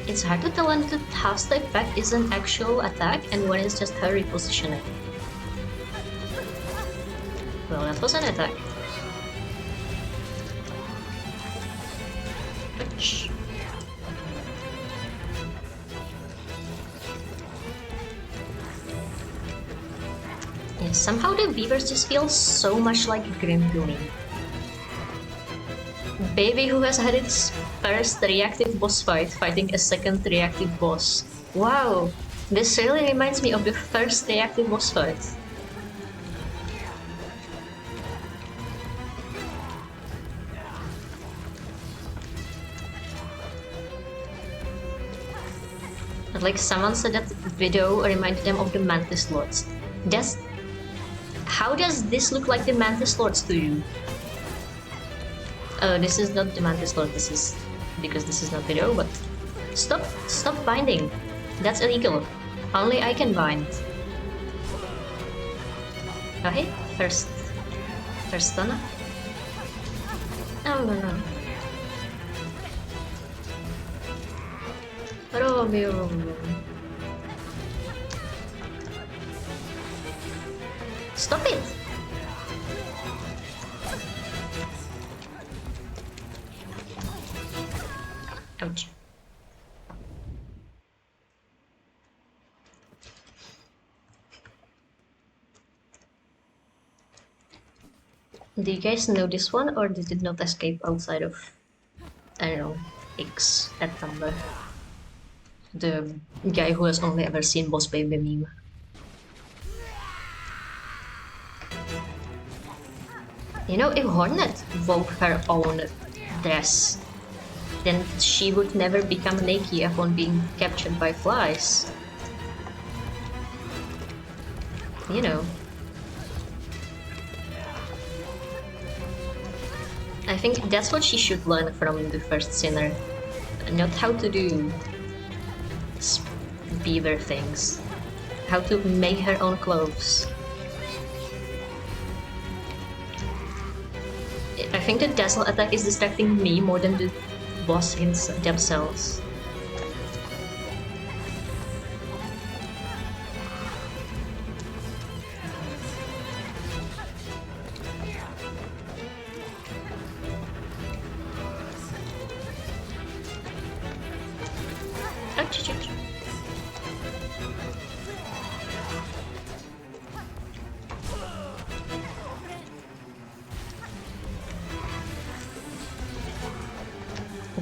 It's hard to tell when the house type back is an actual attack and when it's just her repositioning. Well, that was an attack. Ouch. Yeah, somehow the beavers just feel so much like Grim to me. Baby who has had its first reactive boss fight fighting a second reactive boss. Wow, this really reminds me of the first reactive boss fight. Like someone said that video reminded them of the Mantis Lords. How does this look like the Mantis Lords to you? This is not the Mantis Lord, this is because this is not video, but stop binding. That's illegal. Only I can bind. Okay, first stunner. Oh no. Romeo. Stop it! Ouch. Do you guys know this one, or did it not escape outside of, I don't know, X at Tumblr? The guy who has only ever seen Boss Baby meme. You know, if Hornet wove her own dress, then she would never become naked upon being captured by flies. You know. I think that's what she should learn from the first Sinner. Not how to do beaver things. How to make her own clothes. I think the dazzle attack is distracting me more than the boss themselves.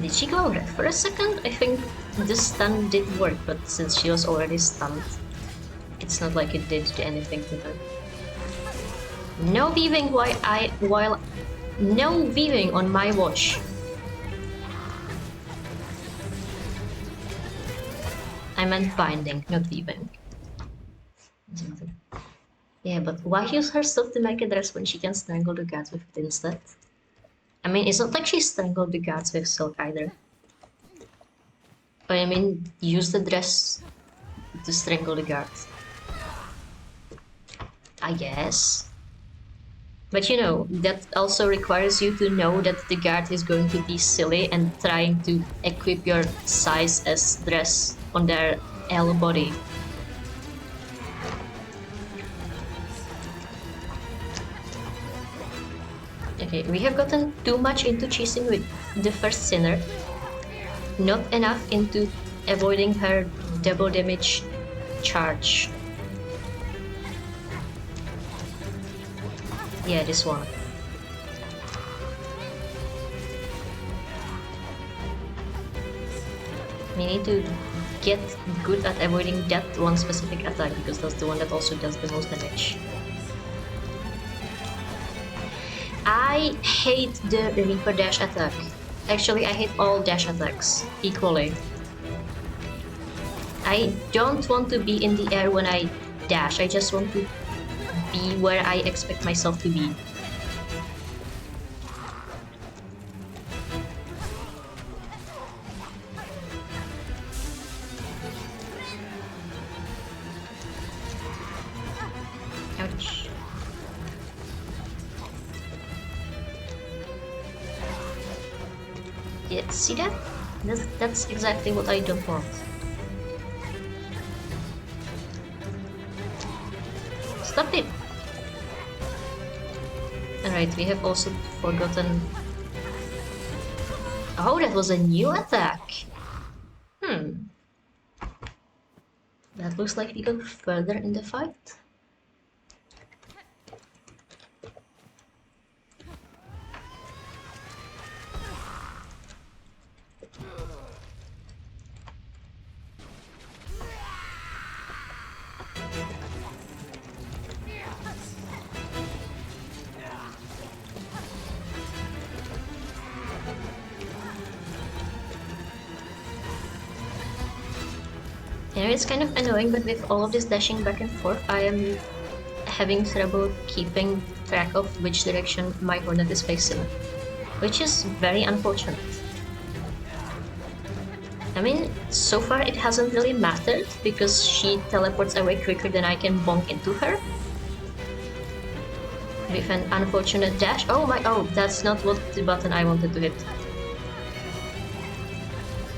Did she go red for a second? I think the stun did work, but since she was already stunned, it's not like it did anything to her. No weaving no weaving on my watch. I meant binding, not weaving. Yeah, but why use her stuff to make a dress when she can strangle the guards with it instead? I mean, it's not like she strangled the guards with silk either. But I mean, use the dress to strangle the guards. I guess. But you know, that also requires you to know that the guard is going to be silly and trying to equip your size as dress on their L body. Okay, we have gotten too much into chasing with the first sinner, not enough into avoiding her double damage charge. Yeah, this one. We need to get good at avoiding that one specific attack because that's the one that also does the most damage. I hate the Reaper dash attack. Actually, I hate all dash attacks equally. I don't want to be in the air when I dash, I just want to be where I expect myself to be. Ouch. Yeah, see that? That's exactly what I don't want. Stop it! Alright, we have also forgotten... Oh, that was a new attack! That looks like we go further in the fight. You know, it's kind of annoying, but with all of this dashing back and forth, I am having trouble keeping track of which direction my hornet is facing, which is very unfortunate. I mean, so far it hasn't really mattered, because she teleports away quicker than I can bonk into her. With an unfortunate dash. Oh, that's not what the button I wanted to hit.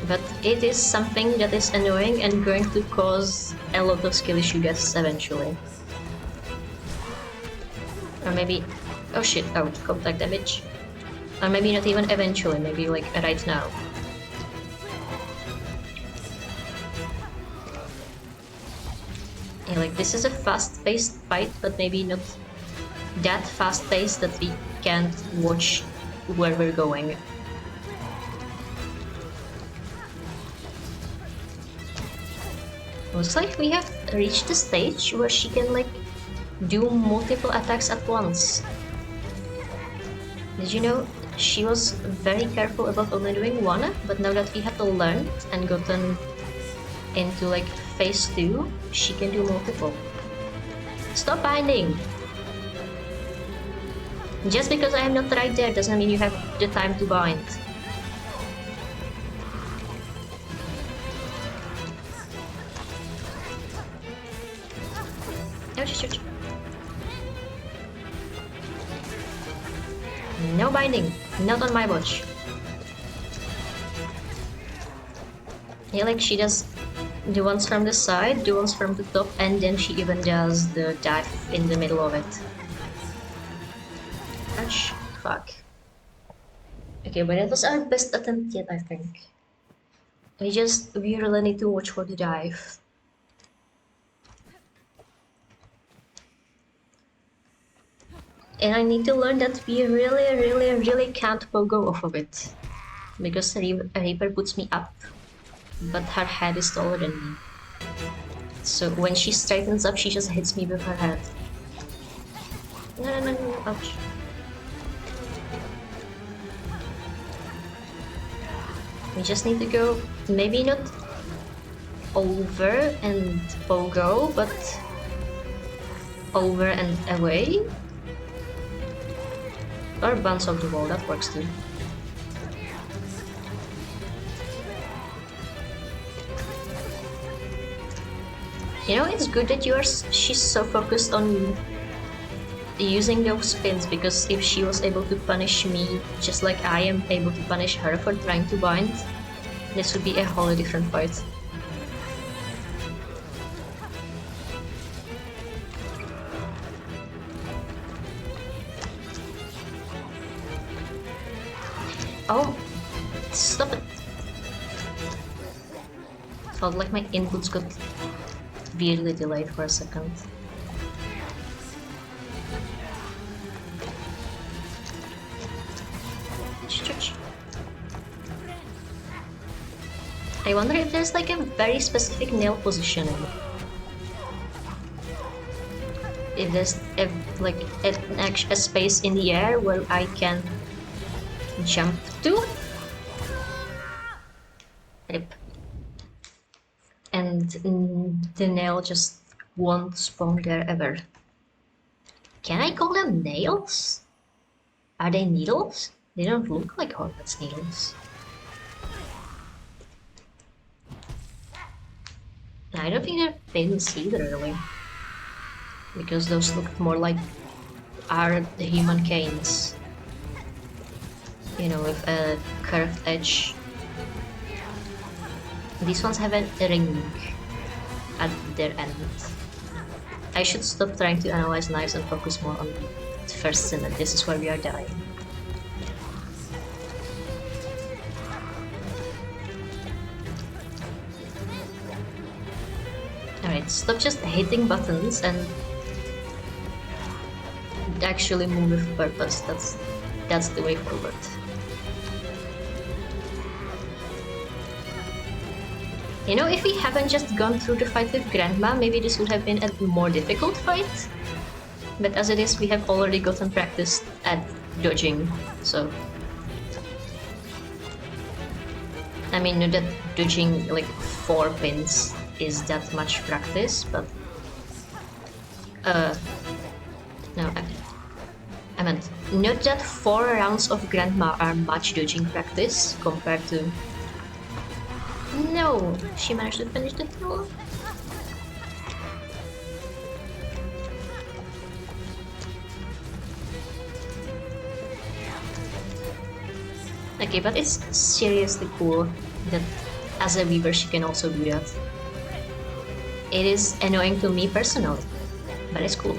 But it is something that is annoying and going to cause a lot of skill issue deaths eventually. Or maybe... oh shit, oh, contact damage. Or maybe not even eventually, maybe like right now. Yeah, like this is a fast-paced fight, but maybe not that fast-paced that we can't watch where we're going. Looks like we have reached the stage where she can like do multiple attacks at once. Did you know she was very careful about only doing one, but now that we have learned and gotten into like phase 2, she can do multiple. Stop binding! Just because I am not right there doesn't mean you have the time to bind. Ouch. No binding, not on my watch. Yeah, like she does the ones from the side, the ones from the top, and then she even does the dive in the middle of it. Ouch, fuck. Okay, but that was our best attempt yet, I think. We really need to watch for the dive. And I need to learn that we really can't pogo off of it. Because Reaper puts me up, but her head is taller than me. So when she straightens up, she just hits me with her head. No, ouch. We just need to go, maybe not over and pogo, but over and away. Or bounce off the wall, that works too. You know, it's good that she's so focused on using those spins, because if she was able to punish me just like I am able to punish her for trying to bind, this would be a wholly different fight. Oh, stop it. Felt like my inputs got weirdly delayed for a second. I wonder if there's like a very specific nail positioning. If there's a space in the air where I can jump to. Rip. And the nail just won't spawn there ever. Can I call them nails? Are they needles? They don't look like Hornet's needles. I don't think they're pins either, really. Because those look more like the human canes. You know, with a curved edge. These ones have a ring at their end. I should stop trying to analyze knives and focus more on the first sin, and this is where we are dying. Alright, stop just hitting buttons and actually move with purpose. That's the way forward. You know, if we haven't just gone through the fight with Grandma, maybe this would have been a more difficult fight. But as it is, we have already gotten practice at dodging, so... I mean, not that dodging like 4 pins is that much practice, but... No, I meant, not that 4 rounds of Grandma are much dodging practice compared to... No! She managed to finish the throw. Okay, but it's seriously cool that as a weaver she can also do that. It is annoying to me personally, but it's cool.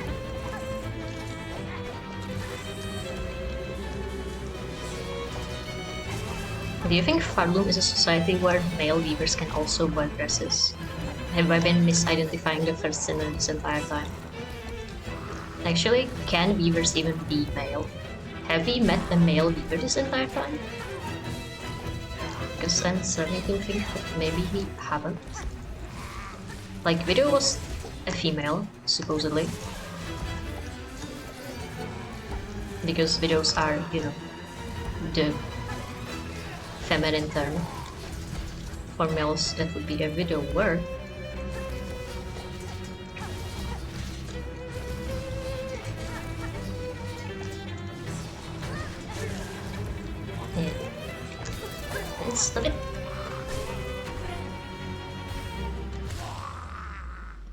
Do you think Farloom is a society where male weavers can also wear dresses? Have I been misidentifying the first sinner this entire time? Actually, can weavers even be male? Have we met a male weaver this entire time? Because I'm starting to think that maybe we haven't. Like, Widow was a female, supposedly. Because widows are, you know, the feminine term. For males, that would be a widower. Yeah. Let's stop it.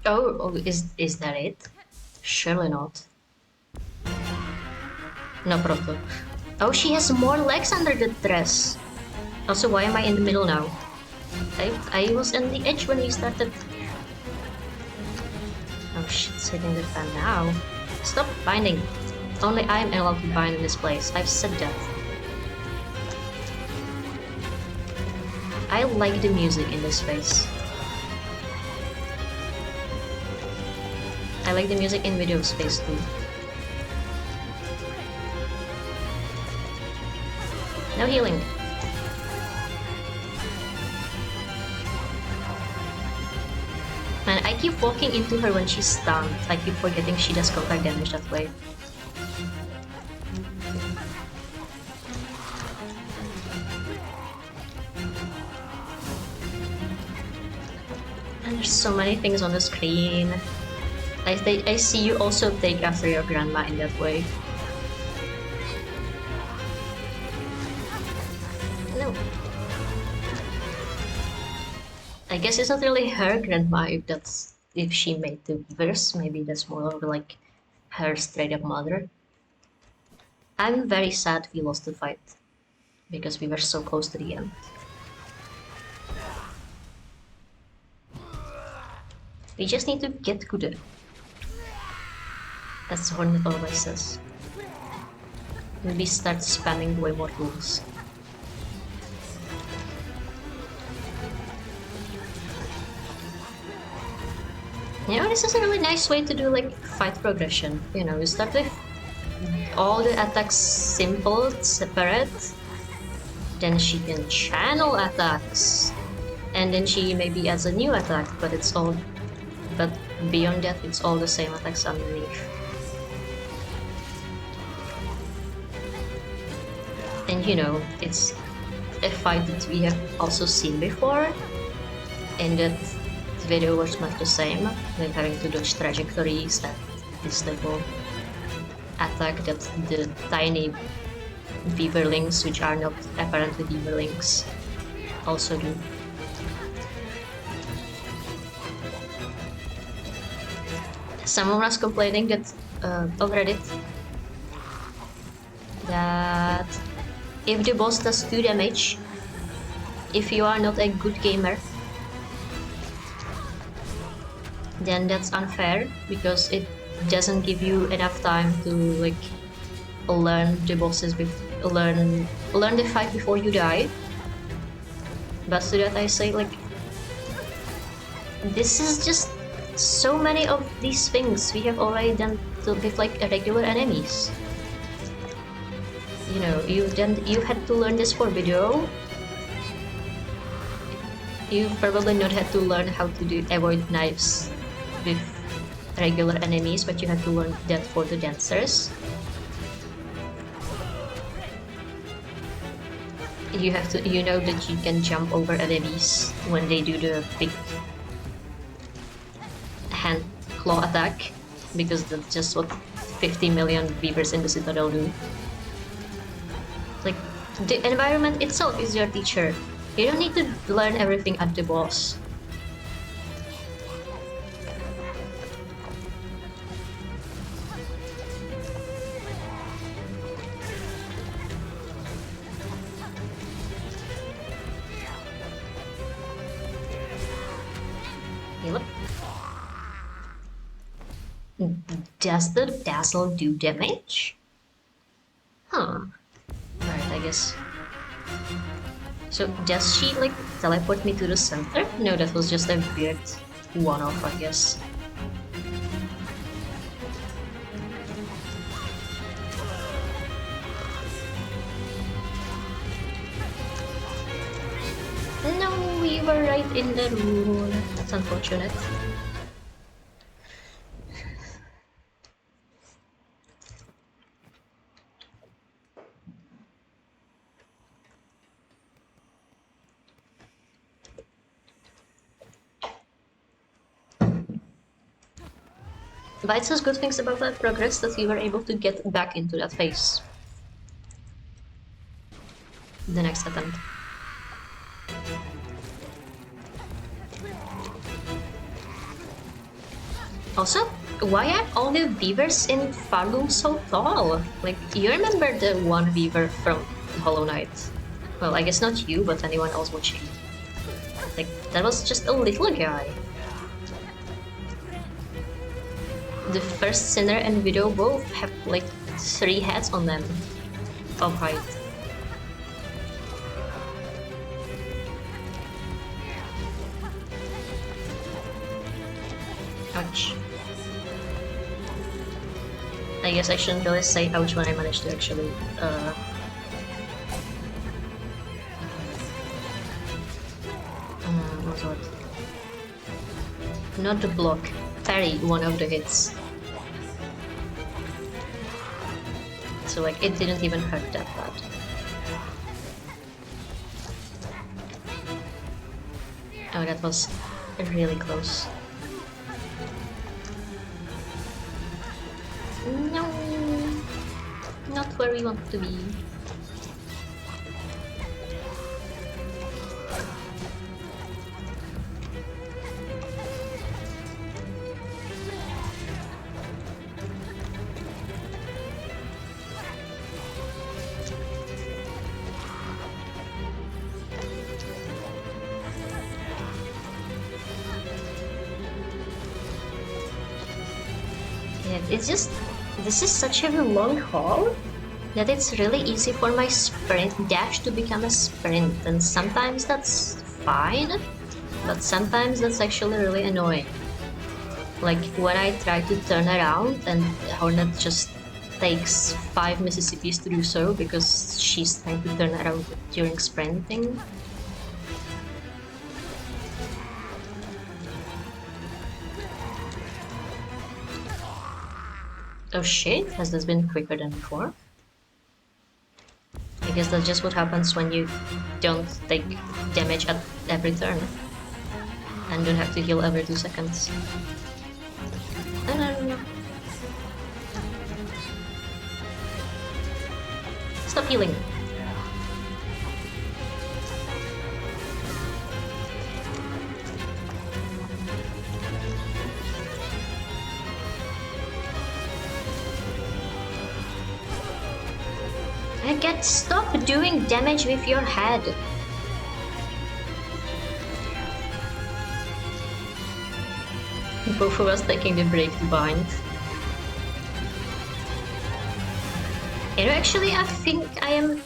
Oh, is that it? Surely not. No, proto. Oh, she has more legs under the dress. Also, why am I in the middle now? I was on the edge when we started. Oh shit, it's hitting the fan now. Stop binding. Only I am allowed to bind in this place. I've said that. I like the music in this phase. I like the music in Widow's phase too. No healing. Man, I keep walking into her when she's stunned. I keep forgetting she does contact damage that way. And there's so many things on the screen. I see you also take after your grandma in that way. No. I guess it's not really her grandma if she made the verse. Maybe that's more of like her straight up mother. I'm very sad we lost the fight because we were so close to the end. We just need to get good. That's the Hornet always says. Maybe start spamming way more tools. You know, this is a really nice way to do like fight progression. You know, you start with all the attacks simple, separate. Then she can channel attacks. And then she maybe adds a new attack, but beyond that it's all the same attacks underneath. And you know, it's a fight that we have also seen before, and that video was much the same, with having to dodge trajectories and this little attack that the tiny beaverlings, which are not apparently beaverlings, also do. Someone was complaining that on Reddit that if the boss does 2 damage, if you are not a good gamer, then that's unfair because it doesn't give you enough time to like learn the bosses, learn the fight before you die. But to that I say, like, this is just so many of these things we have already done with like regular enemies. You know, you had to learn this for video. You probably not had to learn how to avoid knives with regular enemies, but you had to learn that for the dancers. You know that you can jump over enemies when they do the big hand claw attack, because that's just what 50 million beavers in the Citadel do. Like, the environment itself is your teacher. You don't need to learn everything at the boss. Yep. Does the dazzle do damage? Huh. Alright, I guess. So does she like teleport me to the center? No, that was just a weird one-off, I guess. No, we were right in the rule. That's unfortunate. But it says good things about that progress, that we were able to get back into that phase. The next attempt. Also, why are all the beavers in Farloom so tall? Like, you remember the one beaver from Hollow Knight? Well, I guess not you, but anyone else watching. Like, that was just a little guy. The first Sinner and Widow both have like 3 heads on them of height. Ouch. I guess I shouldn't really say ouch when I managed to actually what? Not the block. Parry one of the hits. So like it didn't even hurt that bad. Oh, that was really close. not where we want to be. It's just, this is such a long haul that it's really easy for my sprint dash to become a sprint, and sometimes that's fine, but sometimes that's actually really annoying. Like when I try to turn around and Hornet just takes 5 Mississippis to do so because she's trying to turn around during sprinting. Oh shit, has this been quicker than before? I guess that's just what happens when you don't take damage at every turn. And don't have to heal every 2 seconds. No. Stop healing. I can't stop doing damage with your head. Both of us taking the break to bind. You know, actually, I think I am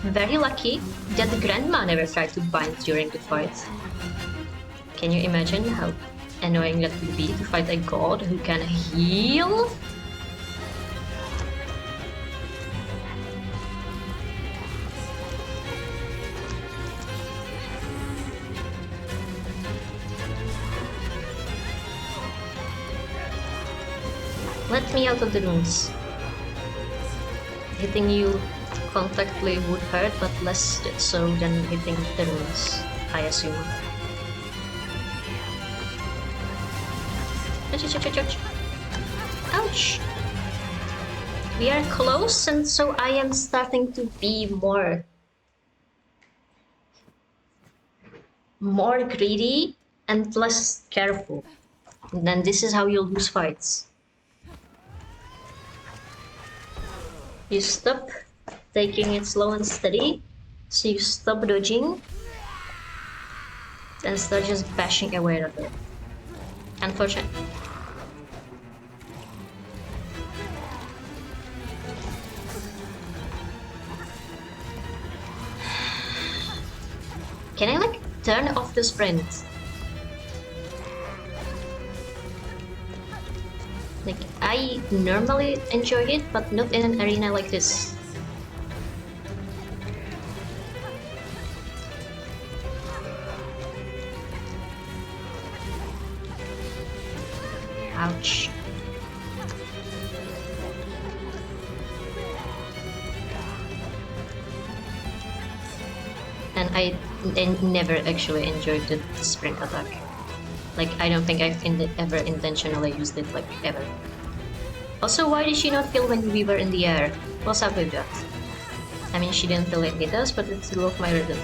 very lucky that the grandma never tried to bind during the fight. Can you imagine how annoying that would be to fight a god who can heal? Let me out of the rooms. Hitting you contactly would hurt, but less so than hitting the rooms, I assume. Ouch! Ouch! We are close, and so I am starting to be more greedy and less careful. And then this is how you'll lose fights. You stop taking it slow and steady, so you stop dodging and start just bashing away at it. Unfortunate. Can I like turn off the sprint? Like, I normally enjoy it, but not in an arena like this. Ouch. And I never actually enjoyed the sprint attack. Like, I don't think I've ever intentionally used it, like, ever. Also, why did she not kill when we were in the air? What's up with that? I mean, she didn't kill it hit us, but it's still off my rhythm.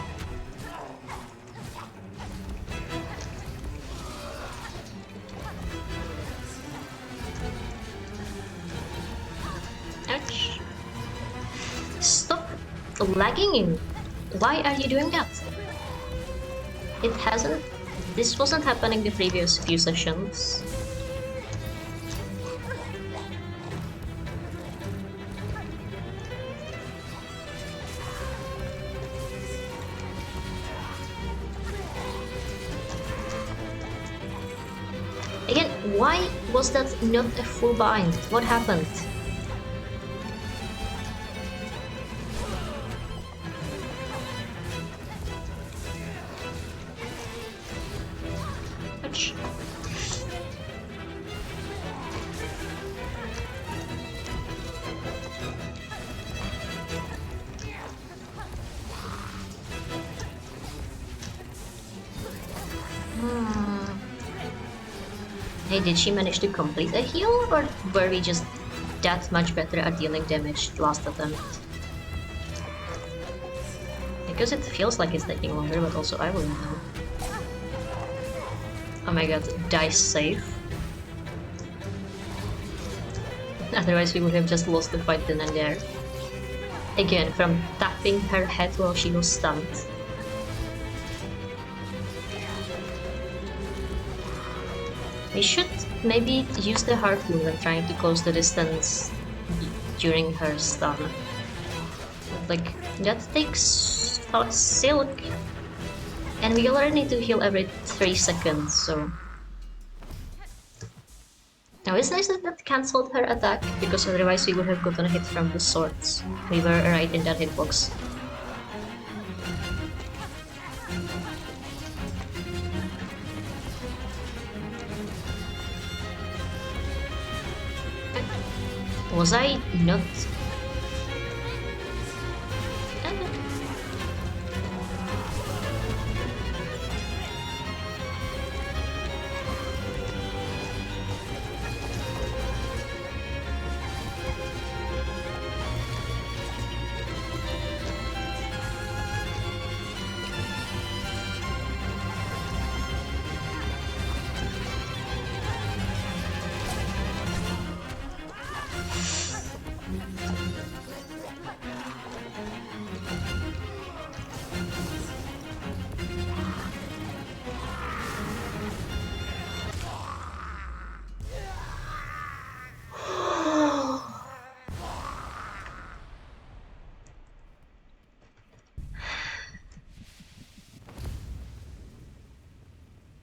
Ouch. Stop lagging. Why are you doing that? It hasn't. This wasn't happening the previous few sessions. Again, why was that not a full bind? What happened? Ouch. Hey, did she manage to complete a heal, or were we just that much better at dealing damage last attempt. Because it feels like it's taking longer, but also I wouldn't know. Oh my god, dice safe. Otherwise we would have just lost the fight then and there. Again, from tapping her head while she was stunned. We should maybe use the harpoon when trying to close the distance during her stun. Like, that takes Silk. And we already need to heal every 3 seconds, so... Now it's nice that that cancelled her attack, because otherwise we would have gotten a hit from the swords. We were right in that hitbox. Was I not...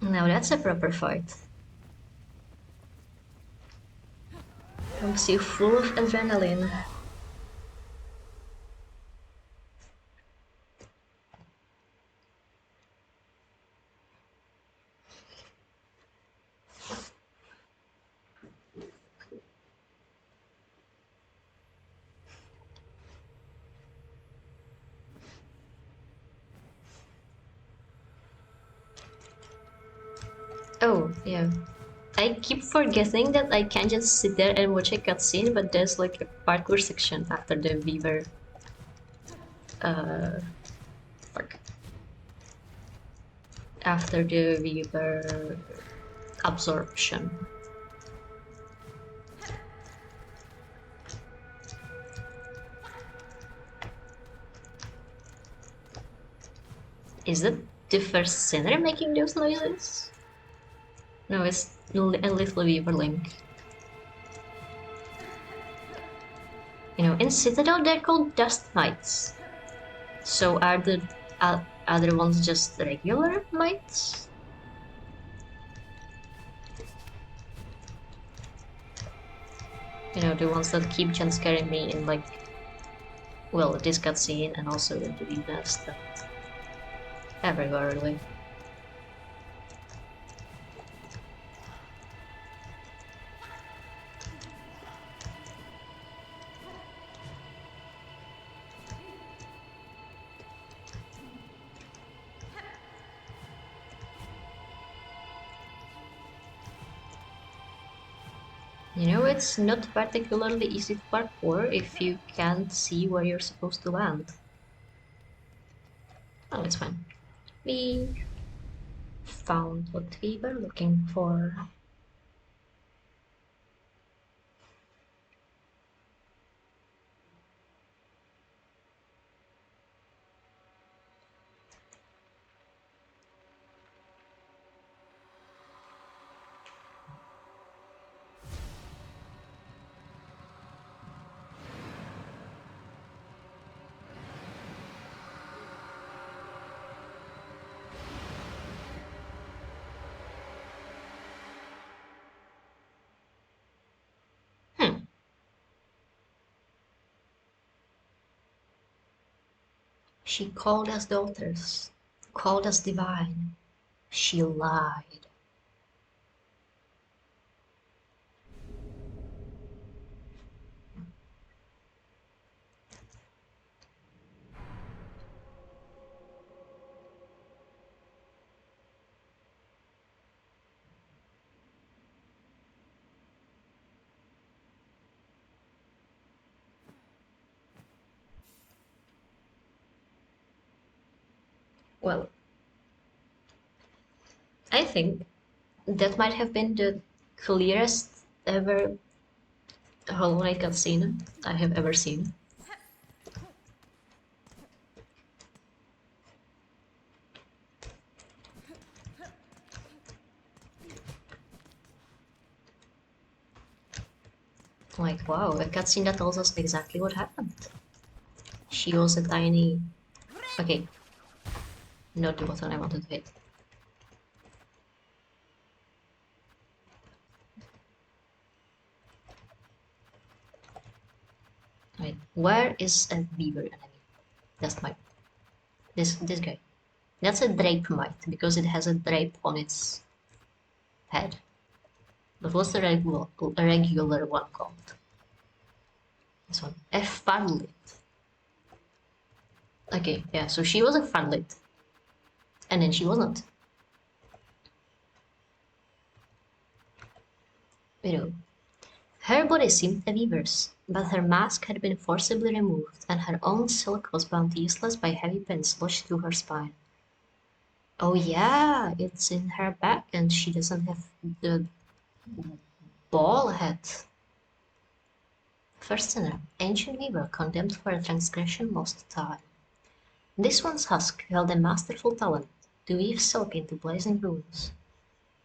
Now that's a proper fight. Makes you full of adrenaline. Oh, yeah. I keep forgetting that I can't just sit there and watch a cutscene, but there's like a parkour section after the Weaver. Fuck. After the Weaver absorption. Is that the first sinner making those noises? No, it's a little Weaver Link. You know, in Citadel they're called Dust Mites. So are the other ones just regular mites? You know, the ones that keep jump scaring me in like, well, this cutscene and also in the nest. Everywhere really. You know, it's not particularly easy to parkour if you can't see where you're supposed to land. Oh, it's fine. We found what we were looking for. She called us daughters, called us divine. She lied. Well, I think that might have been the clearest ever Hollow Knight cutscene I have ever seen. Like, wow, a cutscene that tells us exactly what happened. She was a tiny... Okay, not the button I wanted to hit. Wait, where is a beaver enemy? That's my... This guy. That's a drape mite, because it has a drape on its head. But what's the regular one called? This one. A funlet. Okay, yeah, so she was a funlet. And then she wasn't. You know, her body seemed a weaver's, but her mask had been forcibly removed, and her own silk was bound useless by heavy pins lodged through her spine. Oh yeah, it's in her back, and she doesn't have the ball head. First sinner, ancient weaver, condemned for a transgression lost time. This one's husk held a masterful talent to weave silk into blazing runes.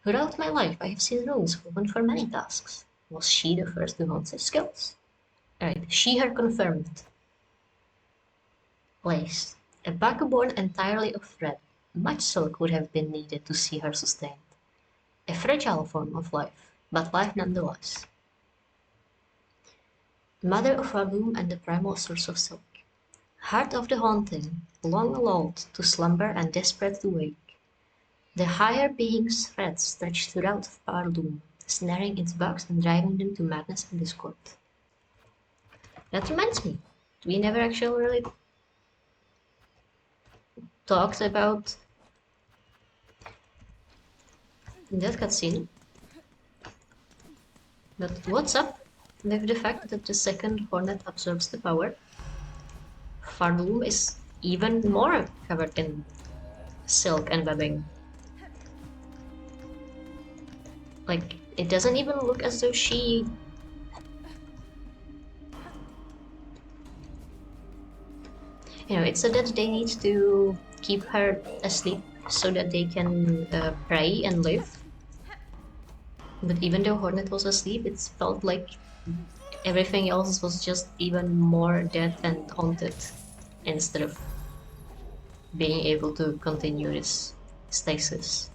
Throughout my life, I have seen runes woven for many tasks. Was she the first to hone such skills? Right, she her confirmed. Lace. A backbone entirely of thread. Much silk would have been needed to see her sustained. A fragile form of life, but life nonetheless. Mother of Ragum and the primal source of silk. Heart of the haunting, long lulled to slumber and desperate to wake. The higher being's threads stretch throughout Fardoom, snaring its bugs and driving them to madness and discord. That reminds me, we never actually really talked about that cutscene. But what's up with the fact that the second hornet absorbs the power? Fardoom is even more covered in silk and webbing. Like, it doesn't even look as though she... You know, it's said that they need to keep her asleep so that they can pray and live. But even though Hornet was asleep, it felt like everything else was just even more dead and haunted instead of being able to continue this stasis.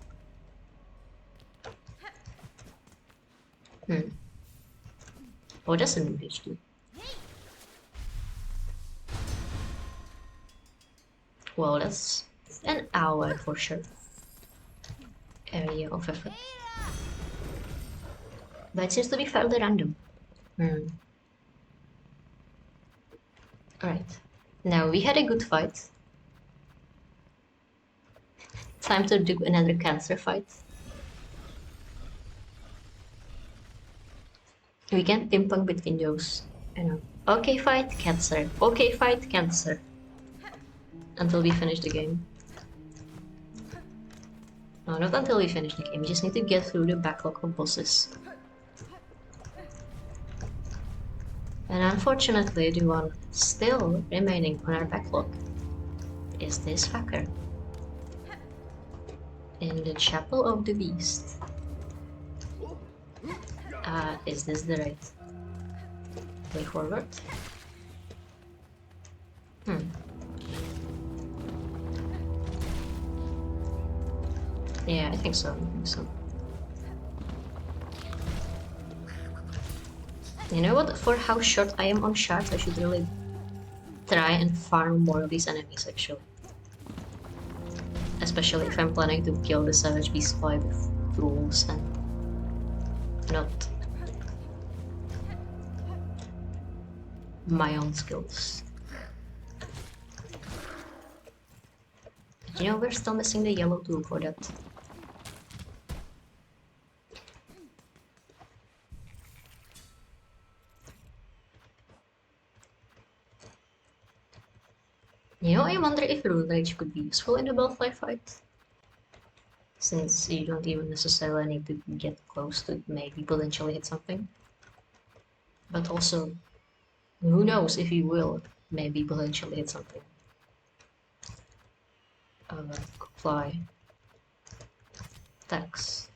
Oh, that's a new HD. Well, that's an hour for sure. Area of effect. But it seems to be fairly random. Alright. Now, we had a good fight. Time to do another cancer fight. We can ping pong between those. You know. Okay, fight, cancer. Okay, fight, cancer. Until we finish the game. No, not until we finish the game. We just need to get through the backlog of bosses. And unfortunately, the one still remaining on our backlog is this fucker. In the Chapel of the Beast. Is this the right way forward? Yeah, I think so. You know what? For how short I am on shards, I should really try and farm more of these enemies, actually. Especially if I'm planning to kill the Savage Beast Fly with tools and not my own skills. But you know, we're still missing the yellow tool for that. You know, I wonder if rule rage could be useful in a butterfly fight. Since you don't even necessarily need to get close to maybe potentially hit something. But also, who knows if you will maybe potentially hit something. Apply tax.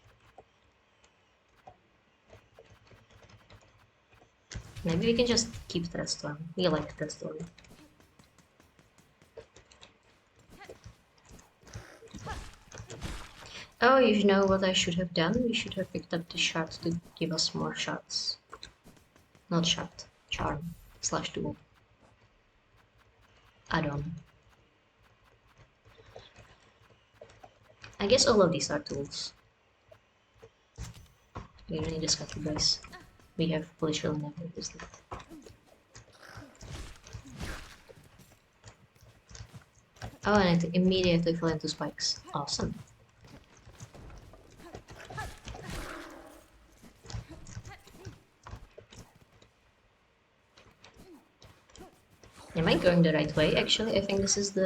Maybe we can just keep that storm. We like that storm. Oh, you know what I should have done? We should have picked up the shot to give us more shots. Not shot. Charm. Slash tool. Add-on. I guess all of these are tools. We don't need a scatter dice. We have literally never used it. Oh, and it immediately fell into spikes. Awesome. Am I going the right way? Actually, I think this is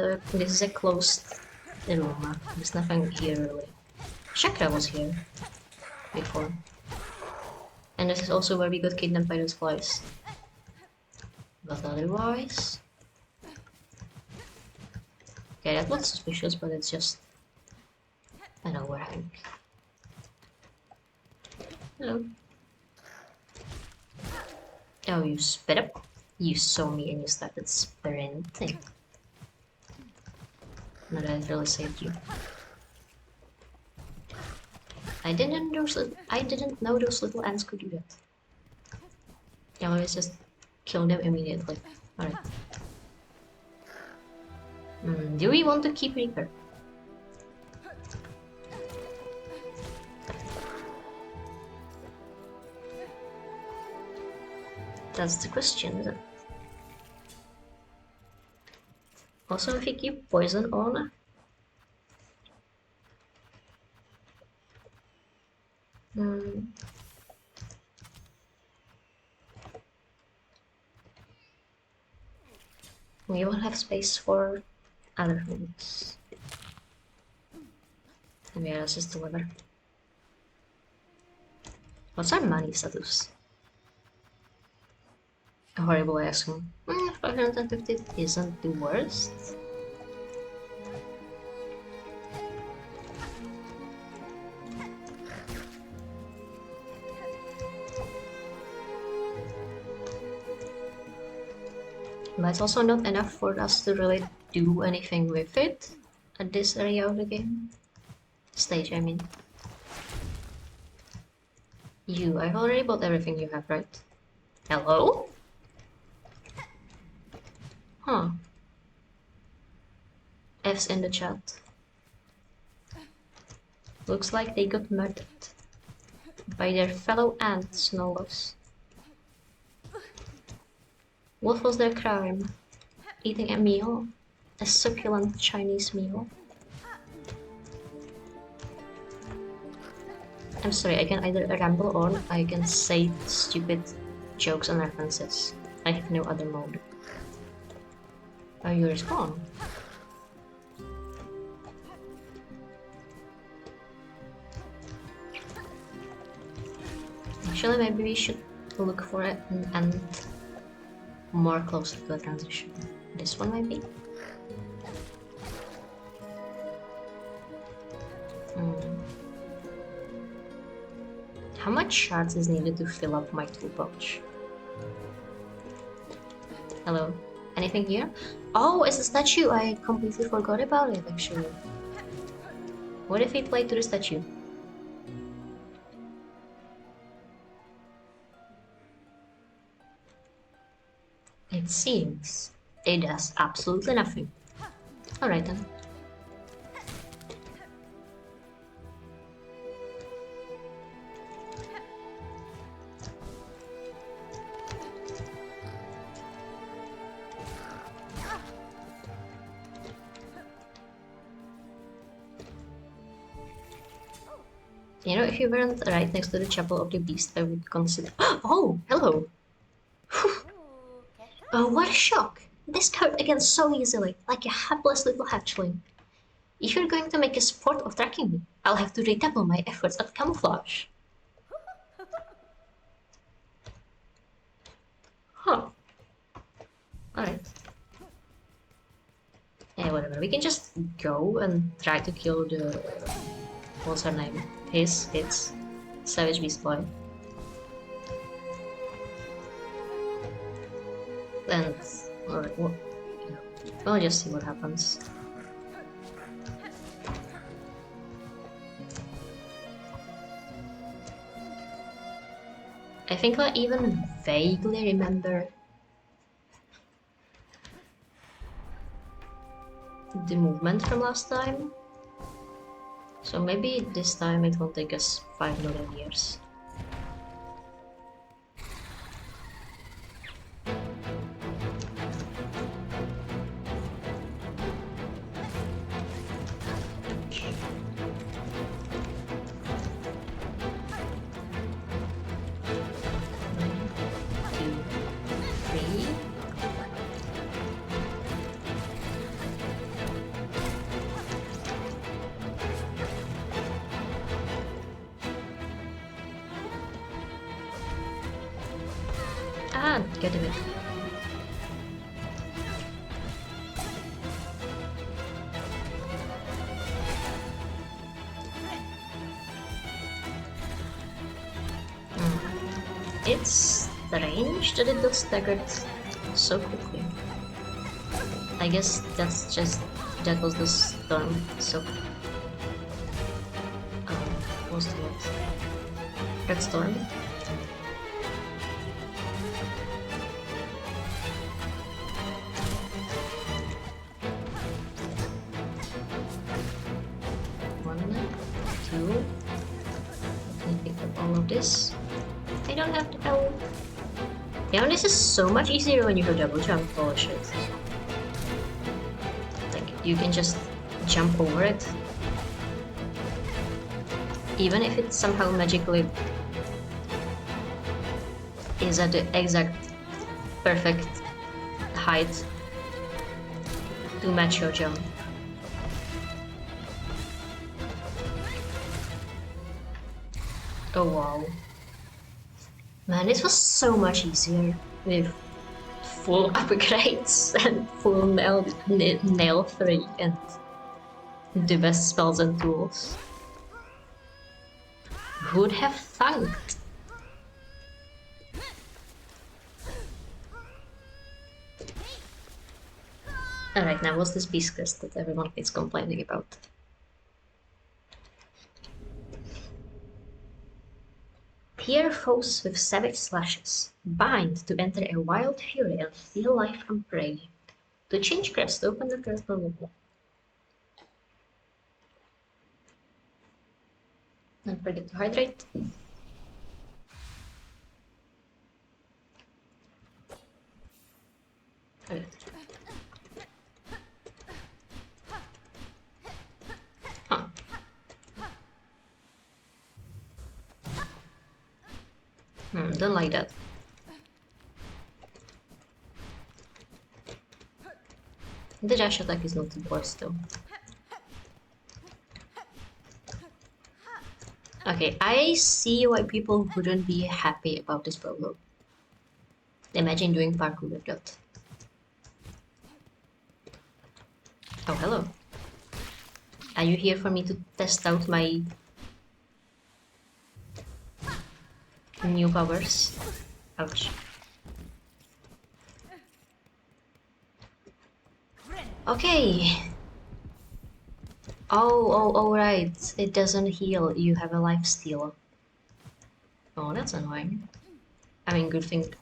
a closed room. There's nothing here really. Chakra was here before. And this is also where we got kidnapped by those flies. But otherwise... Okay, that looks suspicious, but it's just... I know where I'm... Hello. Oh, you spit up? You saw me and you started sprinting. No, that really saved you. I didn't know those little ants could do that. Yeah, let's just kill them immediately. Alright. Do we want to keep Reaper? That's the question, isn't it? Also, if you keep poison on... we won't have space for other things. And yeah, let's just deliver. What's our money status? A horrible asking. 550 isn't the worst. But it's also not enough for us to really do anything with it at this area of the game. Stage, I mean. I've already bought everything you have, right? Hello? Huh. F's in the chat. Looks like they got murdered by their fellow ants, no less. What was their crime? Eating a meal? A succulent Chinese meal? I'm sorry, I can either ramble on, I can say stupid jokes and references. I have no other mode. Oh, you respawn? Actually, maybe we should look for an ant more closer to the transition. This one maybe? How much shards is needed to fill up my tool pouch? Hello? Anything here? Oh, it's a statue! I completely forgot about it actually. What if we play to the statue? It seems it does absolutely nothing. Alright then. You know, if you weren't right next to the Chapel of the Beast, I would consider... Oh, hello! Oh, what a shock! Discard again so easily, like a hapless little hatchling. If you're going to make a sport of tracking me, I'll have to redouble my efforts at camouflage. Huh. Alright. Yeah, whatever. We can just go and try to kill the... What's her name? His Savage Beast Boy. And... Alright, well, yeah. We'll just see what happens. I think I even vaguely remember the movement from last time. So maybe this time it will take us 5 million years. Ah, get a bit. It's strange that it got staggered so quickly. I guess that's just... that was the storm, so... what was the word? Red storm? This. I don't have to help. Yeah, this is so much easier when you go double jump. Oh shit. Like, you can just jump over it. Even if it somehow magically is at the exact perfect height to match your jump. Oh wow. Man, this was so much easier with full upgrades and full nail 3 and the best spells and tools. Who'd have thunk? Alright, now what's this beast quest that everyone is complaining about? Tear foes with savage slashes. Bind to enter a wild fury and steal life from prey. To change crest, open the crest blah. Don't forget to hydrate. Okay. Huh. Don't like that. The dash attack is not the worst though. Okay, I see why people wouldn't be happy about this problem. Imagine doing parkour with that. Oh, hello. Are you here for me to test out my new powers? Ouch. Okay. Oh, right. It doesn't heal. You have a life steal. Oh, that's annoying. I mean, good thing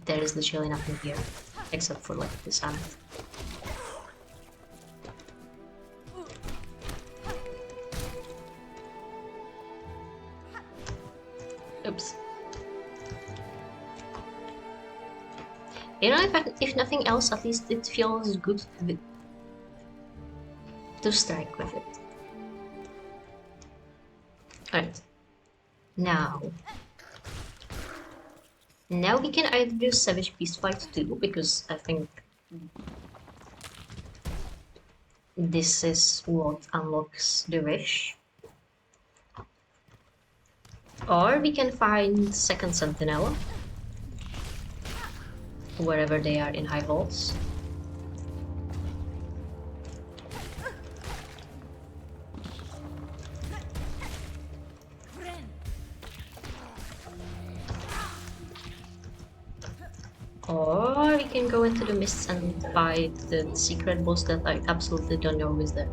there is literally nothing here. Except for, like, the sun. Oops. You know, if nothing else, at least it feels good to strike with it. Alright. Now we can either do Savage Beast Fight 2, because I think This is what unlocks the wish. Or we can find second sentinel, wherever they are in high halls. Or we can go into the mists and fight the secret boss that I absolutely don't know is there.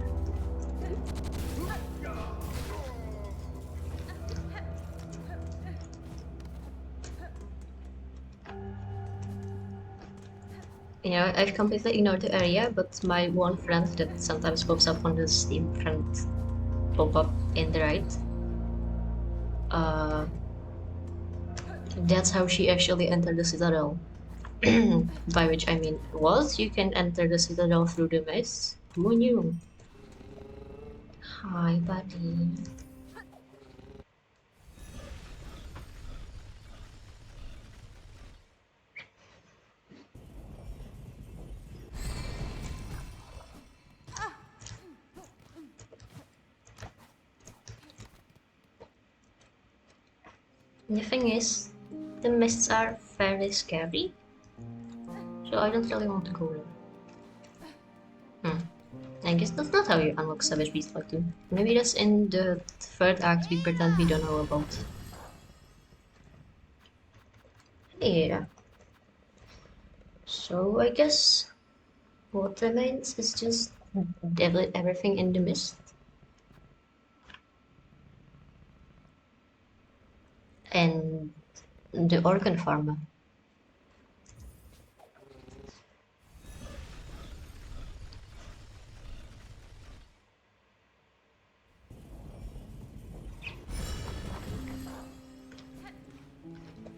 You know, I've completely ignored the area, but my one friend that sometimes pops up on the Steam friend pop-up in the right, that's how she actually entered the Citadel. By which I mean, was you can enter the Citadel through the mist? Who knew? Hi, buddy. The thing is, the mists are fairly scary, so I don't really want to go there. I guess that's not how you unlock Savage Beast like 2. Maybe that's in the third act we pretend we don't know about. Yeah. So I guess what remains is just everything in the mist. And the organ farmer.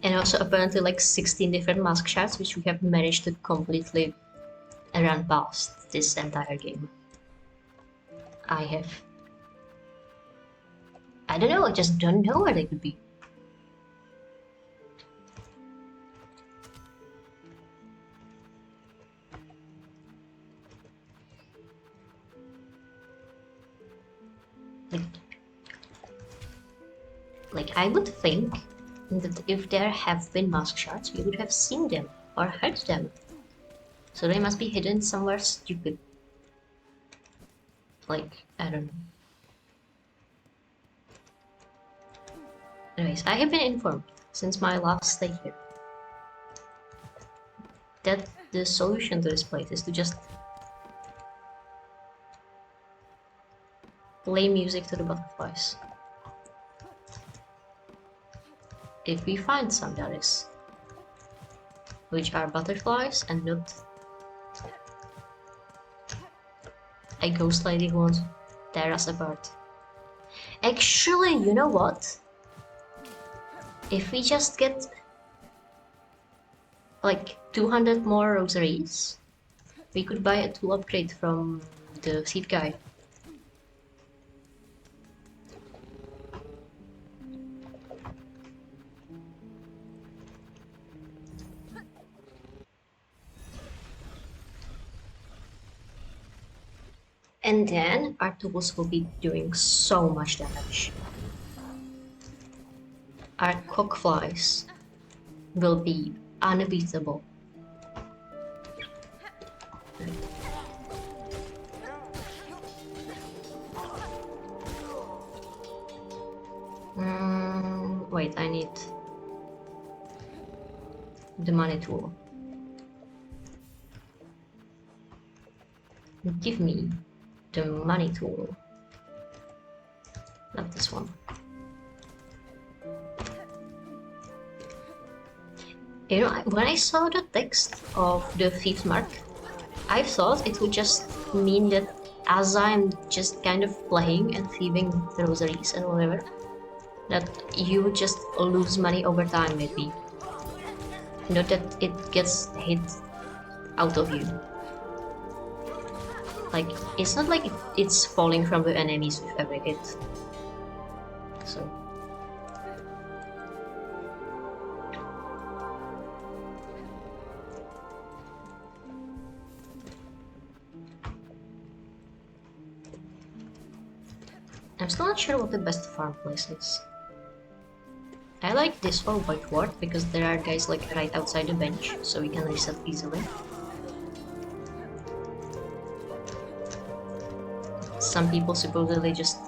And also apparently like 16 different mask shots, which we have managed to completely run past this entire game. I don't know, I just don't know where they could be. Like I would think that if there have been mask shots, we would have seen them or heard them. So they must be hidden somewhere stupid. Like, I don't know. Anyways, I have been informed since my last stay here that the solution to this plate is to just play music to the butterflies. If we find some, that is. Which are butterflies and not a ghost lady who wants to tear us apart. Actually, you know what? If we just get like 200 more rosaries, we could buy a tool upgrade from the seed guy. And then our tools will be doing so much damage. Our cockflies will be unbeatable. Wait, I need the money tool. Give me the money tool. Not this one. You know, when I saw the text of the fifth mark, I thought it would just mean that as I'm just kind of playing and thieving the rosaries and whatever, that you would just lose money over time maybe. Not that it gets hit out of you. Like, it's not like it's falling from the enemies with every hit. So... I'm still not sure what the best farm place is. I like this for white ward because there are guys like right outside the bench, so we can reset easily. Some people supposedly just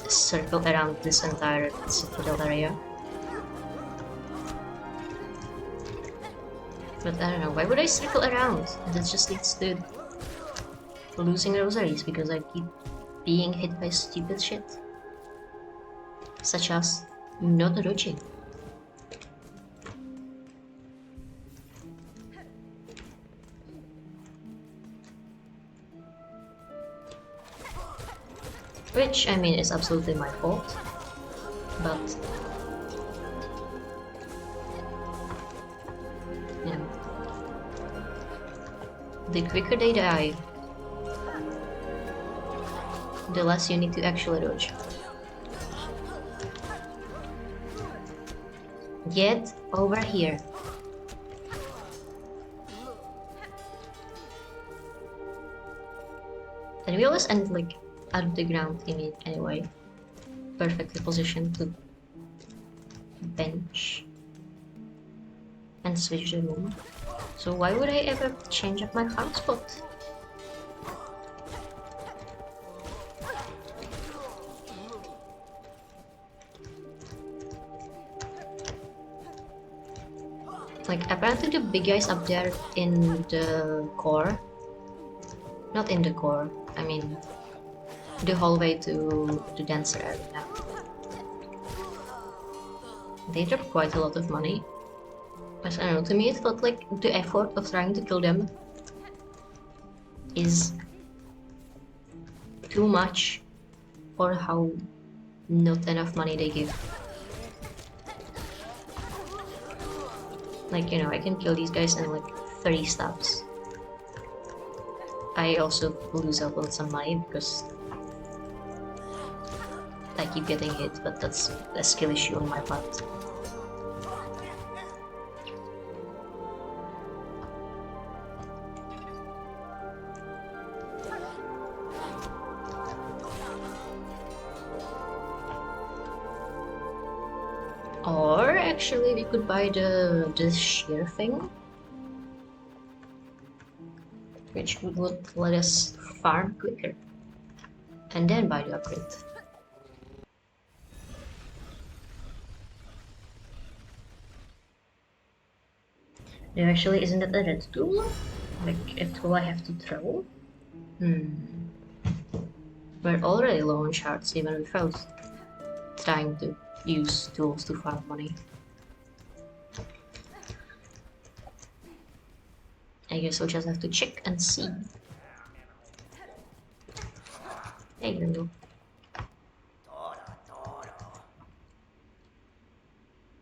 circle around this entire citadel area. But I don't know, why would I circle around? This just leads to losing rosaries because I keep being hit by stupid shit. Such as not dodging. Which, I mean, is absolutely my fault. But you know, the quicker they die, the less you need to actually dodge. Get over here. And we always end like out of the ground anyway. Perfectly positioned to bench and switch the room. So why would I ever change up my farm spot? Like, apparently the big guys up there in the core, not in the core, I mean the hallway to the dancer area, they drop quite a lot of money. But I don't know, to me it felt like the effort of trying to kill them is too much for how not enough money they give. Like, you know, I can kill these guys in like 30 stabs. I also lose out on some money because I keep getting hit, but that's a skill issue on my part. Or actually we could buy the shear thing, which would let us farm quicker, and then buy the upgrade. There actually isn't that a red tool? Like a tool I have to throw? We're already low on shards even without trying to use tools to farm money. I guess we'll just have to check and see. There you go.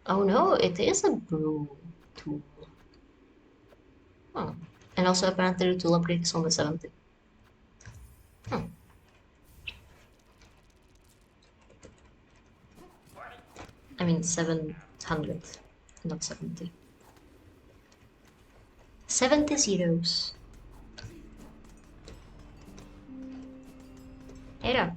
Oh no, it is a brew tool. Oh. And also apparently the tool upgrade is only 70. I mean 700, not 70. 70 zeros. Era.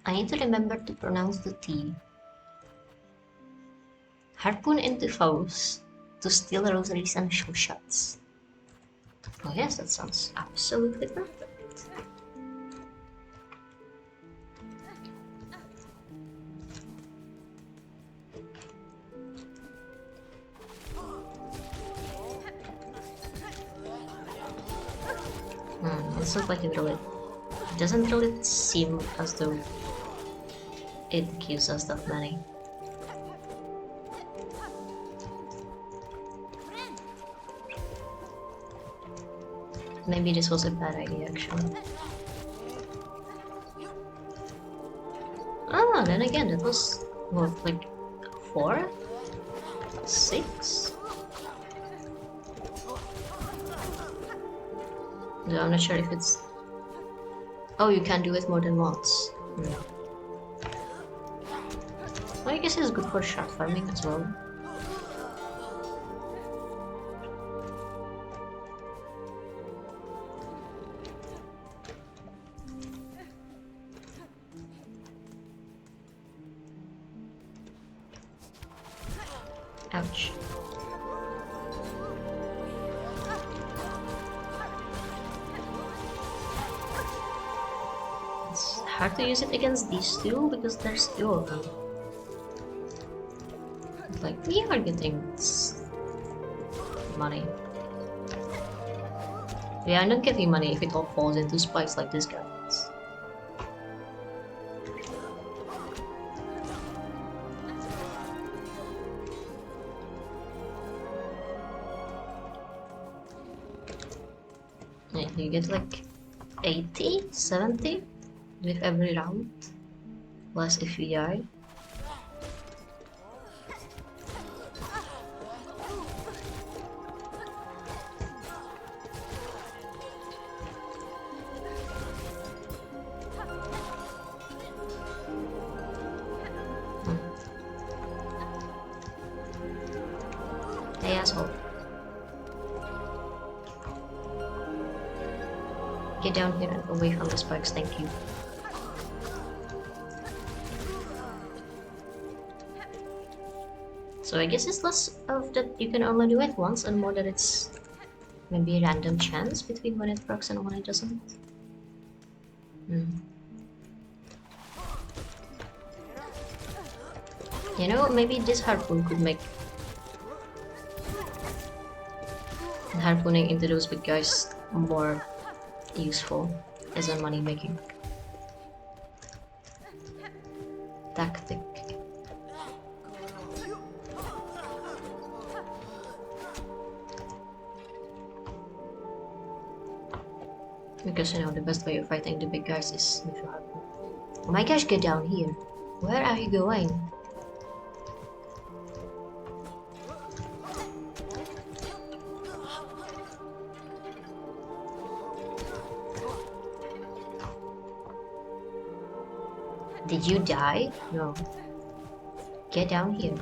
I need to remember to pronounce the T. Harpoon into foes to steal rosaries and show shots. Oh yes, that sounds absolutely perfect. It's not like it doesn't really seem as though it gives us that many. Maybe this was a bad idea actually. Ah, then again, that was what, like 4? 6? No, I'm not sure if it's... Oh, you can do it more than once. No. Well, I guess it's good for shard farming as well. Ouch. It's hard to use it against these two because there's two of them. It's like, we are getting money. Yeah, I'm not getting money if it all falls into spikes like this guy does. Yeah, you get like 80, 70 with every round, less if you die. Hey, asshole. Get down here and away from the spikes, thank you. So I guess it's less of that you can only do it once and more that it's maybe a random chance between when it works and when it doesn't. You know, maybe this harpoon could make harpooning into those big guys more useful as a money making tactic. Because you know the best way of fighting the big guys is with a harpoon. Oh my gosh, get down here. Where are you going? Did you die? No. Get down here.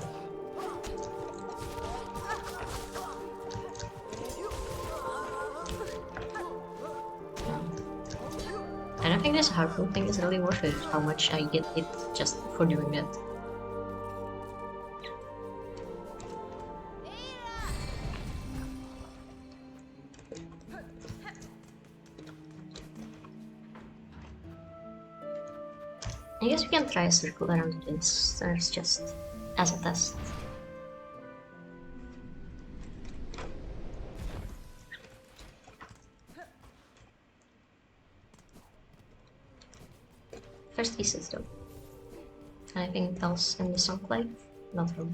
I don't think this harpoon thing is really worth it, how much I get it just for doing that. I guess we can try a circle around this, just as a test. First pieces though. Anything else in the song play? Not really.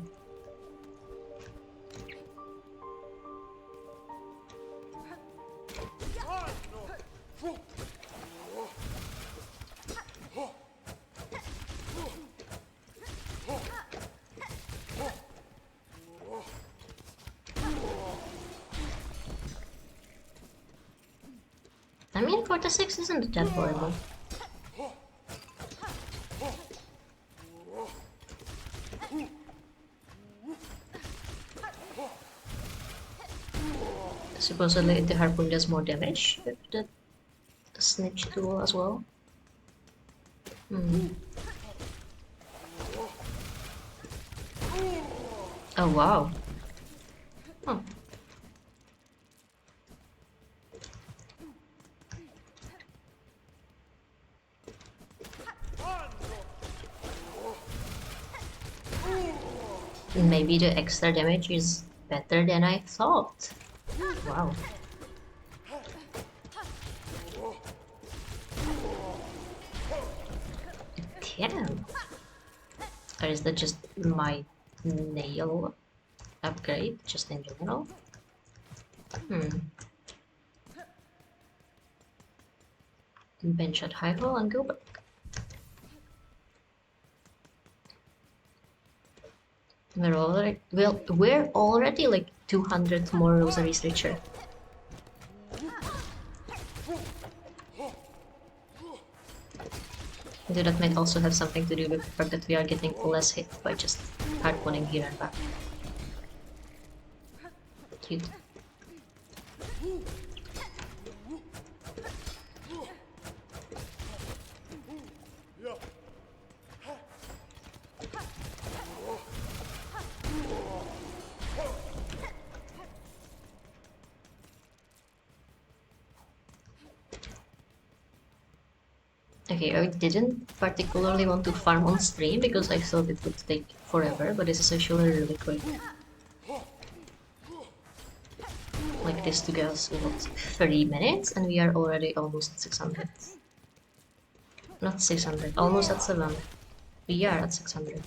I mean, 46 isn't that horrible. Supposedly the harpoon does more damage with the snitch tool as well. Oh wow. Oh. Maybe the extra damage is better than I thought. Wow. Damn. Or is that just my nail upgrade, just in general? Bench shot high roll and go back. We're already like 200 more rosaries richer. Though that might also have something to do with the fact that we are getting less hit by just harpooning here and back. Cute. Okay, I didn't particularly want to farm on stream because I thought it would take forever, but this is actually really quick. Like this took us, what, 30 minutes and we are already almost at 600. Not 600, almost at 700. We are at 600.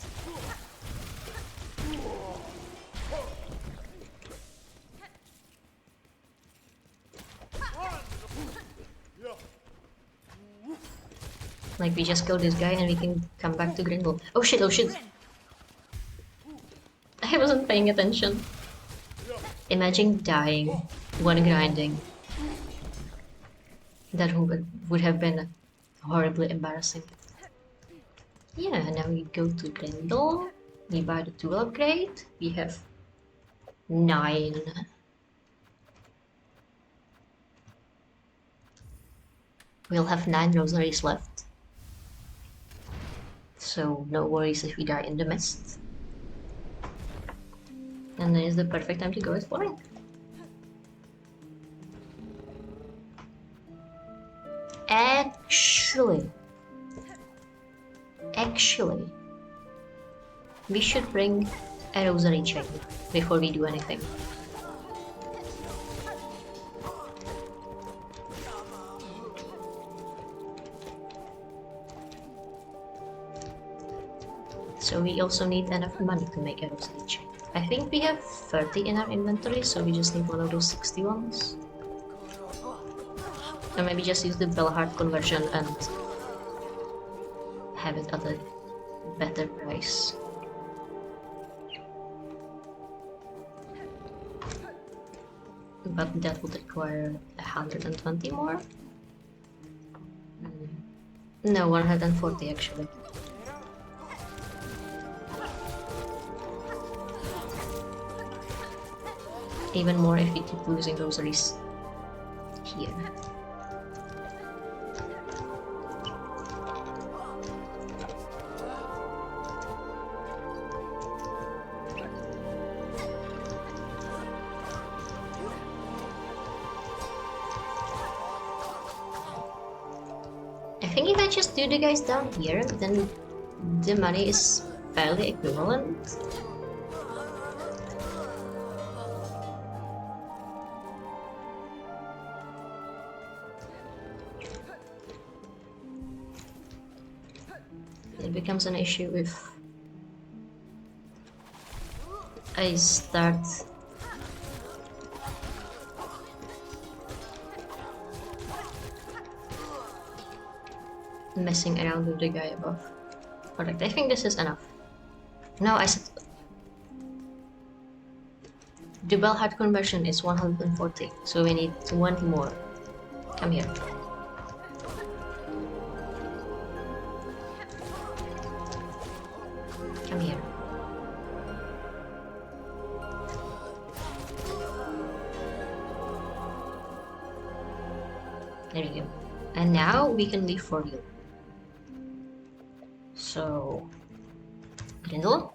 Like, we just kill this guy and we can come back to Grindel. Oh shit, oh shit! I wasn't paying attention. Imagine dying, one grinding. That would have been horribly embarrassing. Yeah, now we go to Grindel. We buy the tool upgrade. We have 9. We'll have 9 rosaries left. So no worries if we die in the mist. And then is the perfect time to go exploring. Actually, we should bring a rosary chain before we do anything. So we also need enough money to make a rosary chain. I think we have 30 in our inventory, so we just need one of those 60 ones. Or maybe just use the Bellheart conversion and have it at a better price. But that would require 120 more? No, 140 actually. Even more if we keep losing rosaries here. I think if I just do the guys down here, then the money is fairly equivalent. It becomes an issue if I start messing around with the guy above. Alright, I think this is enough. No, I said the Bellheart conversion is 140, so we need 20 more. Come here. Come here. There we go. And now we can leave for you. So, Grindel.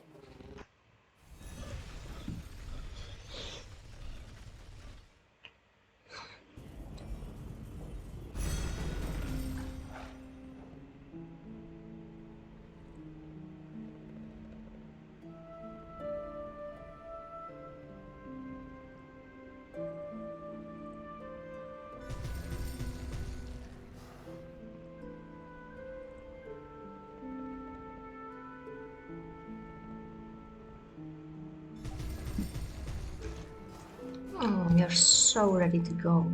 You're so ready to go.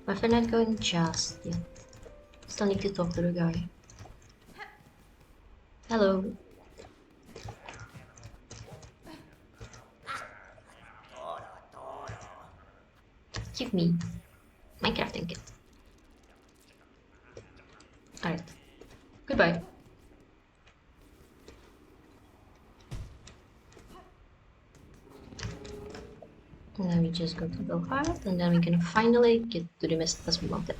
But we're not going just yet. Still need to talk to the guy. Hello. Give me my crafting kit. And then we just go to the heart, and then we can finally get to the mist as we wanted.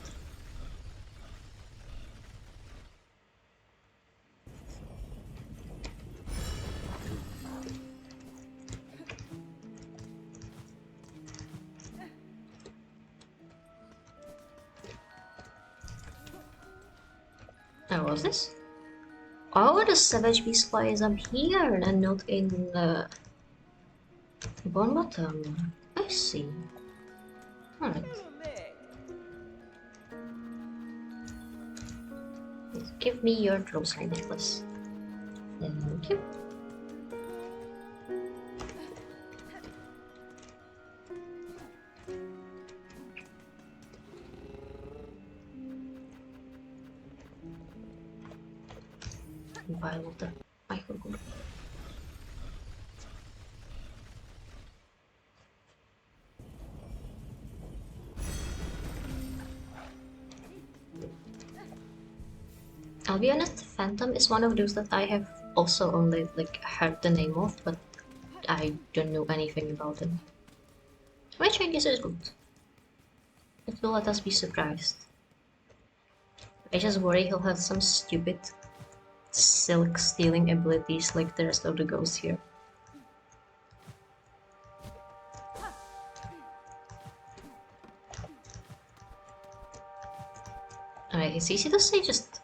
What was this? Oh, the Savage Beast Fly is up here and not in the bone bottom. I see. Alright. Give me your drone necklace. Thank you. Vial of the microgroup. I'll be honest, Phantom is one of those that I have also only like heard the name of, but I don't know anything about him. Which I guess is good. It will let us be surprised. I just worry he'll have some stupid silk stealing abilities like the rest of the ghosts here. Alright, it's easy to say just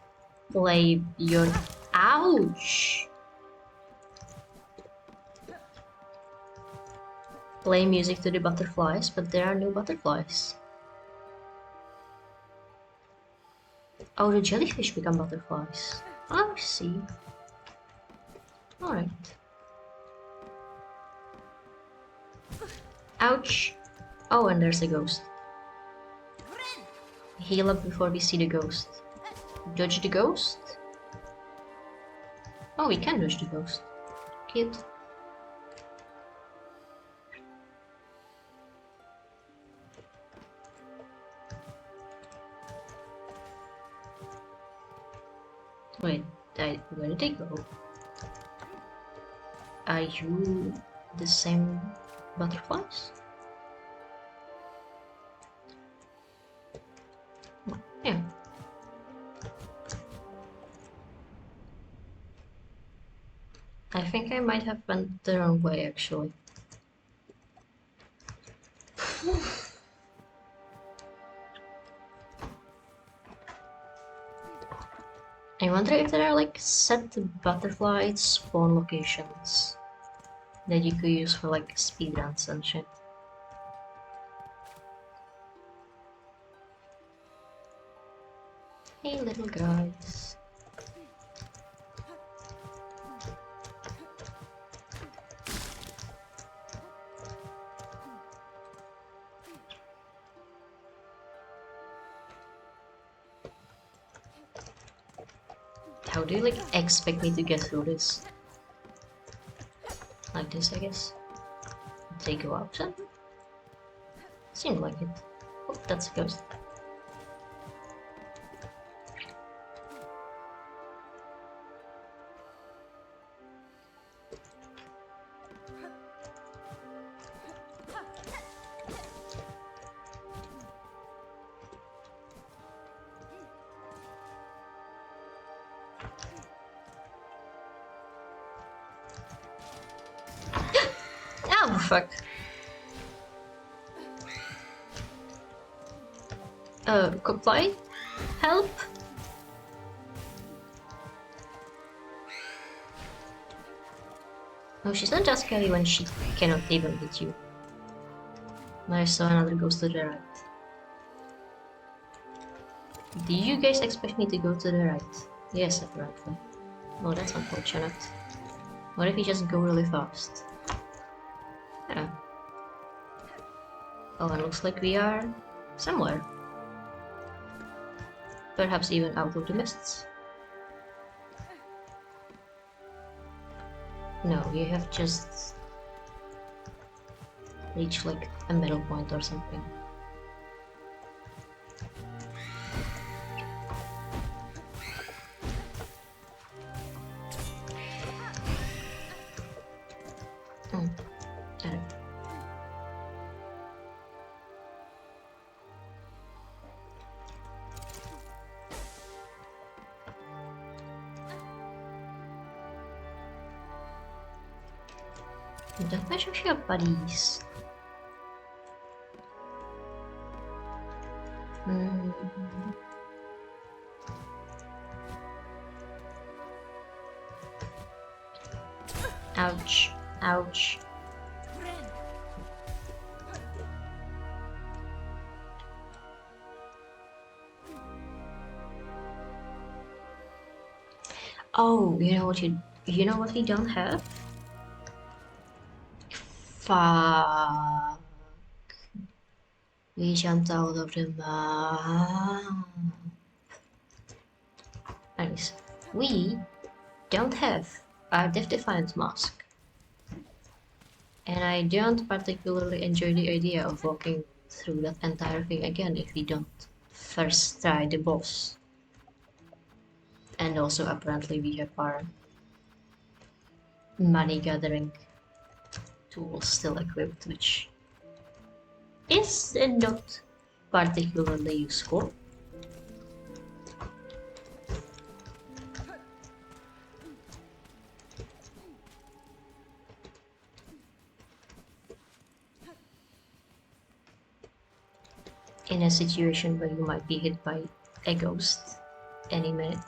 play your... Ouch! Play music to the butterflies, but there are no butterflies. Oh, the jellyfish become butterflies. Oh, I see. Alright. Ouch! Oh, and there's a ghost. Heal up before we see the ghost. Dodge the ghost? Oh, we can dodge the ghost. Cute. Wait, where did they go? Are you the same butterflies? Yeah. I think I might have went the wrong way actually. I wonder if there are like set butterfly spawn locations that you could use for like speedruns and shit. Hey little guys. How do you like expect me to get through this? Like this, I guess. They go out then? Seemed like it. Oh, that's a ghost. Oh, fuck. Comply? Help? Oh, she's not just scary when she cannot even hit you. I saw another ghost to the right. Do you guys expect me to go to the right? Yes, apparently. Oh, that's unfortunate. What if we just go really fast? Yeah. Oh, and looks like we are somewhere. Perhaps even out of the mists. No, you have just reached like a middle point or something. Don't much of your buddies. Ouch. Ouch. Oh, you know what we don't have? Fuck. We jumped out of the map. Nice. We don't have a Death-Defiant mask. And I don't particularly enjoy the idea of walking through that entire thing again if we don't first try the boss. And also apparently we have our money gathering tools still equipped, which is not particularly useful. In a situation where you might be hit by a ghost any minute.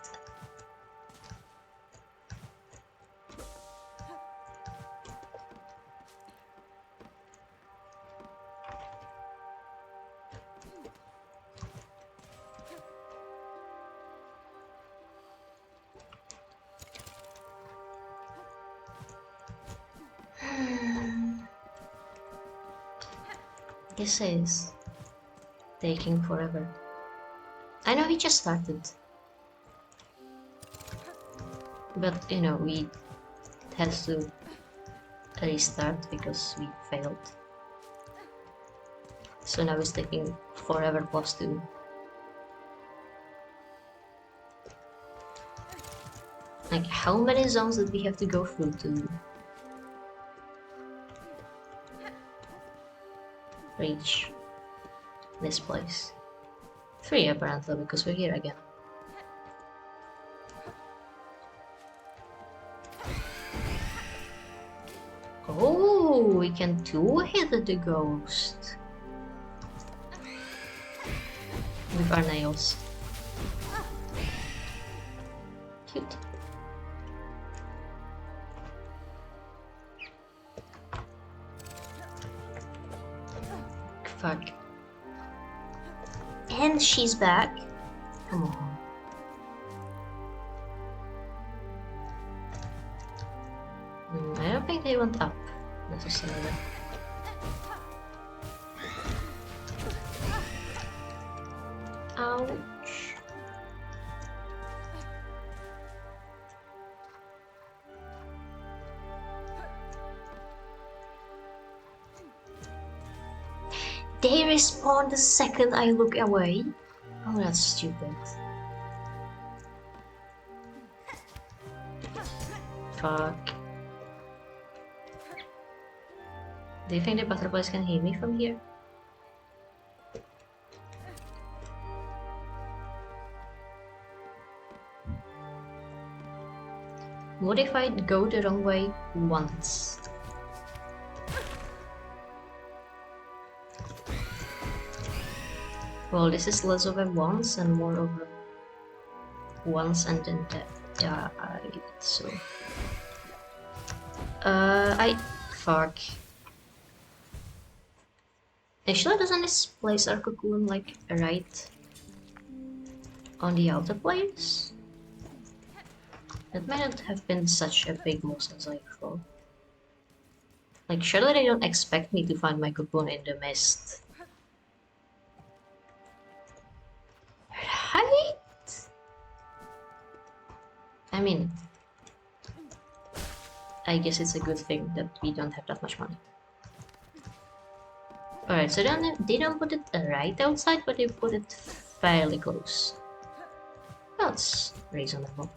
This is taking forever. I know he just started. But you know, we had to restart because we failed. So now it's taking forever plus 2. Like, how many zones did we have to go through to reach this place? 3 apparently, because we're here again. Oh, we can two-hit the ghost with our nails. Cute. Fuck. And she's back. Come on. I don't think they went up necessarily. Ouch. They respawn the second I look away? Oh, that's stupid. Fuck. Do you think the butterflies can hear me from here? What if I go the wrong way once? Well, this is less of a once and more of a once and then died, so... Fuck. Actually, doesn't this place our cocoon, like, right on the outer place? That might not have been such a big mess as I thought. Like, surely they don't expect me to find my cocoon in the mist. Right? I mean, I guess it's a good thing that we don't have that much money. Alright, so they don't put it right outside, but they put it fairly close. That's reasonable.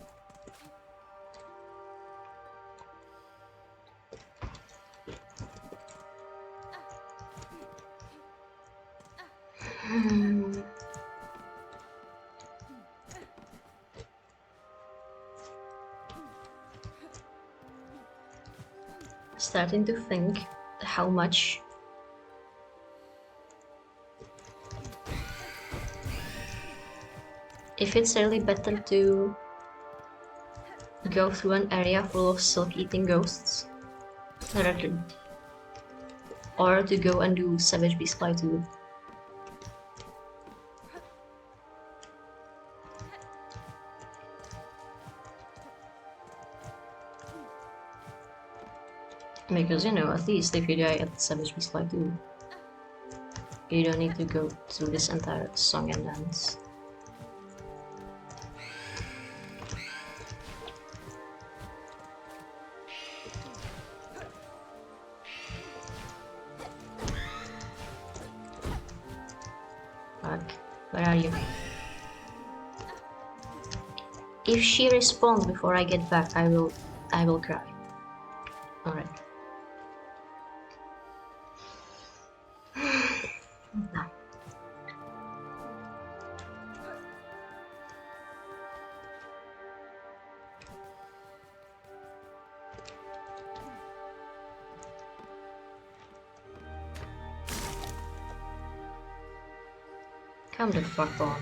starting to think how much if it's really better to go through an area full of silk-eating ghosts or to go and do Savage Beast Fly 2. Because, you know, at least if you die at Savage Beast Fly 2, you don't need to go through this entire song and dance. Fuck, where are you? If she responds before I get back, I will cry. Alright. Come the fuck on.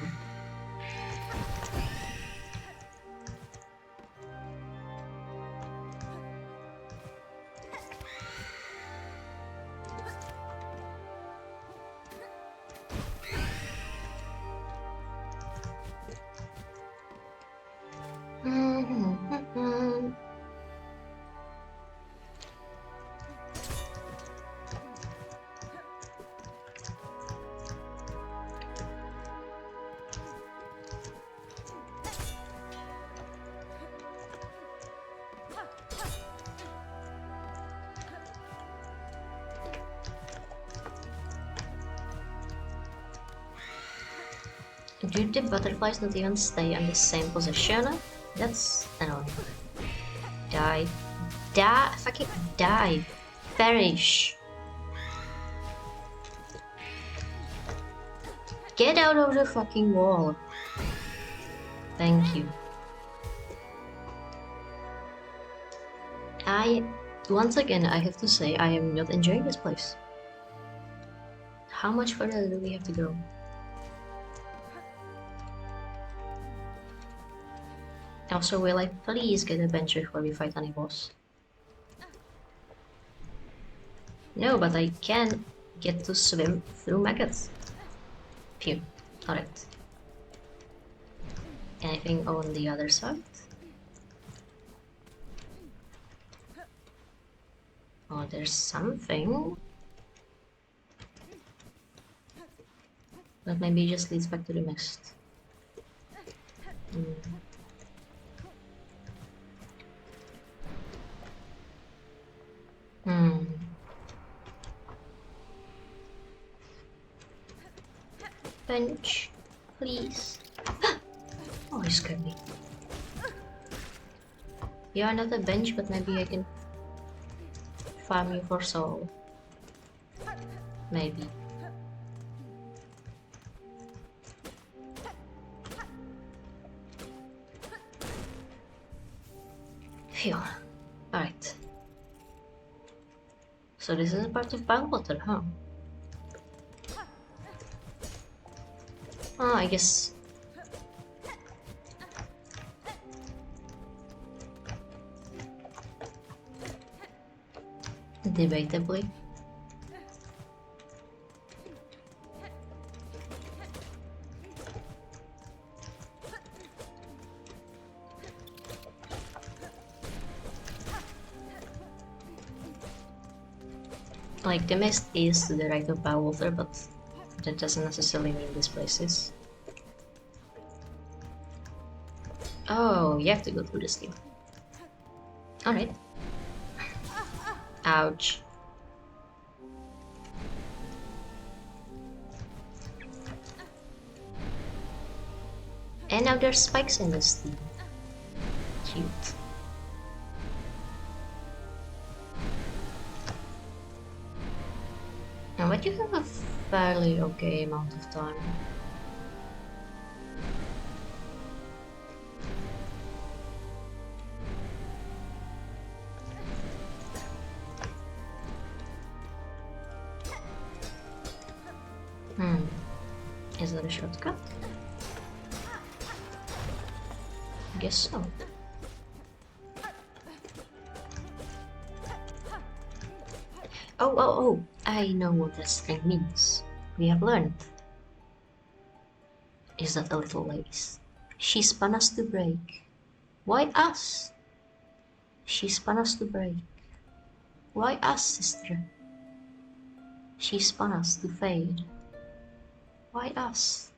Do the butterflies not even stay in the same position? That's annoying. Die. Die. Fucking die. Perish. Get out of the fucking wall. Thank you. Once again, I have to say, I am not enjoying this place. How much further do we have to go? Also, will I please get a bench before we fight any boss? No, but I can get to swim through maggots. Phew. Alright. Anything on the other side? Oh, there's something. But maybe it just leads back to the mist. Bench, please. Oh, he scared me. You are not a bench, but maybe I can farm you for soul. Maybe. Phew. Alright. So this is a part of Backwater, huh? Oh, I guess. Debatably. Like, the mist is to the right of Backwater, but that doesn't necessarily mean this place is. Oh, you have to go through this thing. Alright. Ouch. And now there's spikes in this thing. Cute. And but you have a fairly okay amount of time. Is that a shortcut? I guess so. Oh, I know what this thing means. We have learned. Is that a little lace? She spun us to break. Why us? She spun us to break. Why us, sister? She spun us to fade. Why us?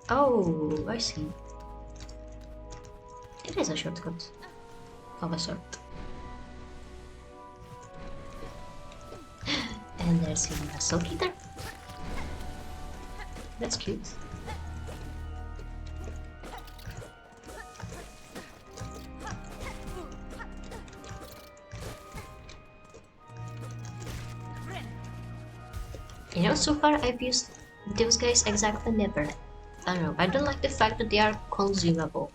Oh, I see. It is a shortcut of a sort. And there's even a soul eater. That's cute. You know, so far I've used those guys exactly never. I don't know, I don't like the fact that they are consumable.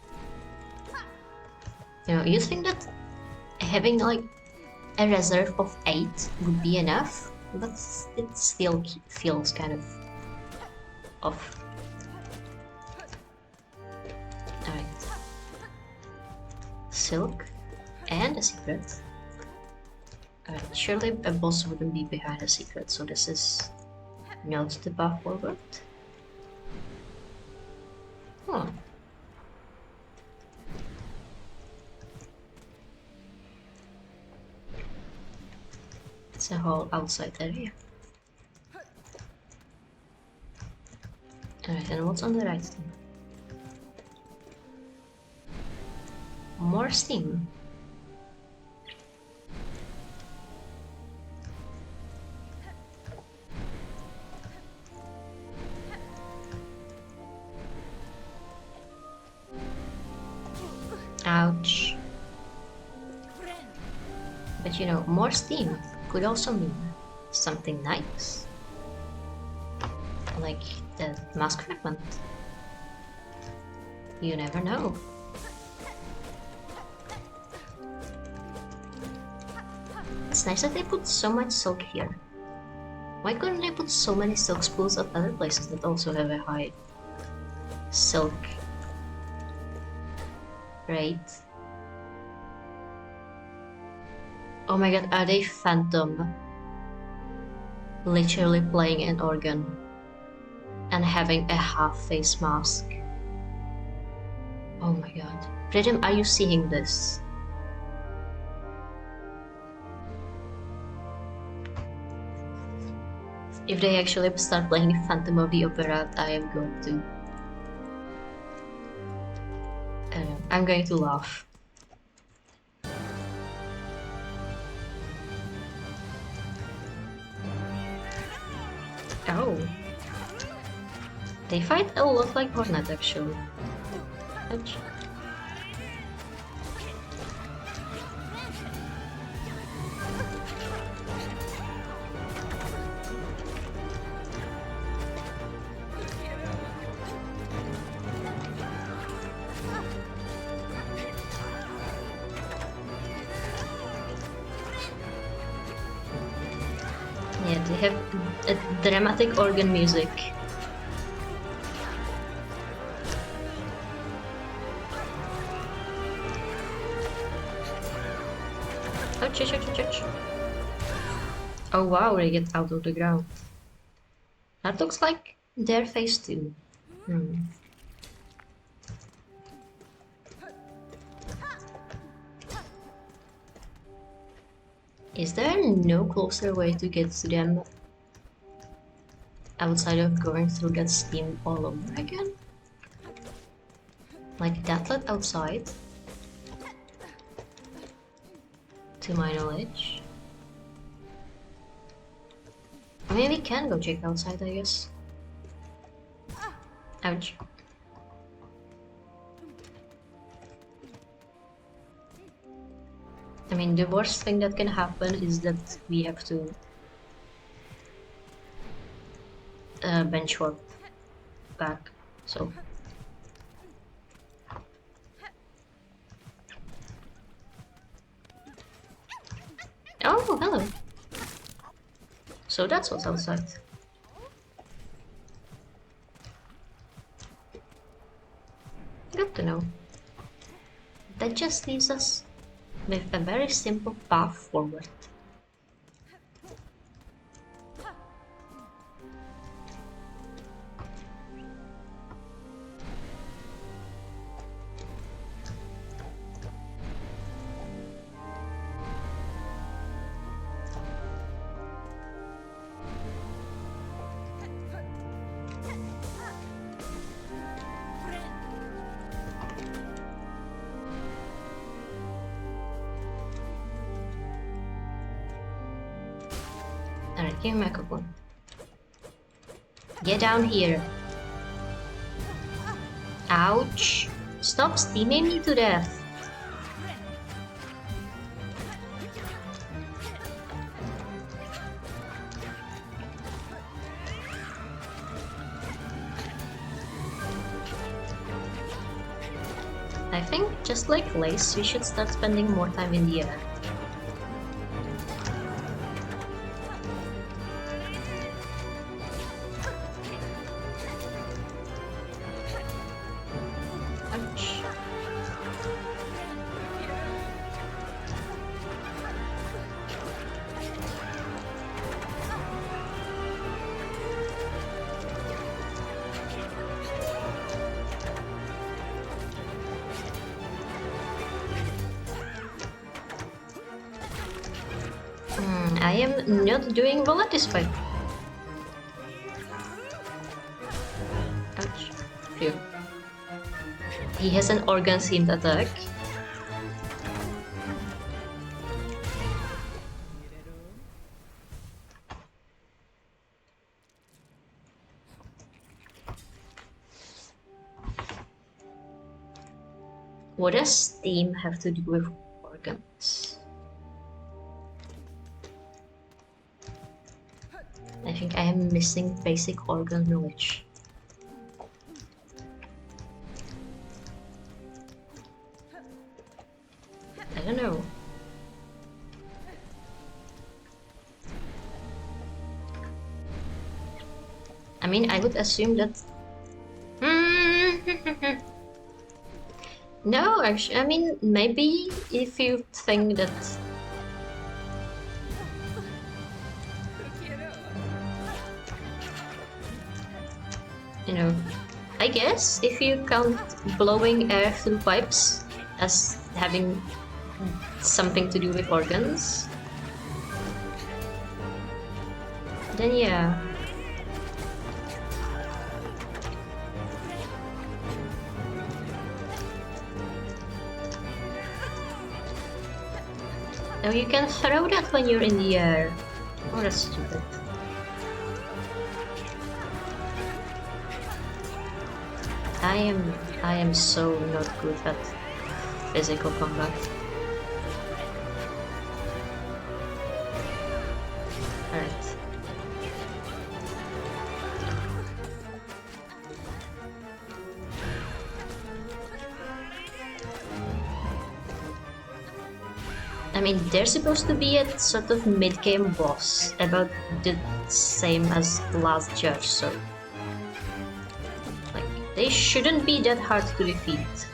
You know, you think that having like a reserve of 8 would be enough, but it still feels kind of off. Alright. Silk and a secret. Alright, surely a boss wouldn't be behind a secret, so this is not the path forward. Oh. It's a whole outside area. Alright, and what's on the right thing? More steam. Ouch. But you know, more steam could also mean something nice. Like the mask fragment. You never know. It's nice that they put so much silk here. Why couldn't they put so many silk spools at other places that also have a high silk rate? Oh my god, are they Phantom literally playing an organ and having a half face mask? Oh my god. Rhythm, are you seeing this? If they actually start playing Phantom of the Opera, I am going to... I'm going to laugh. Oh. They fight a lot like Hornet, actually. Ouch. Yeah, they have a dramatic organ music. Ouch, ouch, ouch, ouch. Oh wow, they get out of the ground. That looks like their phase 2. Is there no closer way to get to them outside of going through that steam all over again? Like that led outside? To my knowledge. I mean, we can go check outside, I guess. Ouch. I mean, the worst thing that can happen is that we have to bench warp back, so So that's what's outside. Good to know. That just leaves us with a very simple path forward. Alright, give me my cocoon. Get down here. Ouch! Stop steaming me to death. I think, just like Lace, we should start spending more time in the air. Ouch. I am not doing well at this fight. Ouch. Phew. He has an organ-themed attack. What does steam have to do with organs? I think I am missing basic organ knowledge. I don't know. I mean, I would assume that... No, actually, I mean, maybe if you think that... You know, I guess if you count blowing air through pipes as having something to do with organs, then yeah. Now you can throw that when you're in the air. Oh, that's stupid. I am so not good at physical combat. Alright. I mean, they're supposed to be a sort of mid-game boss, about the same as the last judge, so... Like, they shouldn't be that hard to defeat.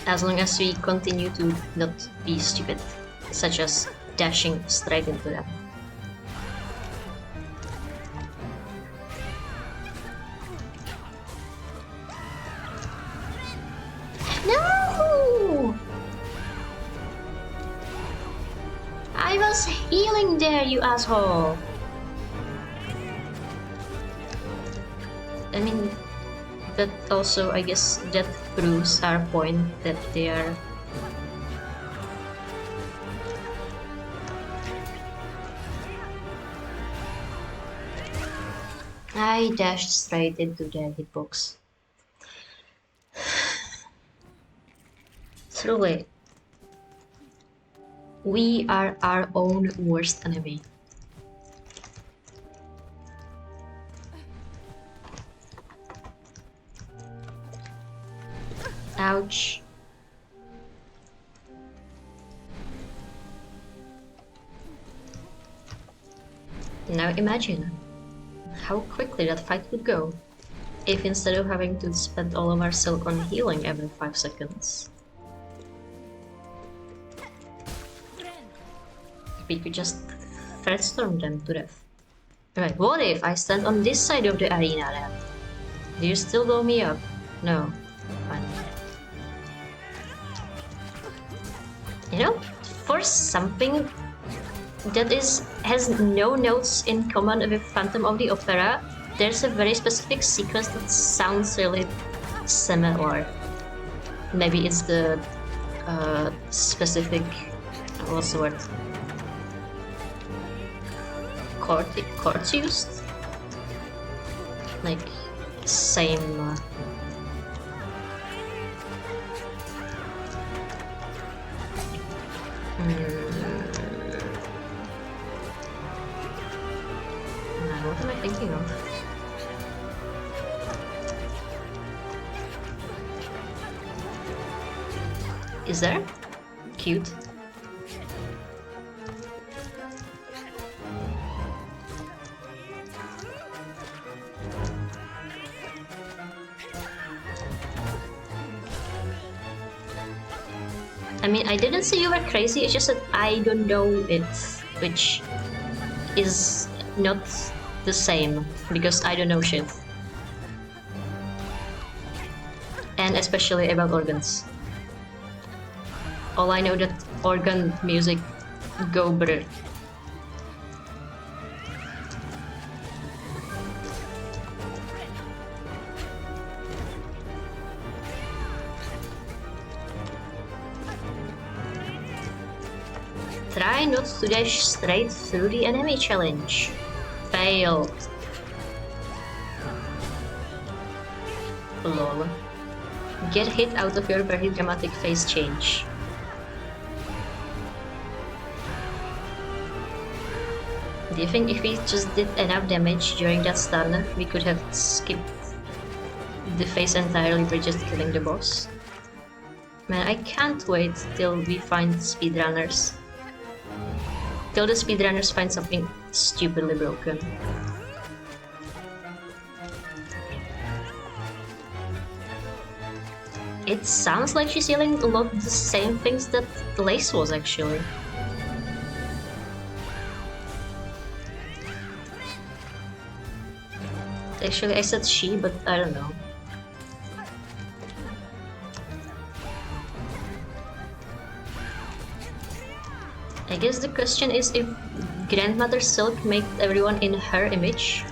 As long as we continue to not be stupid, such as dashing straight into them. No! I was healing there, you asshole! I mean, but also, I guess that proves our point that they are... I dashed straight into their hitbox. Truly, we are our own worst enemy. Ouch. Now imagine how quickly that fight would go if instead of having to spend all of our silk on healing every 5 seconds, we could just threatstorm them to death. Right, what if I stand on this side of the arena then? Do you still blow me up? No. Fine. You know, for something that has no notes in common with Phantom of the Opera, there's a very specific sequence that sounds really similar. Maybe it's the specific, what's the word? Chords used? Like, same... what am I thinking of? Is there? Cute. I mean, I didn't say you were crazy, it's just that I don't know it, which is not the same, because I don't know shit. And especially about organs. All I know that organ music go brr. Try not to dash straight through the enemy challenge. Failed. Lol. Get hit out of your very dramatic face change. Do you think if we just did enough damage during that stun, we could have skipped the phase entirely by just killing the boss? Man, I can't wait till we find speedrunners. Till the speedrunners find something stupidly broken. It sounds like she's yelling a lot of the same things that Lace was actually. Actually, I said she, but I don't know. I guess the question is if Grandmother Silk made everyone in her image,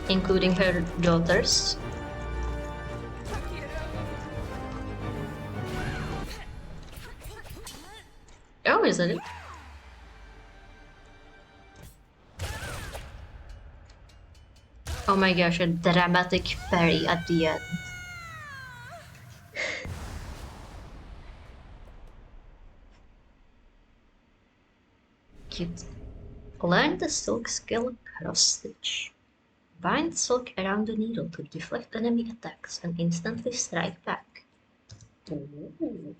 including her daughters. Oh, is that it? Oh my gosh, a dramatic fairy at the end. Cute. Learn the silk skill cross stitch. Bind silk around the needle to deflect enemy attacks and instantly strike back. Ooh.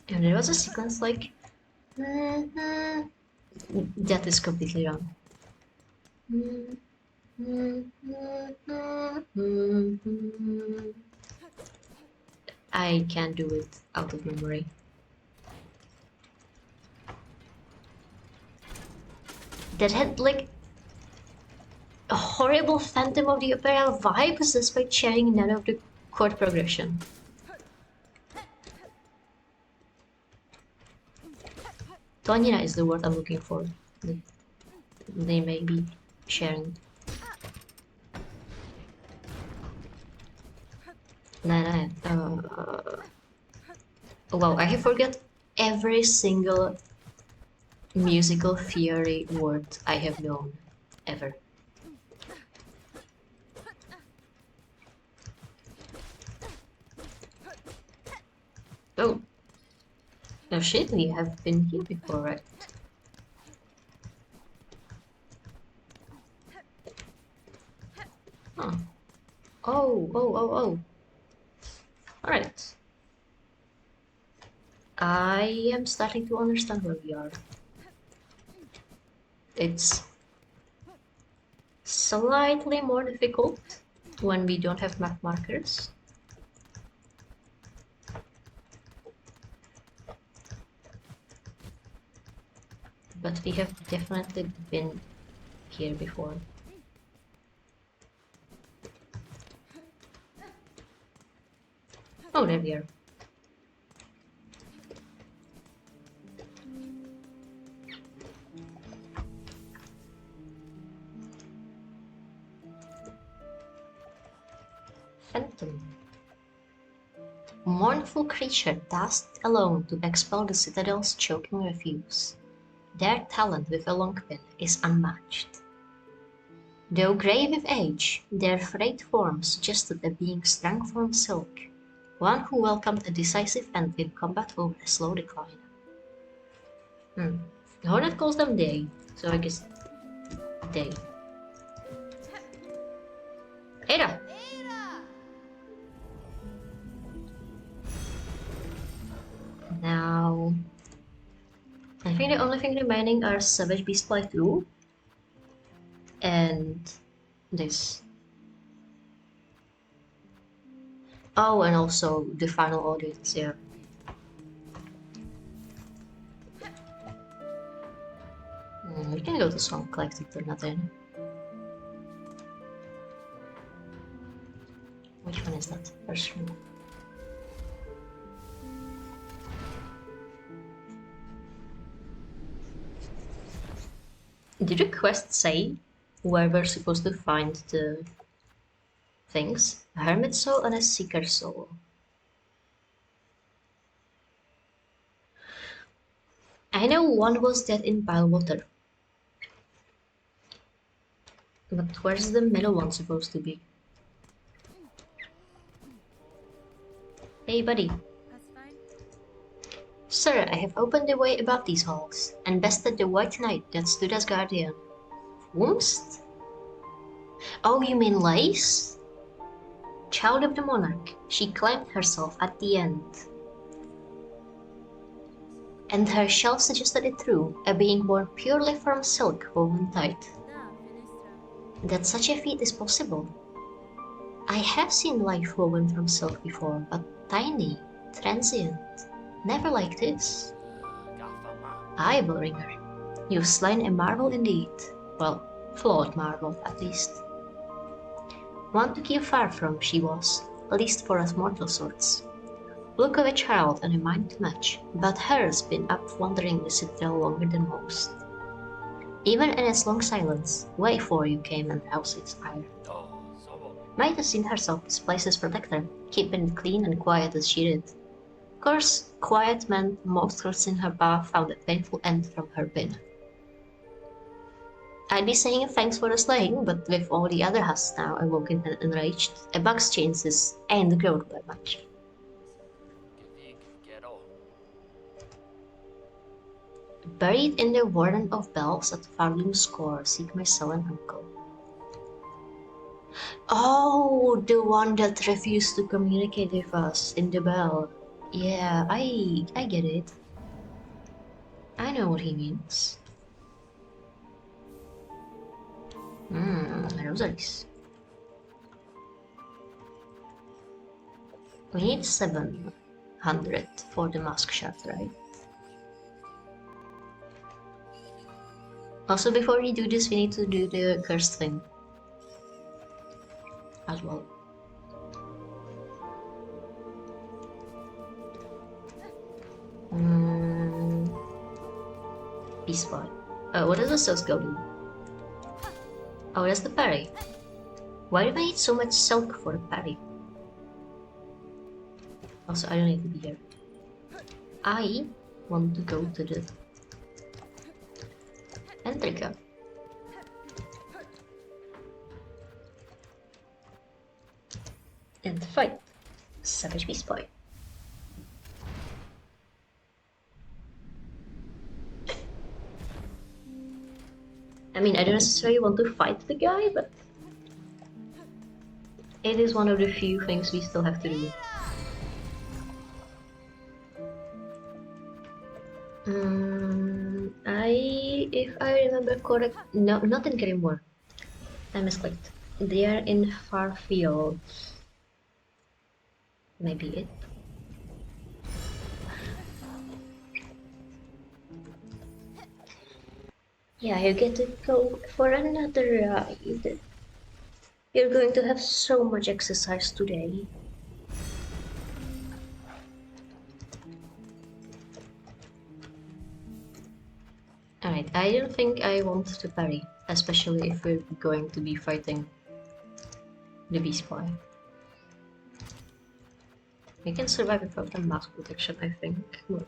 And there was a sequence like... that is completely wrong. I can't do it out of memory. That had like a horrible Phantom of the Opera vibes despite sharing none of the chord progression. Tonyina is the word I'm looking for. They may be sharing. Nah. Wow, I have forgot every single musical theory word I have known ever. Oh. No shit, we have been here before, right? Huh. Oh. Alright. I am starting to understand where we are. It's slightly more difficult when we don't have map markers. But we have definitely been here before. Oh, there we are. Phantom. Mournful creature tasked alone to expel the Citadel's choking refuse. Their talent with a long pin is unmatched. Though grey with age, their frayed form suggested a being sprung from silk, one who welcomed a decisive end in combat over a slow decline. Hornet calls them they, so I guess they. Ada! Now, I think the only thing remaining are Savage Beastfly 2 and this. Oh, and also the final audience, yeah. We can go to Song Collected or nothing. Which one is that? First one. Did the quest say where we're supposed to find the things? A hermit soul and a seeker soul. I know one was dead in Pilewater. But where's the middle one supposed to be? Hey buddy. Sir, I have opened the way above these halls, and bested the white knight that stood as guardian. Whomst? Oh, you mean Lace? Child of the monarch, she claimed herself at the end. And her shell suggested it true, a being born purely from silk woven tight. That such a feat is possible. I have seen life woven from silk before, but tiny, transient, never like this. Aye, Bellringer, you've slain a marvel indeed. Well, flawed marvel, at least. One to keep far from, she was, at least for us mortal sorts. Look of a child and a mind to match, but her's been up wandering the citadel longer than most. Even in its long silence, way fore you came and roused its ire. Might have seen herself this place's protector, keeping it clean and quiet as she did. Of course, quiet meant most girls in her bath found a painful end from her bin. I'd be saying thanks for the slaying, but with all the other husks now awoken and enraged, a buck's chances ain't growed by much. Buried in the Warden of Bells at Farloom's score, seek my sullen uncle. Oh, the one that refused to communicate with us in the bell. Yeah, I get it. I know what he means. Rosaries. We need 700 for the mask shot, right? Also, before we do this, we need to do the cursed thing as well. Peace spot. Oh, what does the silk go do? Oh, that's the parry. Why do I need so much silk for the parry? Also, I don't need to be here. I want to go to the Entrica. And fight Savage Beast Boy. I mean, I don't necessarily want to fight the guy, but it is one of the few things we still have to do. If I remember correct, no, not in Grimoire. I misclicked. They are in far fields. Maybe it. Yeah, you get to go for another ride. You're going to have so much exercise today. Alright, I don't think I want to parry, especially if we're going to be fighting the Beast Boy. We can survive without the mask protection, I think. But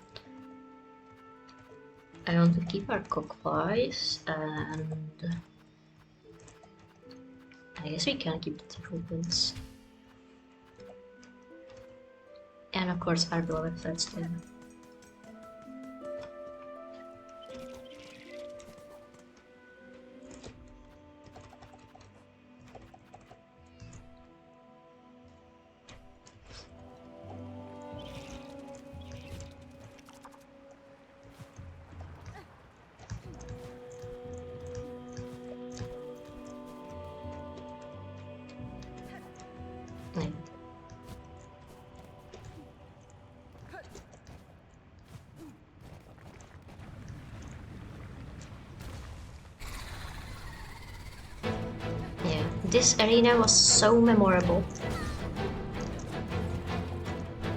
I want to keep our cockflies, and I guess we can keep the default builds. And of course our beloved threats too. This arena was so memorable.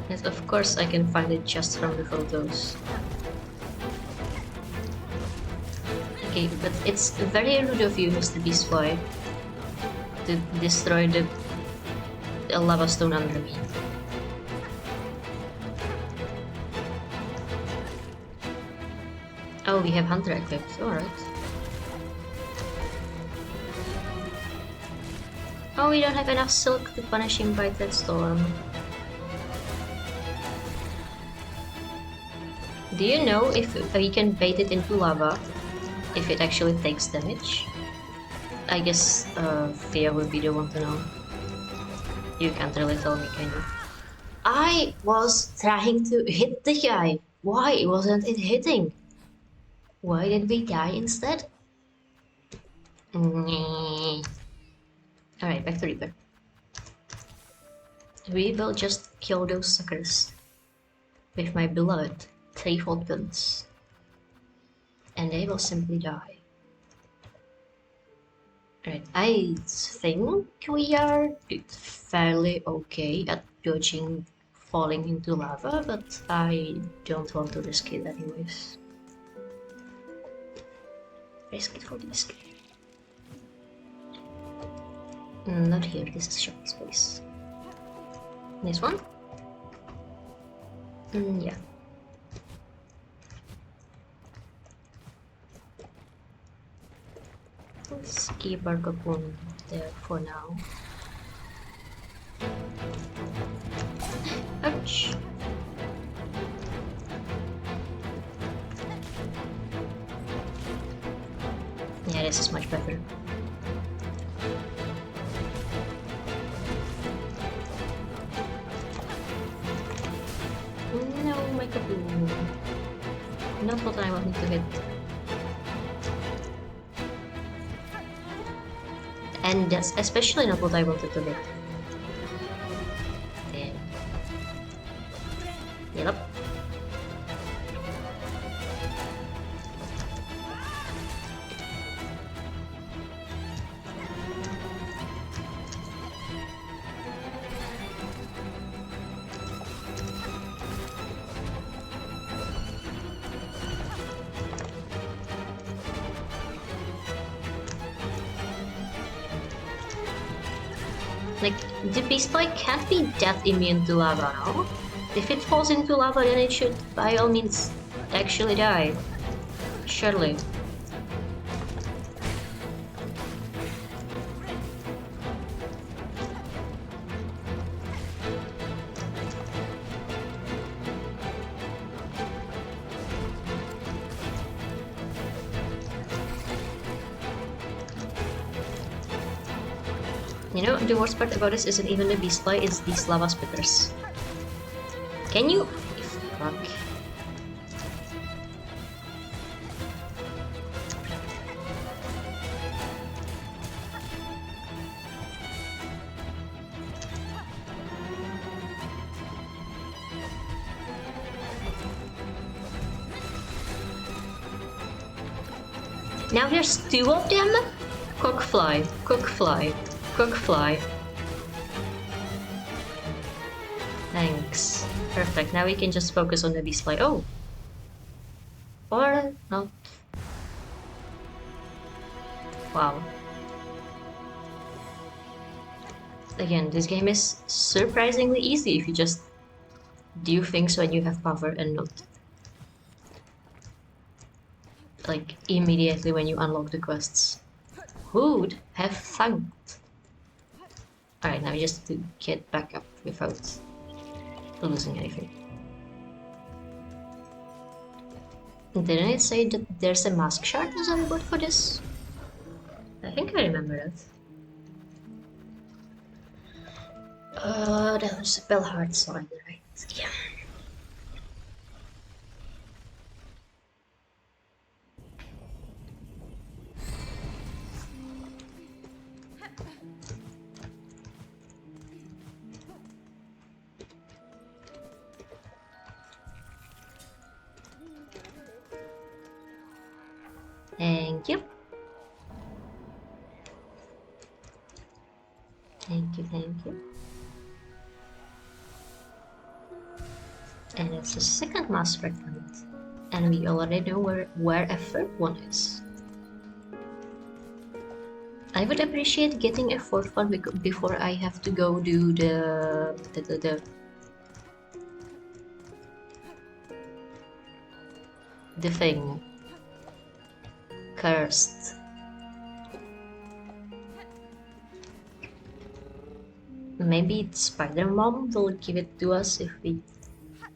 Yes, of course I can find it just from the photos. Okay, but it's very rude of you, Mr. Beast Boy, to destroy the lava stone under me. Oh, we have Hunter equipped, alright. Oh, we don't have enough silk to punish him by that storm. Do you know if we can bait it into lava, if it actually takes damage? I guess Thea would be the one to know. You can't really tell me, can you? I was trying to hit the guy. Why wasn't it hitting? Why did we die instead? Alright, back to Reaper. We will just kill those suckers with my beloved 3-volt guns. And they will simply die. Alright, I think we are fairly okay at dodging falling into lava, but I don't want to risk it anyways. Risk it for the risk. Not here, this is short space. This one? Yeah. Let's keep our cocoon there for now. Ouch! Yeah, this is much better. No, my cocoon. Not what I wanted to hit. And that's especially not what I wanted to hit. Damn. Yep. Like, the beast boy can't be that immune to lava, no? If it falls into lava, then it should, by all means, actually die. Surely. You know, the worst part about this isn't even the beast boy, it's these lava spitters. Can you... Fuck. Now there's 2 of them? Cook fly, cook fly, cook fly. Thanks. Perfect, now we can just focus on the beast fly. Oh! Or not. Wow. Again, this game is surprisingly easy if you just do things when you have power and not like immediately when you unlock the quests. Who would have thought? Alright, now we just have to get back up without losing anything. Didn't it say that there's a mask shard as a reward for this? I think I remember that. That was a Bellheart sign, right? Yeah. Thank you. Thank you, thank you. And it's the second mass fragment. And we already know where a third one is. I would appreciate getting a fourth one before I have to go do the thing. Cursed. Maybe Spider Mom will give it to us if we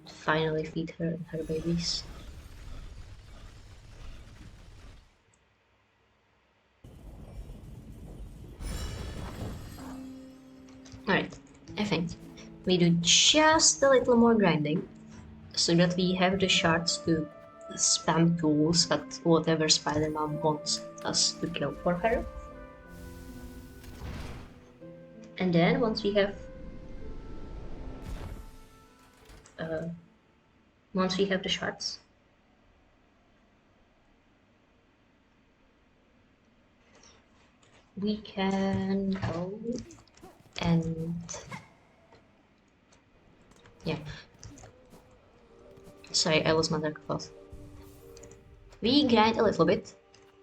finally feed her and her babies. Alright, I think we do just a little more grinding so that we have the shards to spam tools at whatever Spider-Man wants us to kill for her. And then once we have the shards, we can go and yeah. Sorry, I lost my dark thought. We grind a little bit.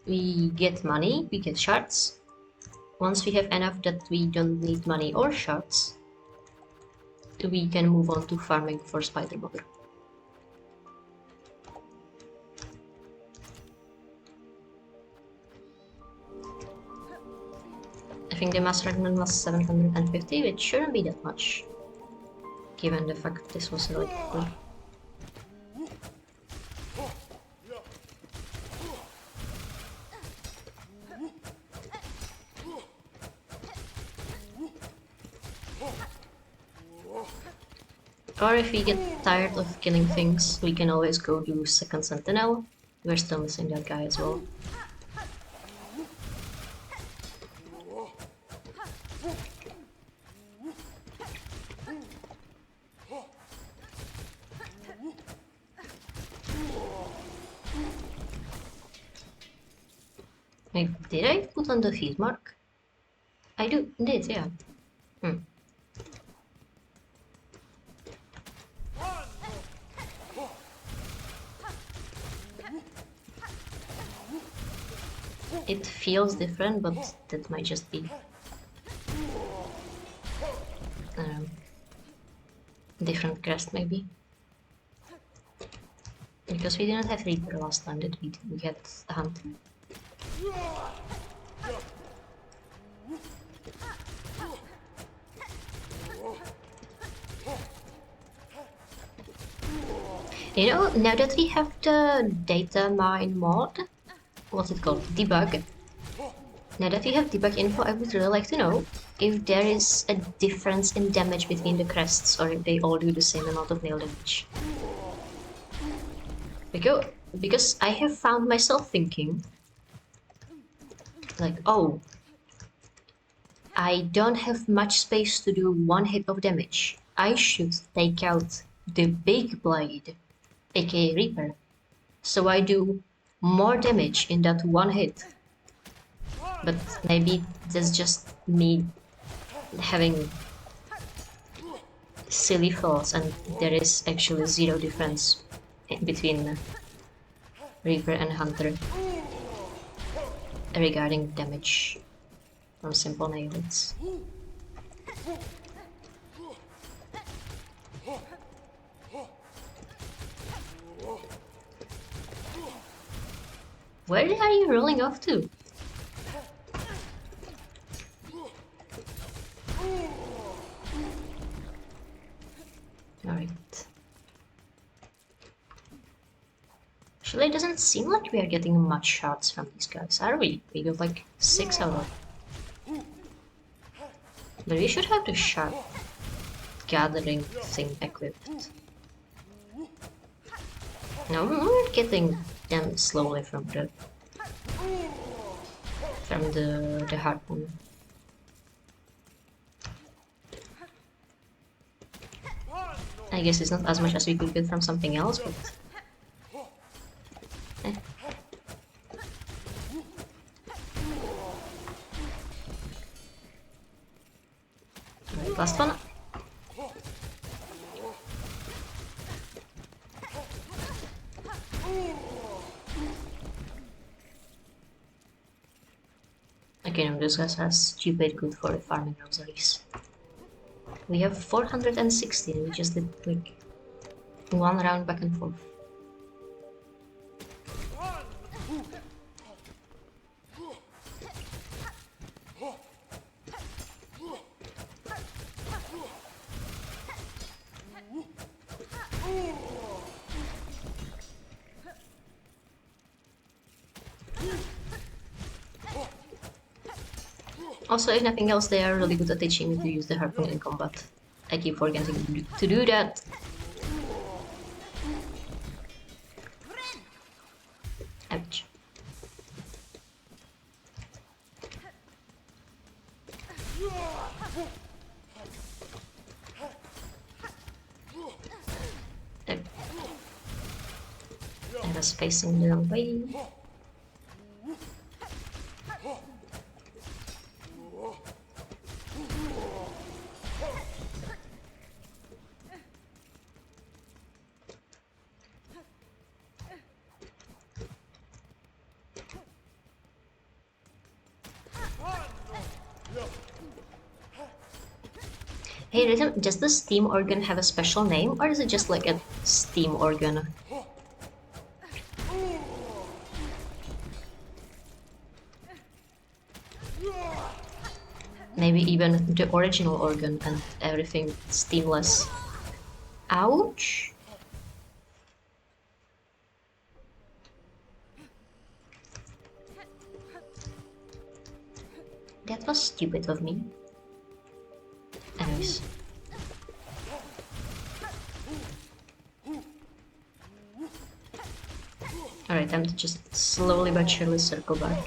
We get money, we get shards. Once we have enough that we don't need money or shards, we can move on to farming for Spider Mother. I think the mass fragment was 750, which shouldn't be that much, given the fact this was really cool. Or if we get tired of killing things, we can always go do Second Sentinel. We're still missing that guy as well. Wait, did I put on the feed mark? I did, yeah. It feels different, but that might just be different crest maybe. Because we didn't have Reaper last time, did we? We had Hunt. You know, now that we have the data mine mod, what's it called? Debug. Now that we have debug info, I would really like to know if there is a difference in damage between the crests or if they all do the same amount of nail damage. Because I have found myself thinking, like, oh, I don't have much space to do one hit of damage. I should take out the big blade, aka Reaper. So I do more damage in that one hit. But maybe that's just me having silly thoughts and there is actually zero difference between Reaper and Hunter regarding damage from simple nail hits. Where are you rolling off to? Alright. Actually, it doesn't seem like we are getting much shots from these guys, are we? We got like 6 out of. But we should have the shot gathering thing equipped. No, we're getting them slowly from the harpoon. I guess it's not as much as we could get from something else, but Right, last one. Okay, this guy has stupid good for the farming rosaries. We have 416, we just did like one round back and forth. Also, if nothing else, they are really good at teaching me to use the harpoon in combat. I keep forgetting to do that. Ouch. I was facing the wrong way. Hey Rhythm, does the steam organ have a special name or is it just like a steam organ? Maybe even the original organ and everything steamless. Ouch! That was stupid of me. Anyways. Alright, time to just slowly but surely circle back.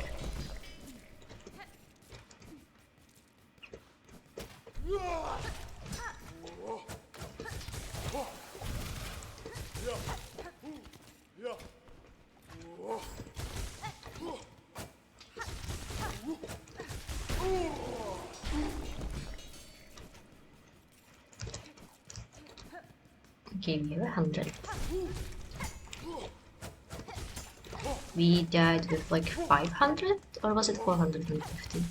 Okay, we have 100. We died with like 500 or was it 450?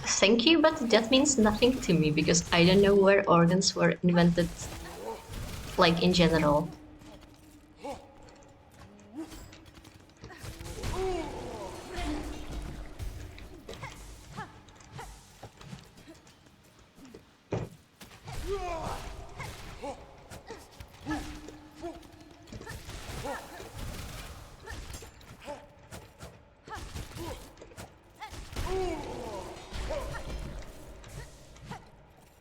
Thank you, but that means nothing to me because I don't know where organs were invented, like in general.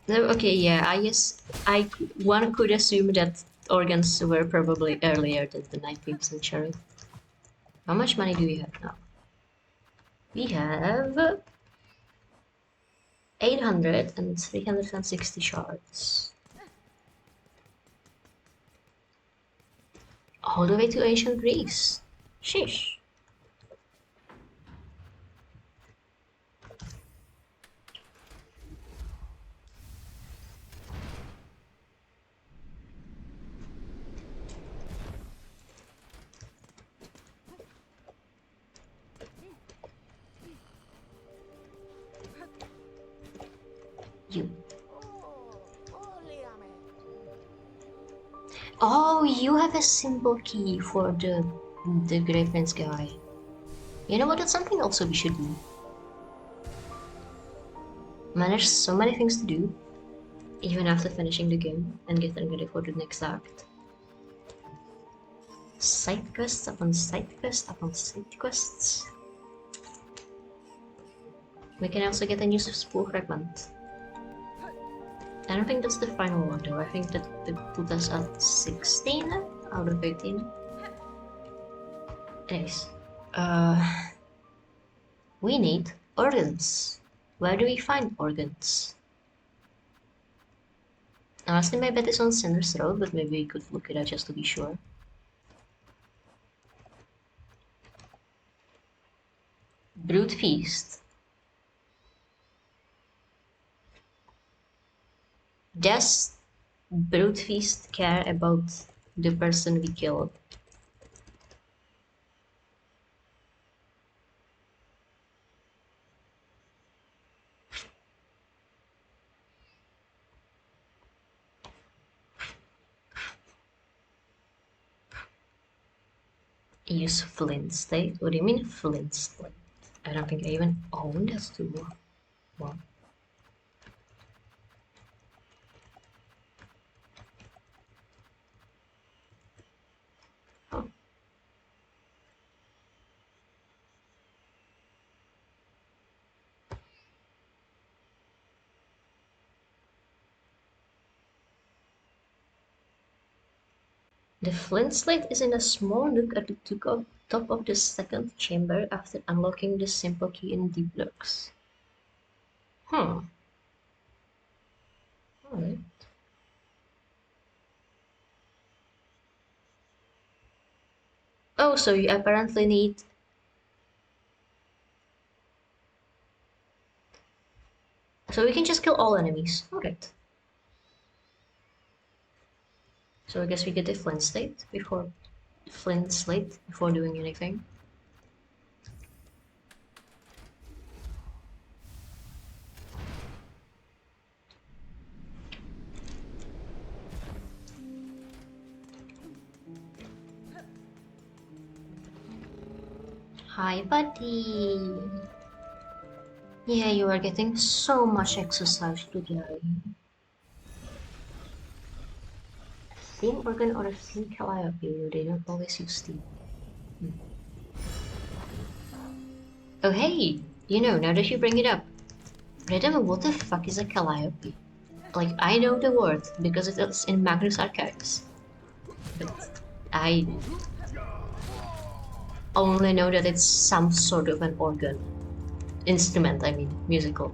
No, okay, yeah, I guess one could assume that organs were probably earlier than the 19th century. How much money do we have now? We have 800 and 360 shards. All the way to ancient Greece. Sheesh. You. Oh, you have a simple key for the Griffin's guy. You know what? That's something also we should do. Man, there's so many things to do, even after finishing the game and getting ready for the next act. Side quests upon side quests upon side quests. We can also get a new spool fragment. I don't think that's the final one though. I think that they put us at 16 out of 18. Anyways, we need organs. Where do we find organs? Honestly, my bet is on Cinder's Road, but maybe we could look it up just to be sure. Brute Feast. Does Brute Feast care about the person we killed? Use flint slate? What do you mean flint slate? I don't think I even own this tool. Well. Oh. The flint slate is in a small nook at the top of the second chamber after unlocking the simple key in deep lurks. Alright. Oh, so you apparently need... So we can just kill all enemies. Alright. So I guess we get the flint slate before doing anything. Hi, buddy. Yeah, you are getting so much exercise today. Steam organ or a steam calliope, they don't always use steam. Oh hey, you know, now that you bring it up, Rhythm, what the fuck is a calliope? Like, I know the word because it is in Magnus Archives, but I only know that it's some sort of an organ. Instrument, I mean, musical.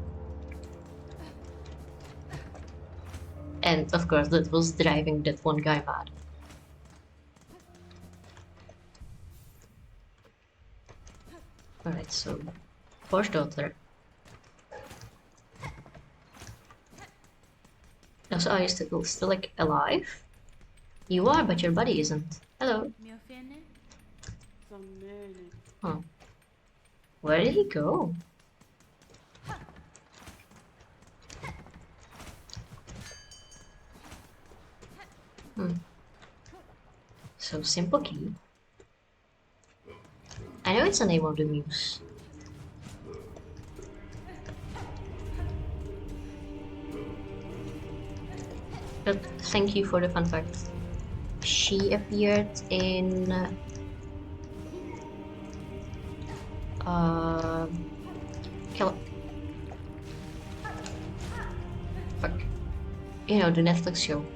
And of course that was driving that one guy mad. Alright, so Forge Daughter. Also, are you still like alive? You are, but your body isn't. Hello. Huh. Where did he go? So simple key. I know it's the name of the muse. But thank you for the fun fact. She appeared in Fuck. You know, the Netflix show,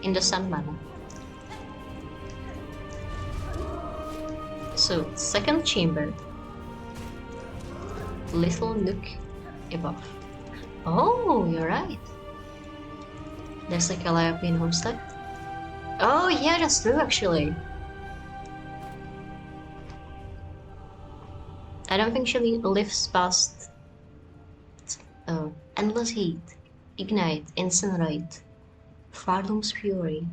In the Sandman. So, second chamber. Little nook above. Oh, you're right. There's a Calliope in Homestuck. Oh yeah, that's true actually. I don't think she lives past Endless Heat, Ignite, Incinerate, Farlum's Fury,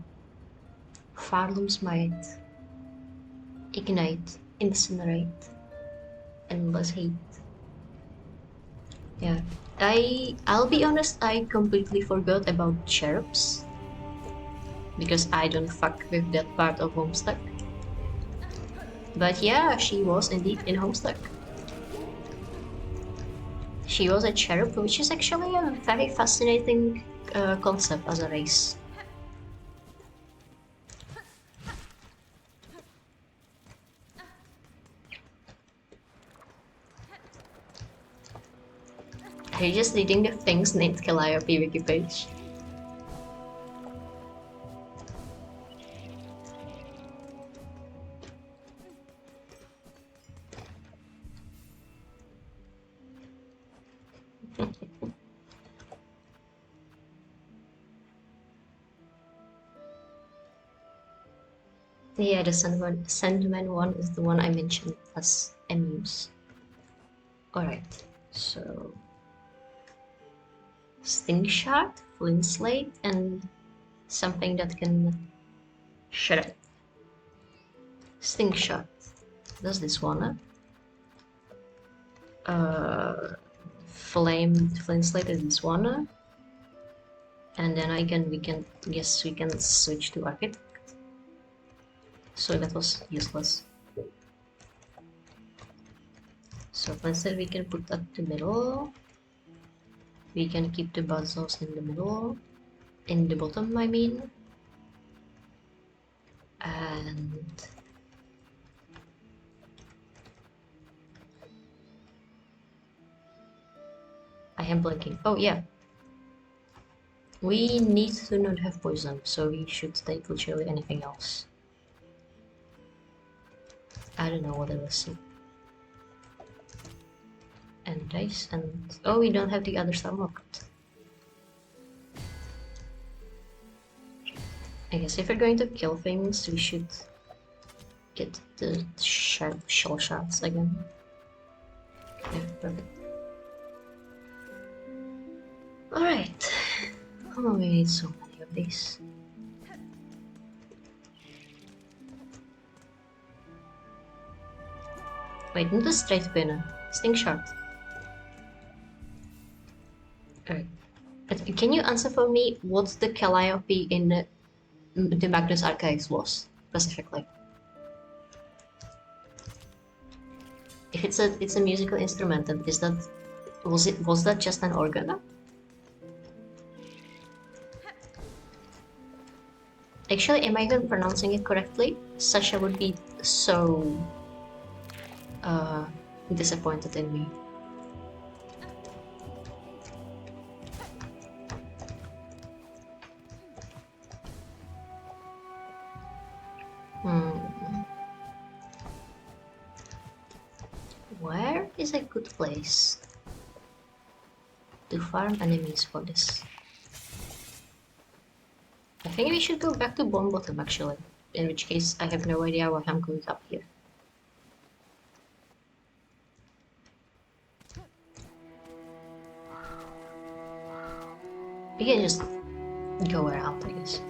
Farlum's Might, Ignite, Incinerate, Endless Heat. Yeah, I'll be honest, I completely forgot about cherubs because I don't fuck with that part of Homestuck. But yeah, she was indeed in Homestuck. She was a cherub, which is actually a very fascinating concept as a race. Are you just reading the things named Calliope wiki page? Yeah, the Sandman one is the one I mentioned as a muse. Alright, so... Sting Shard, Flint Slate, and something that can... Shut up. Sting Shard. Does this one? Flamed Flint Slate is this one. And then we can switch to Architect. So that was useless. So instead we can put that in the middle. We can keep the buzzsaws in the middle. In the bottom, I mean. And... I am blinking. Oh yeah. We need to not have poison, so we should take literally anything else. I don't know what it was. And dice and... Oh, we don't have the other stuff locked. I guess if we're going to kill things, we should get the shell shots again. Yeah, perfect. Alright. Oh, we need so many of these. Wait, not a straight pin. Sting shot. Alright. But can you answer for me what the Calliope in the Magnus Archives was, specifically? If it's a musical instrument, then was that just an organ? Actually, am I even pronouncing it correctly? Sasha would be so disappointed in me. Where is a good place to farm enemies for this? I think we should go back to Bomb Bottom actually, in which case I have no idea why I'm going up here. We can just go around, I guess.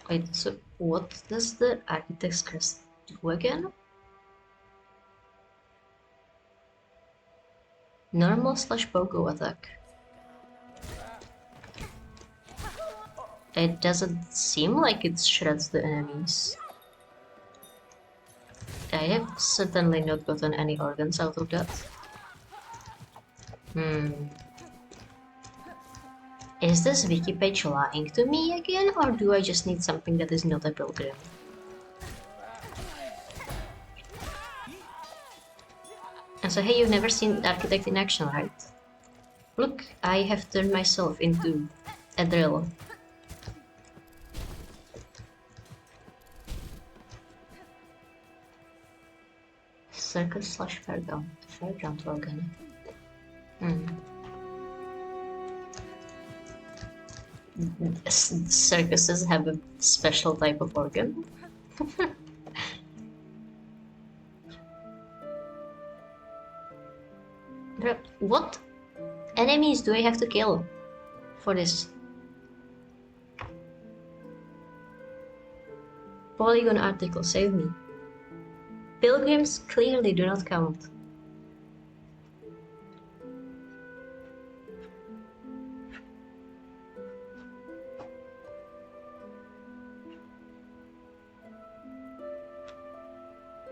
Wait, so what does the Architect's Crest do again? Normal / pogo attack. It doesn't seem like it shreds the enemies. I have certainly not gotten any organs out of that. Is this wiki page lying to me again, or do I just need something that is not a pilgrim? And so hey, you've never seen Architect in action, right? Look, I have turned myself into a drill. Circus slash fairground organ. Circuses have a special type of organ. What enemies do I have to kill for this? Polygon article, save me. Pilgrims clearly do not count.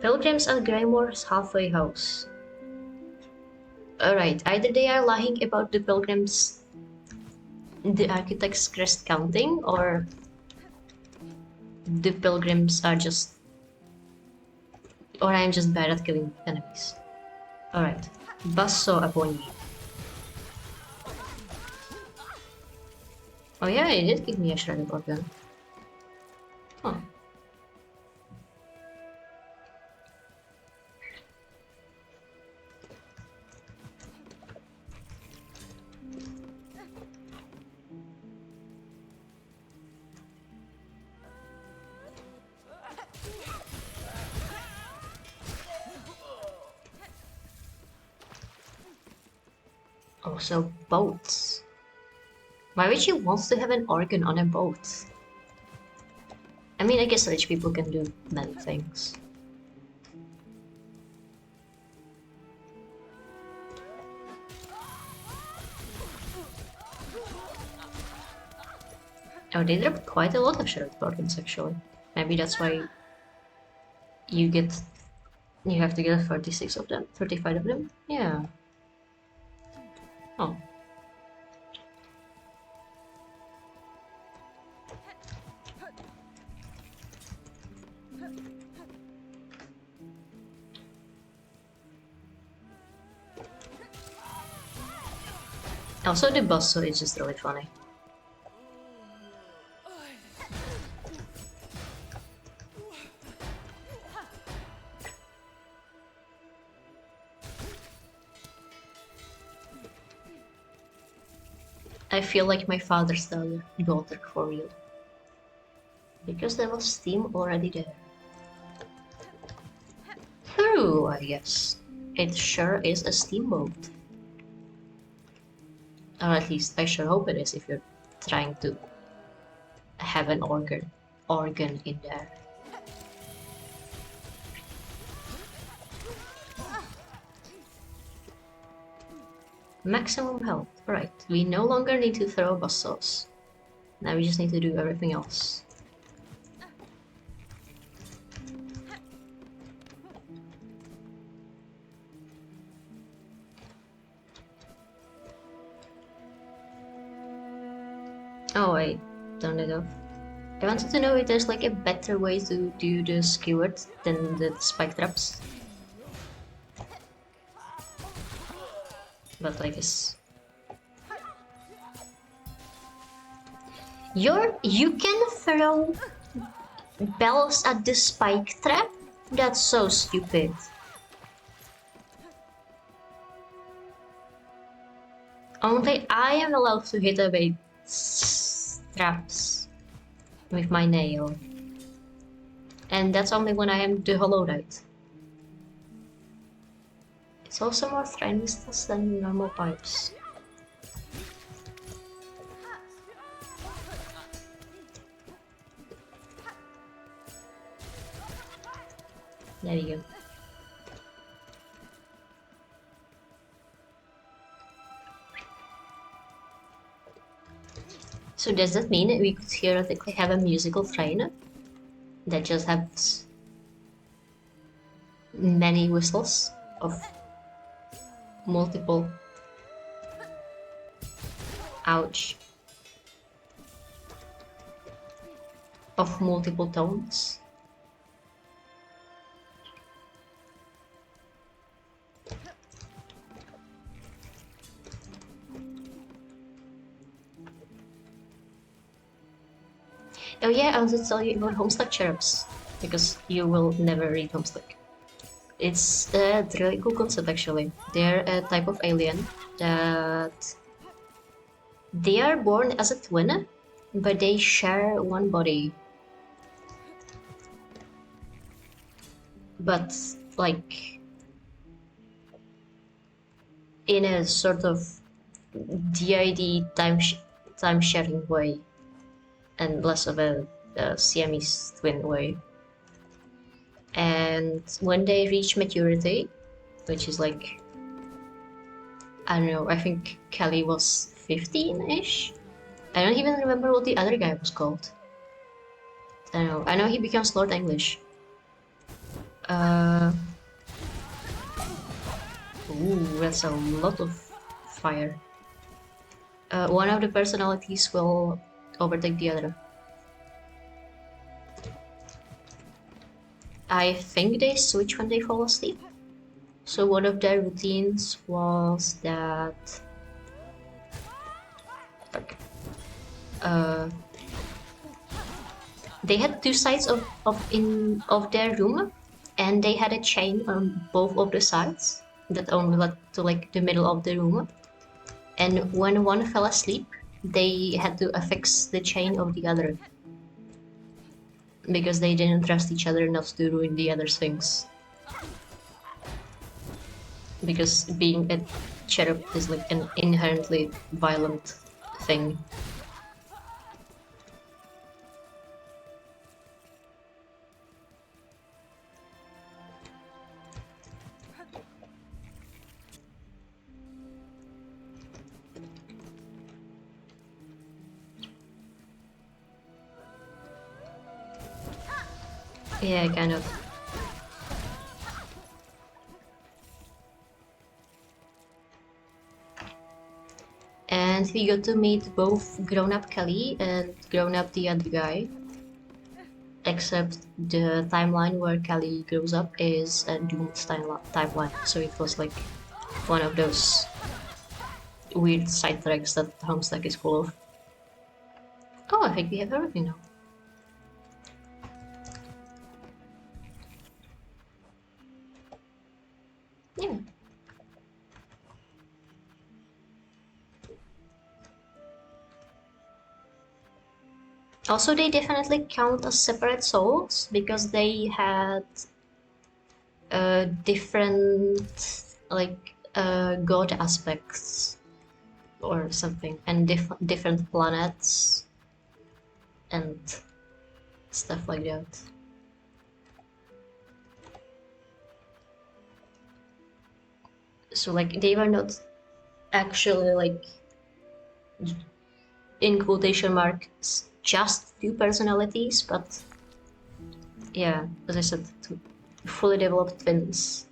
Pilgrims at Grimoire's halfway house. Alright, either they are lying about the pilgrims, the architect's crest counting, or the pilgrims are just... or I'm just bad at killing enemies. Alright, basso upon me. Oh yeah, it did give me a shredded organ. Huh. Also, boats. Why would you want to have an organ on a boat? I mean, I guess rich people can do many things. Oh, they drop quite a lot of shredded organs actually. Maybe that's why you have to get 36 of them, 35 of them? Yeah. Oh. Also, the basso is just really funny. I feel like my father's daughter for real. Because there was steam already there. True, I guess. It sure is a steamboat. Or at least I sure hope it is if you're trying to have an organ in there. Maximum health. Right, we no longer need to throw bassos. Now we just need to do everything else. Oh, I turned it off. I wanted to know if there's like a better way to do the skewered than the spike traps. But I guess... You can throw bells at the spike trap? That's so stupid. Only I am allowed to hit away traps with my nail. And that's only when I am the Holodite. It's also more throwing missiles than normal pipes. There you go. So does that mean that we could theoretically have a musical train that just has many whistles of multiple... ouch. Of multiple tones? Oh yeah, I'll just tell you about Homestuck cherubs, because you will never read Homestuck. It's a really cool concept actually. They're a type of alien that they are born as a twin, but they share one body. But like in a sort of DID time sharing way, and less of a Siamese twin way. And when they reach maturity, which is like, I don't know, I think Kelly was 15-ish. I don't even remember what the other guy was called. I don't know. I know he becomes Lord English. Uh, ooh, that's a lot of fire. One of the personalities will overtake the other. I think they switch when they fall asleep. So one of their routines was that uh, they had two sides of their room, and they had a chain on both of the sides that only led to like the middle of the room. And when one fell asleep, they had to affix the chain of the other because they didn't trust each other enough to ruin the other's things. Because being a cherub is like an inherently violent thing. Yeah, kind of. And we got to meet both grown-up Kelly and grown-up the other guy. Except the timeline where Kelly grows up is a doomed timeline, so it was like one of those weird side tracks that Homestuck is full of. Oh, I think we have everything now. Yeah. Also, they definitely count as separate souls because they had different like god aspects or something, and different planets and stuff like that. So like they were not actually like, in quotation marks, just two personalities, but yeah, as I said, two fully developed twins,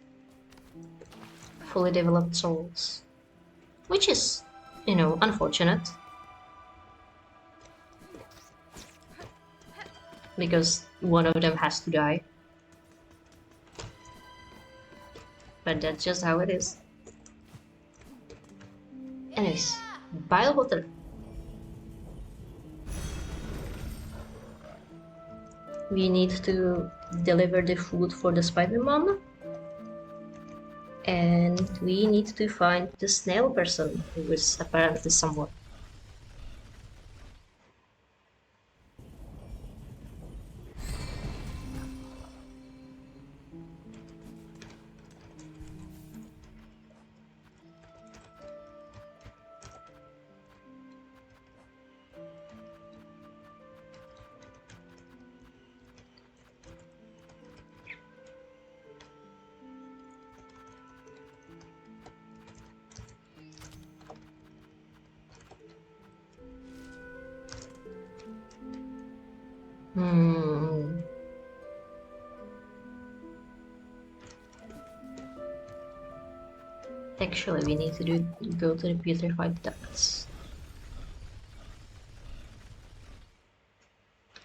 fully developed souls, which is, you know, unfortunate because one of them has to die. But that's just how it is. Anyways, bile water. We need to deliver the food for the spider mom. And we need to find the snail person, who is apparently someone. Hmm. Actually, we need to go to the putrefied ducts.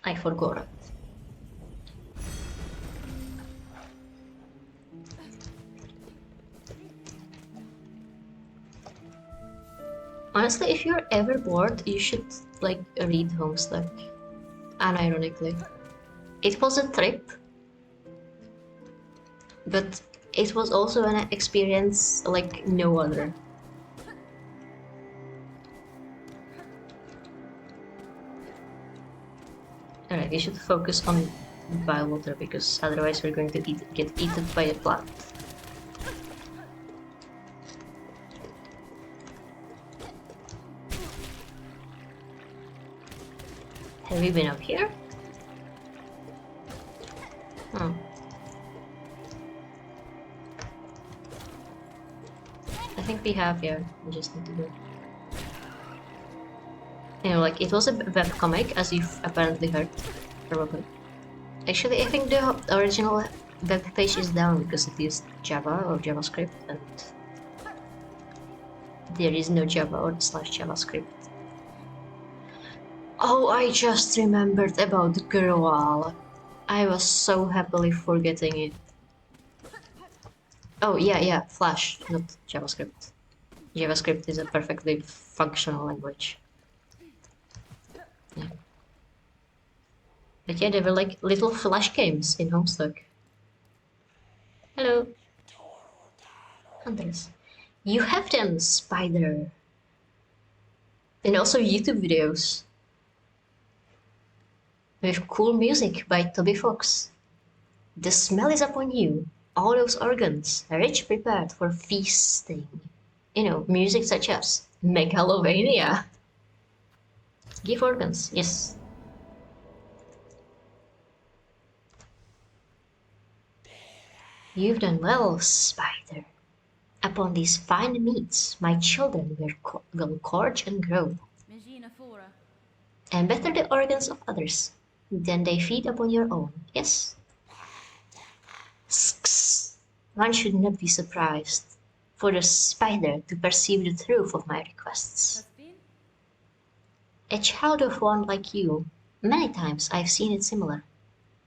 I forgot it. Honestly, if you're ever bored, you should like read Homestuck. unironically. It was a trip, but it was also an experience like no other. Alright, we should focus on bile water because otherwise we're going to get eaten by a plant. Have we been up here? Oh. I think we have, yeah. We just need to go. You know, like, it was a webcomic, as you've apparently heard. Probably. Actually, I think the original web page is down because it used Java or JavaScript, and there is no Java or /JavaScript. Oh, I just remembered about the girl. I was so happily forgetting it. Oh, yeah, Flash, not JavaScript. JavaScript is a perfectly functional language. Yeah. But yeah, there were like little Flash games in Homestuck. Hello. Andres. You have them, Spider. And also YouTube videos. With cool music by Toby Fox. The smell is upon you. All those organs, rich prepared for feasting. You know, music such as Megalovania. Give organs, yes. You've done well, Spider. Upon these fine meats, my children will gorge and grow, and better the organs of others, then they feed upon your own, yes. Sks. One should not be surprised for the spider to perceive the truth of my requests. A child of one like you, many times I've seen it similar.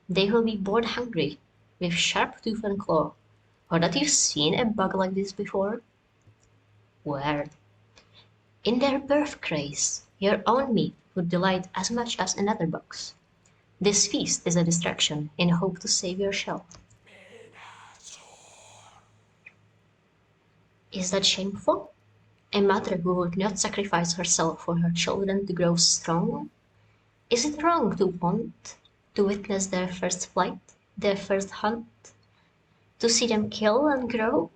They will be born hungry, with sharp tooth and claw. Or that you've seen a bug like this before? Where? In their birth craze, your own meat would delight as much as another bug's. This feast is a distraction in hope to save your shell. Is that shameful? A mother who would not sacrifice herself for her children to grow strong? Is it wrong to want to witness their first flight, their first hunt? To see them kill and grow?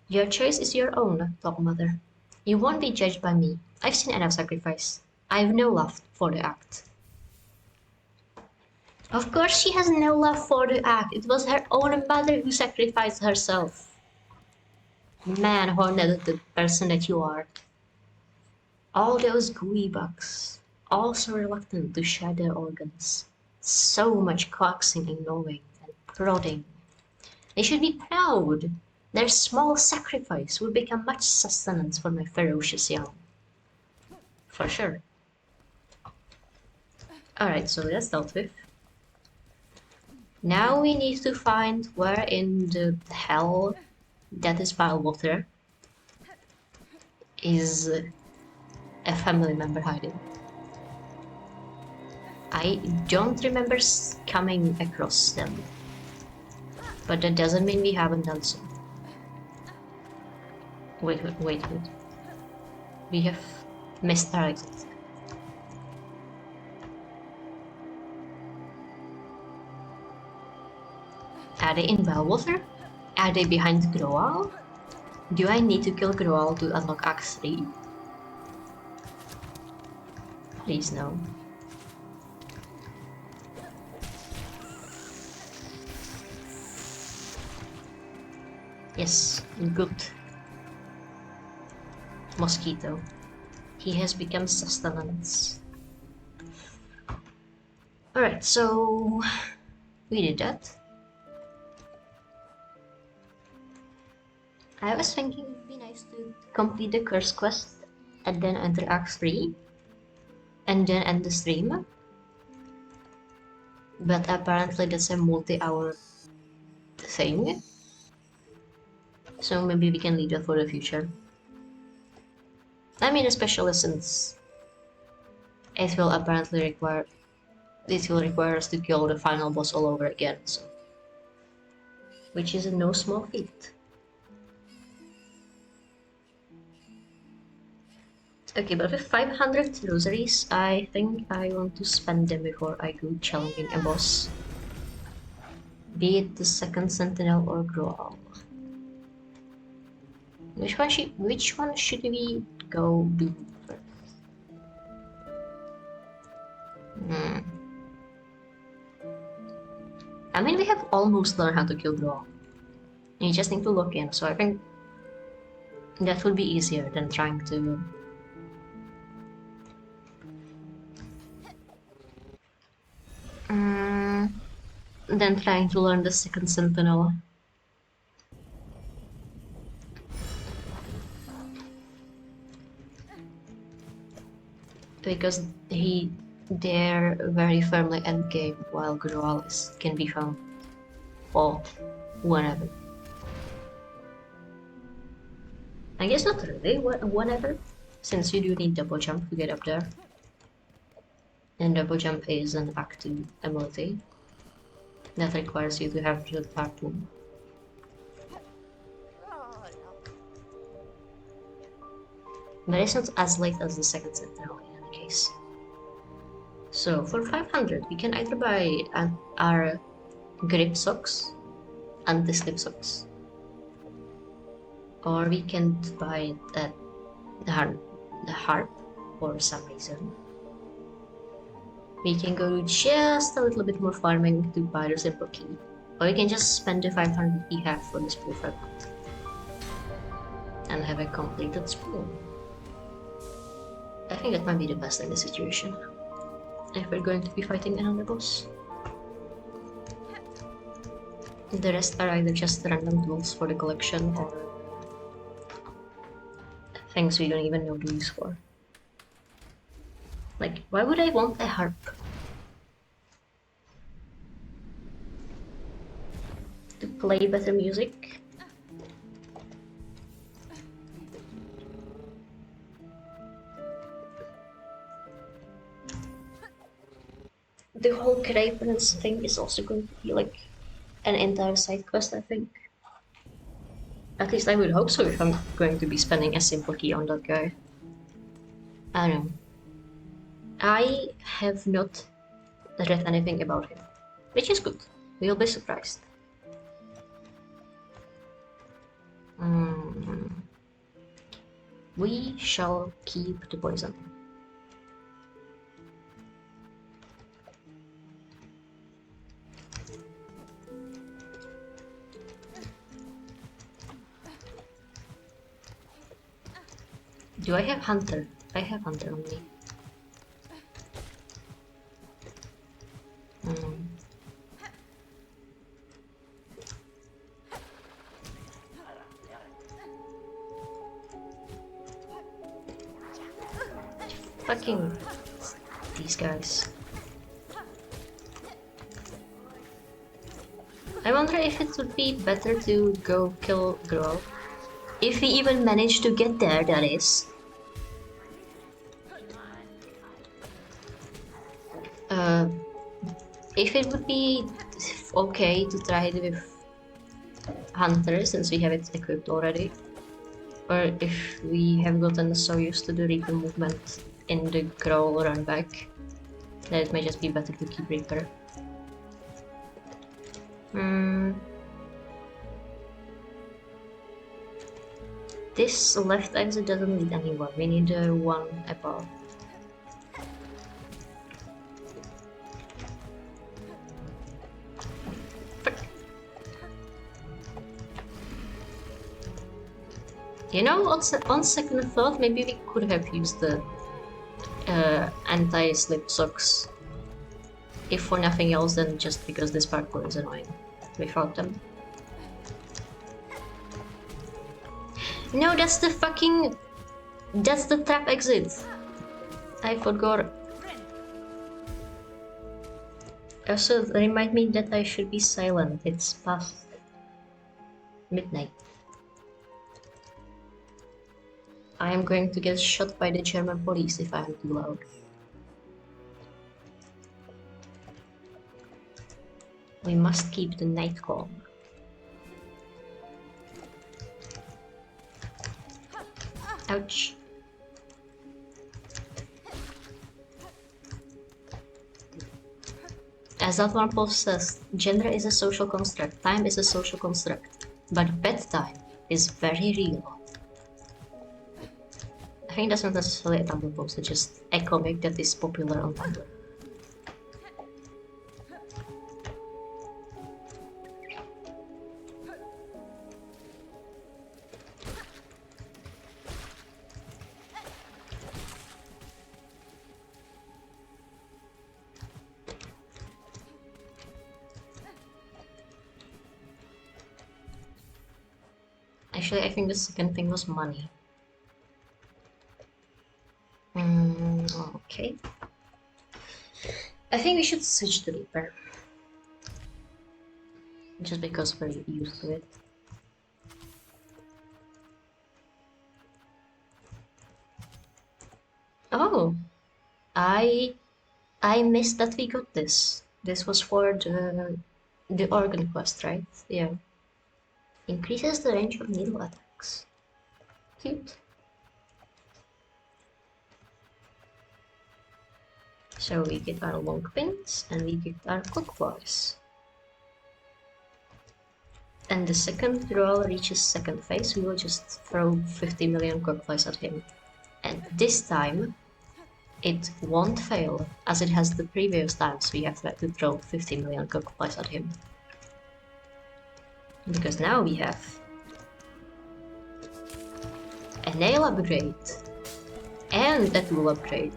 Your choice is your own, Dog Mother. You won't be judged by me. I've seen enough sacrifice. I've no love for the act. Of course she has no love for the act. It was her own mother who sacrificed herself. Man-horned the person that you are. All those gooey bugs, all so reluctant to share their organs. So much coaxing and gnawing and prodding. They should be proud. Their small sacrifice will become much sustenance for my ferocious young. For sure. Alright, so that's dealt with. Now we need to find where in the hell that is bile water is a family member hiding. I don't remember coming across them, but that doesn't mean we haven't done so. Wait. We have missed our exit. Are they in Bellwater? Are they behind Groal? Do I need to kill Groal to unlock Act 3? Please no. Yes, good. Mosquito. He has become sustenance. Alright, so we did that. I was thinking it would be nice to complete the curse quest and then enter Act 3 and then end the stream. But apparently that's a multi-hour thing. So maybe we can leave that for the future. I mean, especially since It will apparently require... This will require us to kill the final boss all over again, so... Which is no small feat. Okay, but with 500 rosaries, I think I want to spend them before I go challenging a boss. Be it the second sentinel or Growl. Which one should we go do first? I mean, we have almost learned how to kill Growl. You just need to look in, so I think that would be easier than trying to... than trying to learn the second sentinel. Because they're very firmly endgame, while Growl can be found, well, whenever. I guess not really, whenever, since you do need double jump to get up there. And double jump is an active ability that requires you to have the harpoon. But it's not as late as the second sentinel in any case. So for 500 we can either buy our grip socks, anti-slip socks, or we can buy the harp for some reason. We can go just a little bit more farming to buy the simple key, or we can just spend the 500 we have for the spool fragment and have a completed spool. I think that might be the best in this situation, if we're going to be fighting another boss. The rest are either just random tools for the collection or things we don't even know the use for. Like, why would I want a harp? To play better music? The whole Craven's thing is also going to be like an entire side quest, I think. At least I would hope so if I'm going to be spending a simple key on that guy. I don't know. I have not read anything about him, which is good. We'll be surprised. We shall keep the poison. Do I have Hunter? I have Hunter on me. Fucking these guys. I wonder if it would be better to go kill Girl. If we even manage to get there, that is. If it would be okay to try it with Hunter, since we have it equipped already. Or if we have gotten so used to the Reaper movement in the Growl run back, that it may just be better to keep Reaper. This left exit doesn't need anyone, we need the one above. You know, on second thought, maybe we could have used the anti-slip socks. If for nothing else, then just because this parkour is annoying without them. No, that's the fucking... That's the trap exit. I forgot. Also, remind me that I should be silent. It's past midnight. I am going to get shot by the German police if I am too loud. We must keep the night calm. Ouch. As that one post says, gender is a social construct, time is a social construct, but bedtime is very real. I think that's not necessarily a Tumblr post, it's just a comic that is popular on Tumblr. Actually, I think the second thing was money. Okay. I think we should switch to Reaper. Just because we're used to it. Oh! I missed that we got this. This was for the organ quest, right? Yeah. Increases the range of needle attacks. Cute. So we get our long pins and we get our clockwise. And the second Droll reaches second phase, we will just throw 50 million clockwise at him. And this time, it won't fail, as it has the previous times we have had to throw 50 million clockwise at him. Because now we have a nail upgrade and a tool upgrade.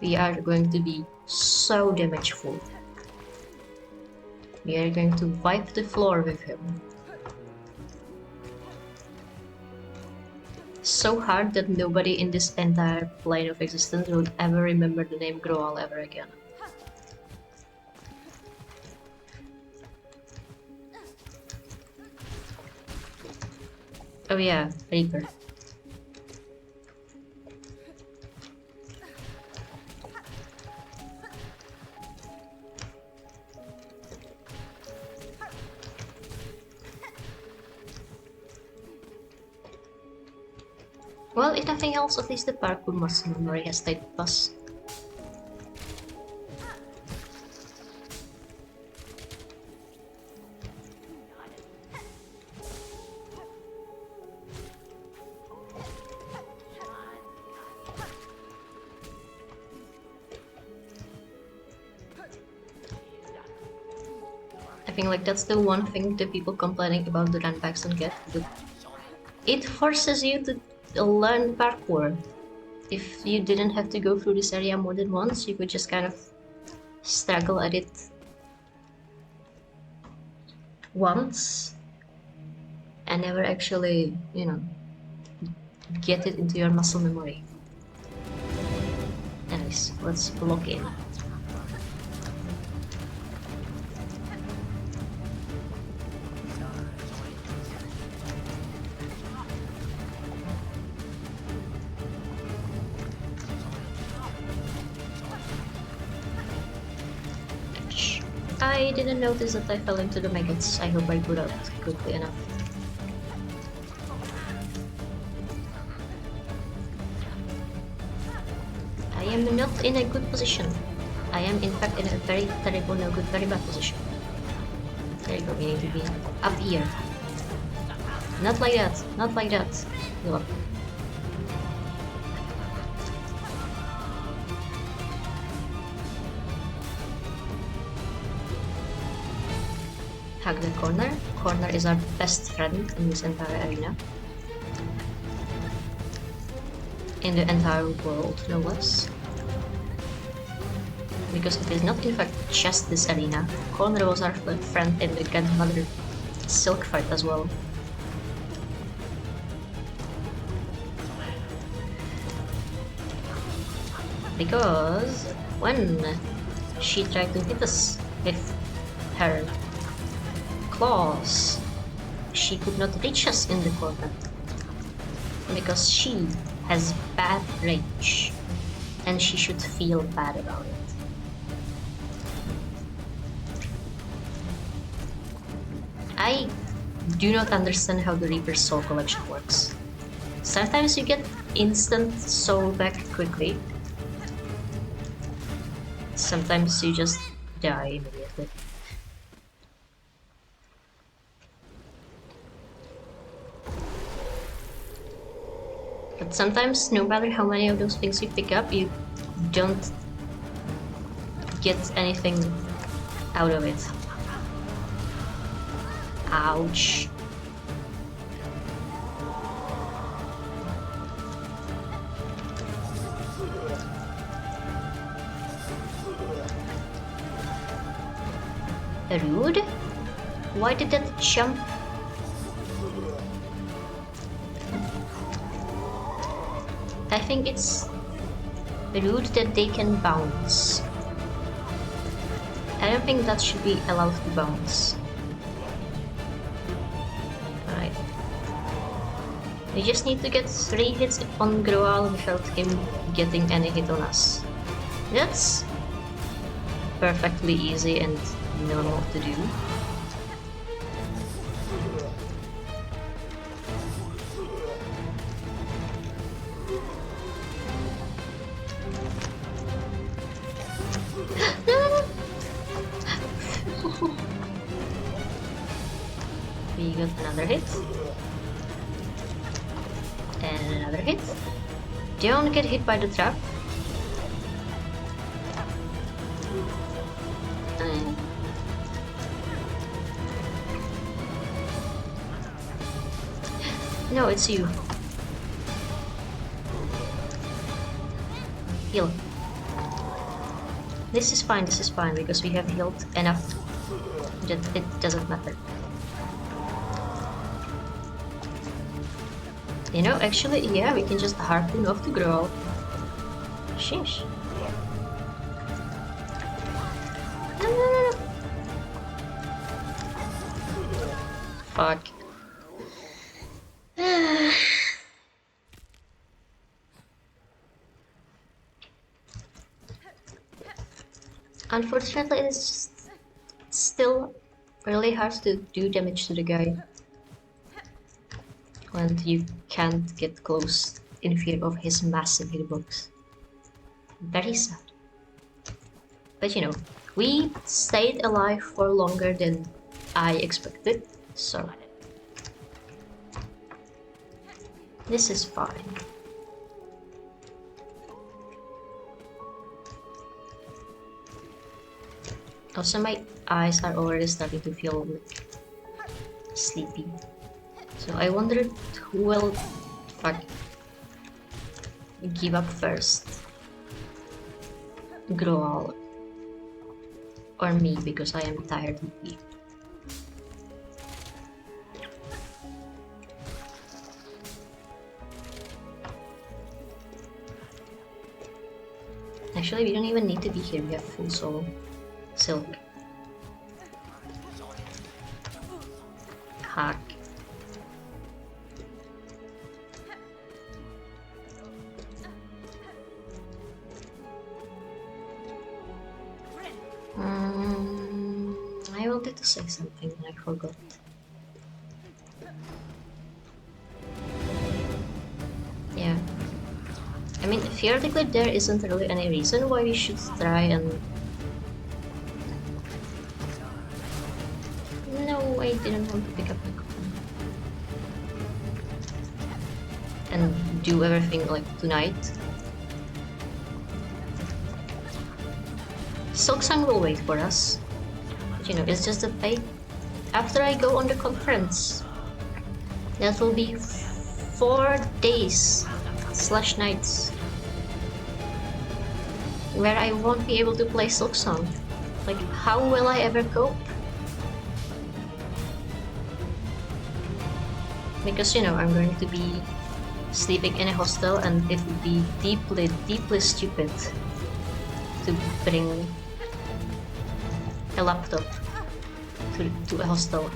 We are going to be so damageful. We are going to wipe the floor with him. So hard that nobody in this entire plane of existence will ever remember the name Groal ever again. Oh yeah, Reaper. Well, if nothing else, at least the parkour muscle memory has stayed with us. I think like that's the one thing the people complaining about the runbacks don't get. It forces you to learn parkour. If you didn't have to go through this area more than once, you could just kind of struggle at it once and never actually, you know, get it into your muscle memory. Anyways, let's log in. I didn't notice that I fell into the maggots. I hope I put out quickly enough. I am not in a good position. I am in fact in a very terrible, no good, very bad position. There you go, we need to be up here. Not like that, not like that. Go up. Hug the corner. Corner is our best friend in this entire arena. In the entire world, no less. Because it is not in fact just this arena. Corner was our friend in the grandmother Silk fight as well. Because when she tried to hit us with her claws, she could not reach us in the corner. Because she has bad range, and she should feel bad about it. I do not understand how the Reaper's Soul Collection works. Sometimes you get instant soul back quickly. Sometimes you just die immediately. But sometimes, no matter how many of those things you pick up, you don't get anything out of it. Ouch. Rude? Why did that jump? I think it's rude that they can bounce. I don't think that should be allowed to bounce. Alright. We just need to get 3 hits on Groal without him getting any hit on us. That's perfectly easy and normal to do. We got another hit. And another hit. Don't get hit by the trap. No, it's you. Heal. This is fine, because we have healed enough that it doesn't matter. You know, actually, yeah, we can just harpoon off the girl. Sheesh. No. Fuck. Unfortunately, it's still really hard to do damage to the guy when you can't get close in fear of his massive hitbox. Very sad. But you know, we stayed alive for longer than I expected, so this is fine. Also, my eyes are already starting to feel like sleepy. So I wondered who will give up first. Groal or me, because I am tired and weak. Actually, we don't even need to be here, we have full soul. Silk. Hack. I wanted to say something and I forgot. Yeah. I mean, theoretically there isn't really any reason why we should try and... No, I didn't want to pick up my coin. And do everything like tonight. Silksong will wait for us. But you know, it's just a fate. After I go on the conference, that will be 4 days / nights where I won't be able to play Silksong. Like, how will I ever cope? Because, you know, I'm going to be sleeping in a hostel and it would be deeply, deeply stupid to bring a laptop to a hostel.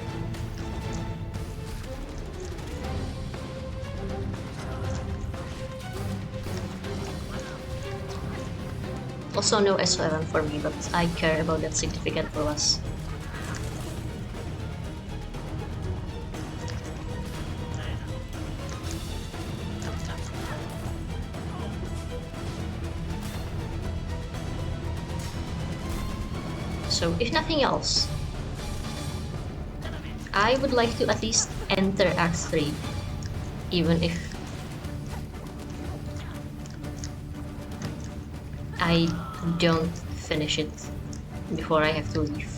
Also no S11 for me, but I care about that significant for us. So if nothing else, I would like to at least enter Act 3, even if I don't finish it before I have to leave.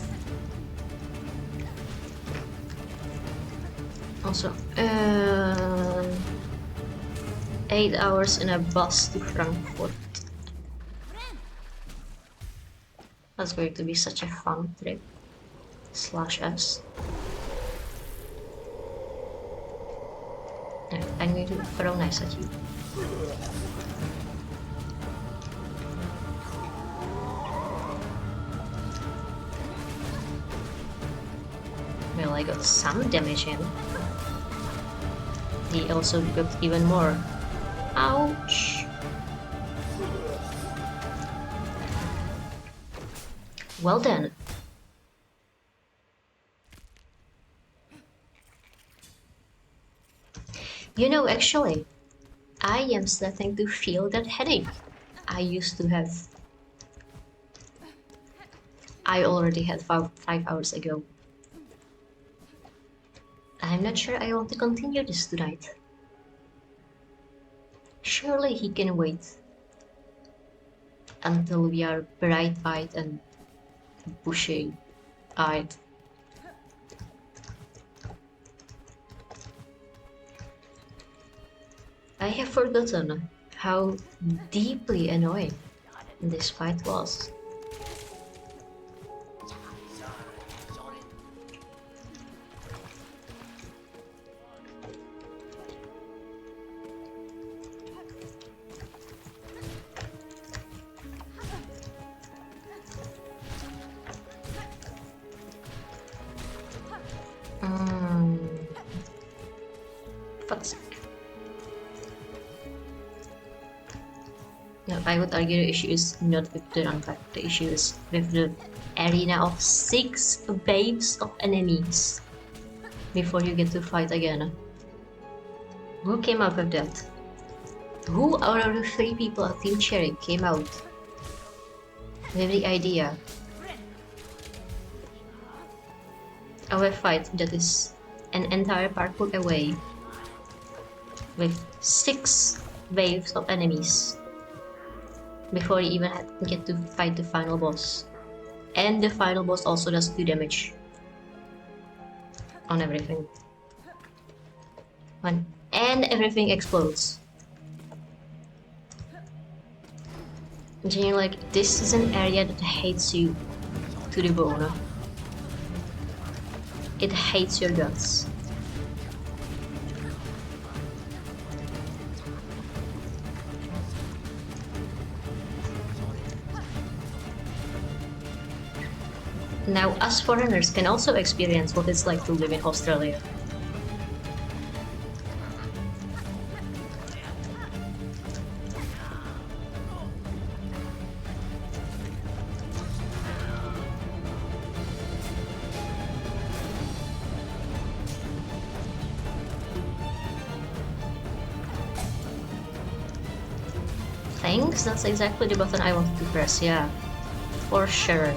Also, 8 hours in a bus to Frankfurt. That's going to be such a fun trip. /S. I'm going to throw knives at you. Well, I got some damage in. He also got even more. Ouch! Well then. You know, actually, I am starting to feel that headache I used to have. I already had 5 hours ago. I'm not sure I want to continue this tonight. Surely he can wait until we are bright-eyed and bushy-eyed. I have forgotten how deeply annoying this fight was. Fuck's sake. No, I would argue the issue is not with the runback, the issue is with the arena of 6 waves of enemies before you get to fight again. Who came up with that? Who out of the 3 people at Team Cherry came out with the idea of a fight that is an entire parkour away with 6 waves of enemies before you even get to fight the final boss? And the final boss also does 2 damage on everything. And everything explodes. And you're like, this is an area that hates you to the bone. It hates your guts. Now, us foreigners can also experience what it's like to live in Australia. Thanks, that's exactly the button I wanted to press, yeah. For sure.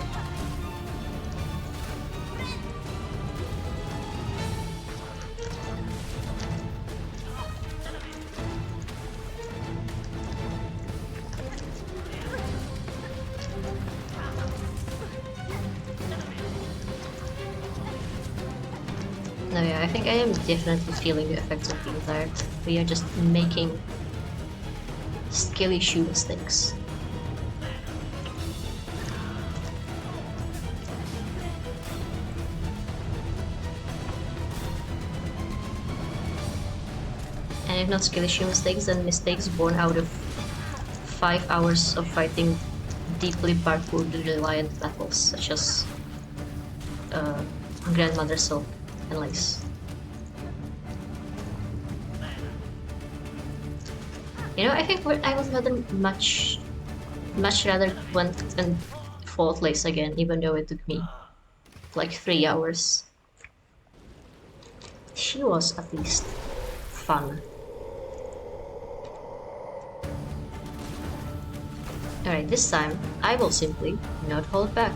No, yeah, I think I am definitely feeling the effects of being tired. We are just making skill issue mistakes. And if not skill issue mistakes, then mistakes born out of 5 hours of fighting deeply parkour reliant battles, such as Grandmother Silk and Lace. You know, I think I would rather much rather went and fought Lace again, even though it took me like 3 hours. She was at least fun. Alright, this time I will simply not hold back.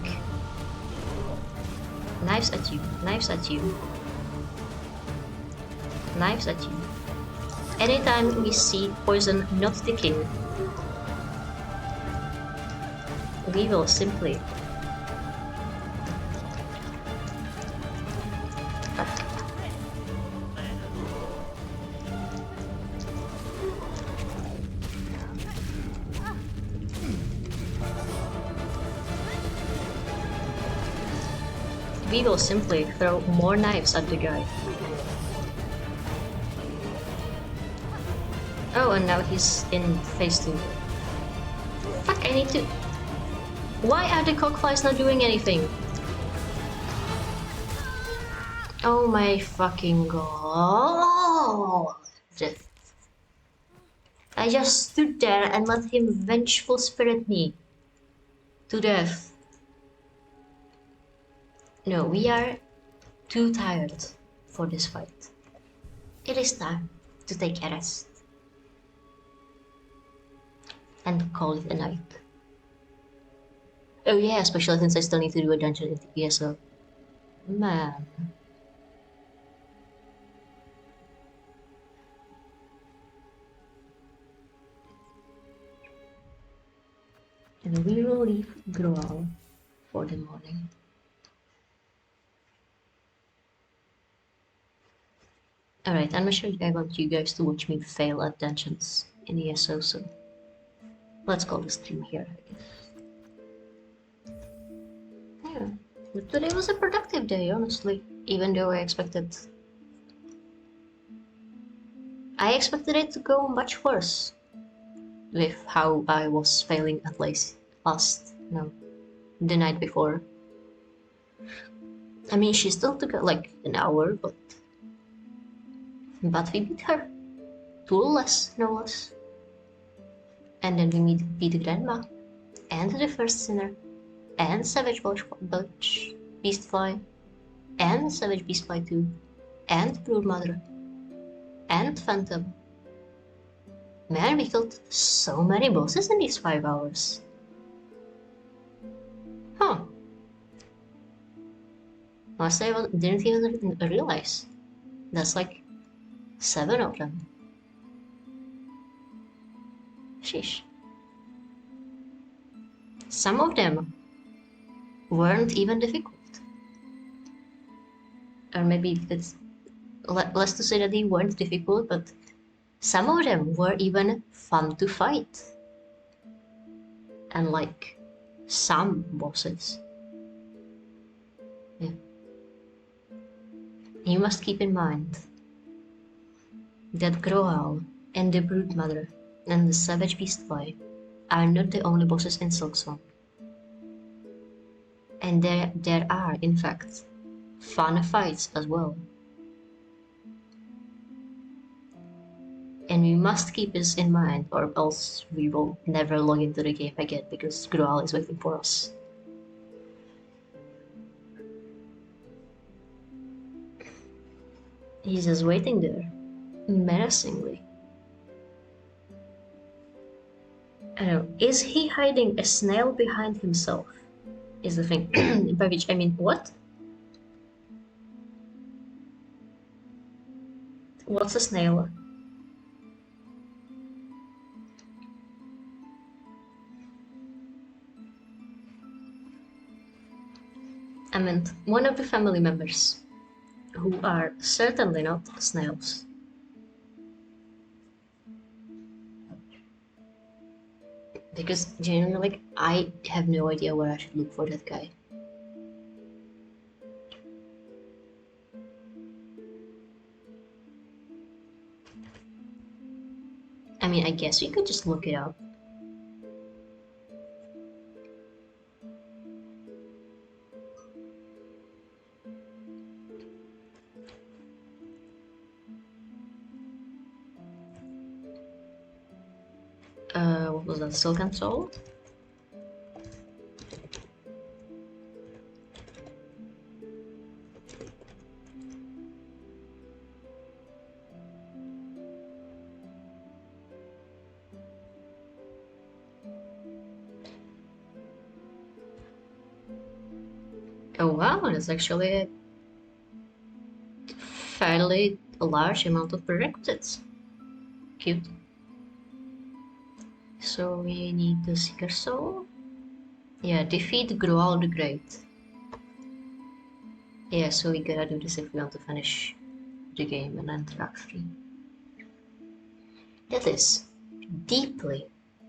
Knives at you, knives at you. Knives at you. Anytime we see poison not sticking, we will simply throw more knives at the guy. Oh, and now he's in phase 2. Fuck, I need to... Why are the cockflies not doing anything? Oh my fucking god. I just stood there and let him vengeful spirit me to death. No, we are too tired for this fight. It is time to take a rest and call it a night. Oh yeah, especially since I still need to do a dungeon in the ESO. Man. And we will leave Groal for the morning. Alright, I'm not sure I want you guys to watch me fail at dungeons in ESO, so let's call the stream here, I guess. Yeah, but today was a productive day, honestly, even though I expected it to go much worse with how I was failing at least the night before. I mean, she still took like an hour, but we beat her. 2 less, no less. And then we beat Grandma, and the First Sinner, and Savage Beastfly, and Savage Beastfly 2, and Broodmother, and Phantom. Man, we killed so many bosses in these 5 hours. Huh. Honestly, I didn't even realize. That's like 7 of them. Sheesh. Some of them weren't even difficult. Or maybe it's less to say that they weren't difficult, but some of them were even fun to fight. And like some bosses. Yeah. You must keep in mind that Grohal and the Broodmother and the Savage Beastfly are not the only bosses in Silksong. And there are, in fact, fun fights as well. And we must keep this in mind, or else we will never log into the game again because Grohal is waiting for us. He's just waiting there, menacingly. I don't know, is he hiding a snail behind himself? Is the thing. By which I mean, what? What's a snail? I meant one of the family members, who are certainly not snails. Because genuinely, like, I have no idea where I should look for that guy. I mean, I guess we could just look it up. What was that? Silken Soul? Oh wow, it's actually a fairly large amount of prerequisites. Cute. So we need the Seeker Soul. Yeah, defeat Groal the Great. Yeah, so we gotta do this if we want to finish the game and then track 3. That is deeply,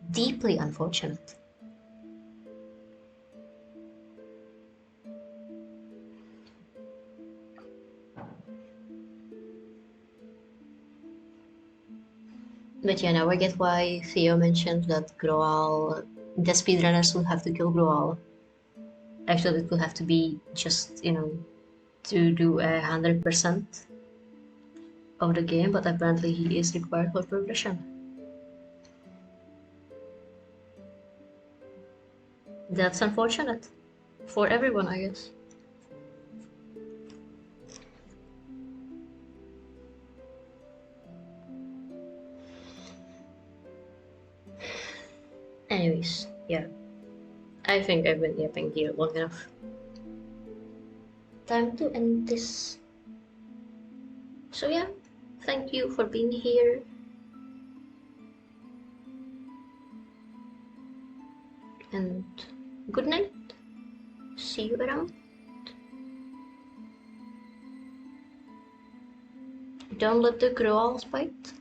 deeply unfortunate. But yeah, now I get why Theo mentioned that Groal, the speedrunners would have to kill Groal. Actually, it would have to be just, to do 100% of the game, but apparently he is required for progression. That's unfortunate. For everyone, I guess. Anyways, yeah. I think I've been yapping here long enough. Time to end this. So yeah, thank you for being here. And good night. See you around. Don't let the girls bite.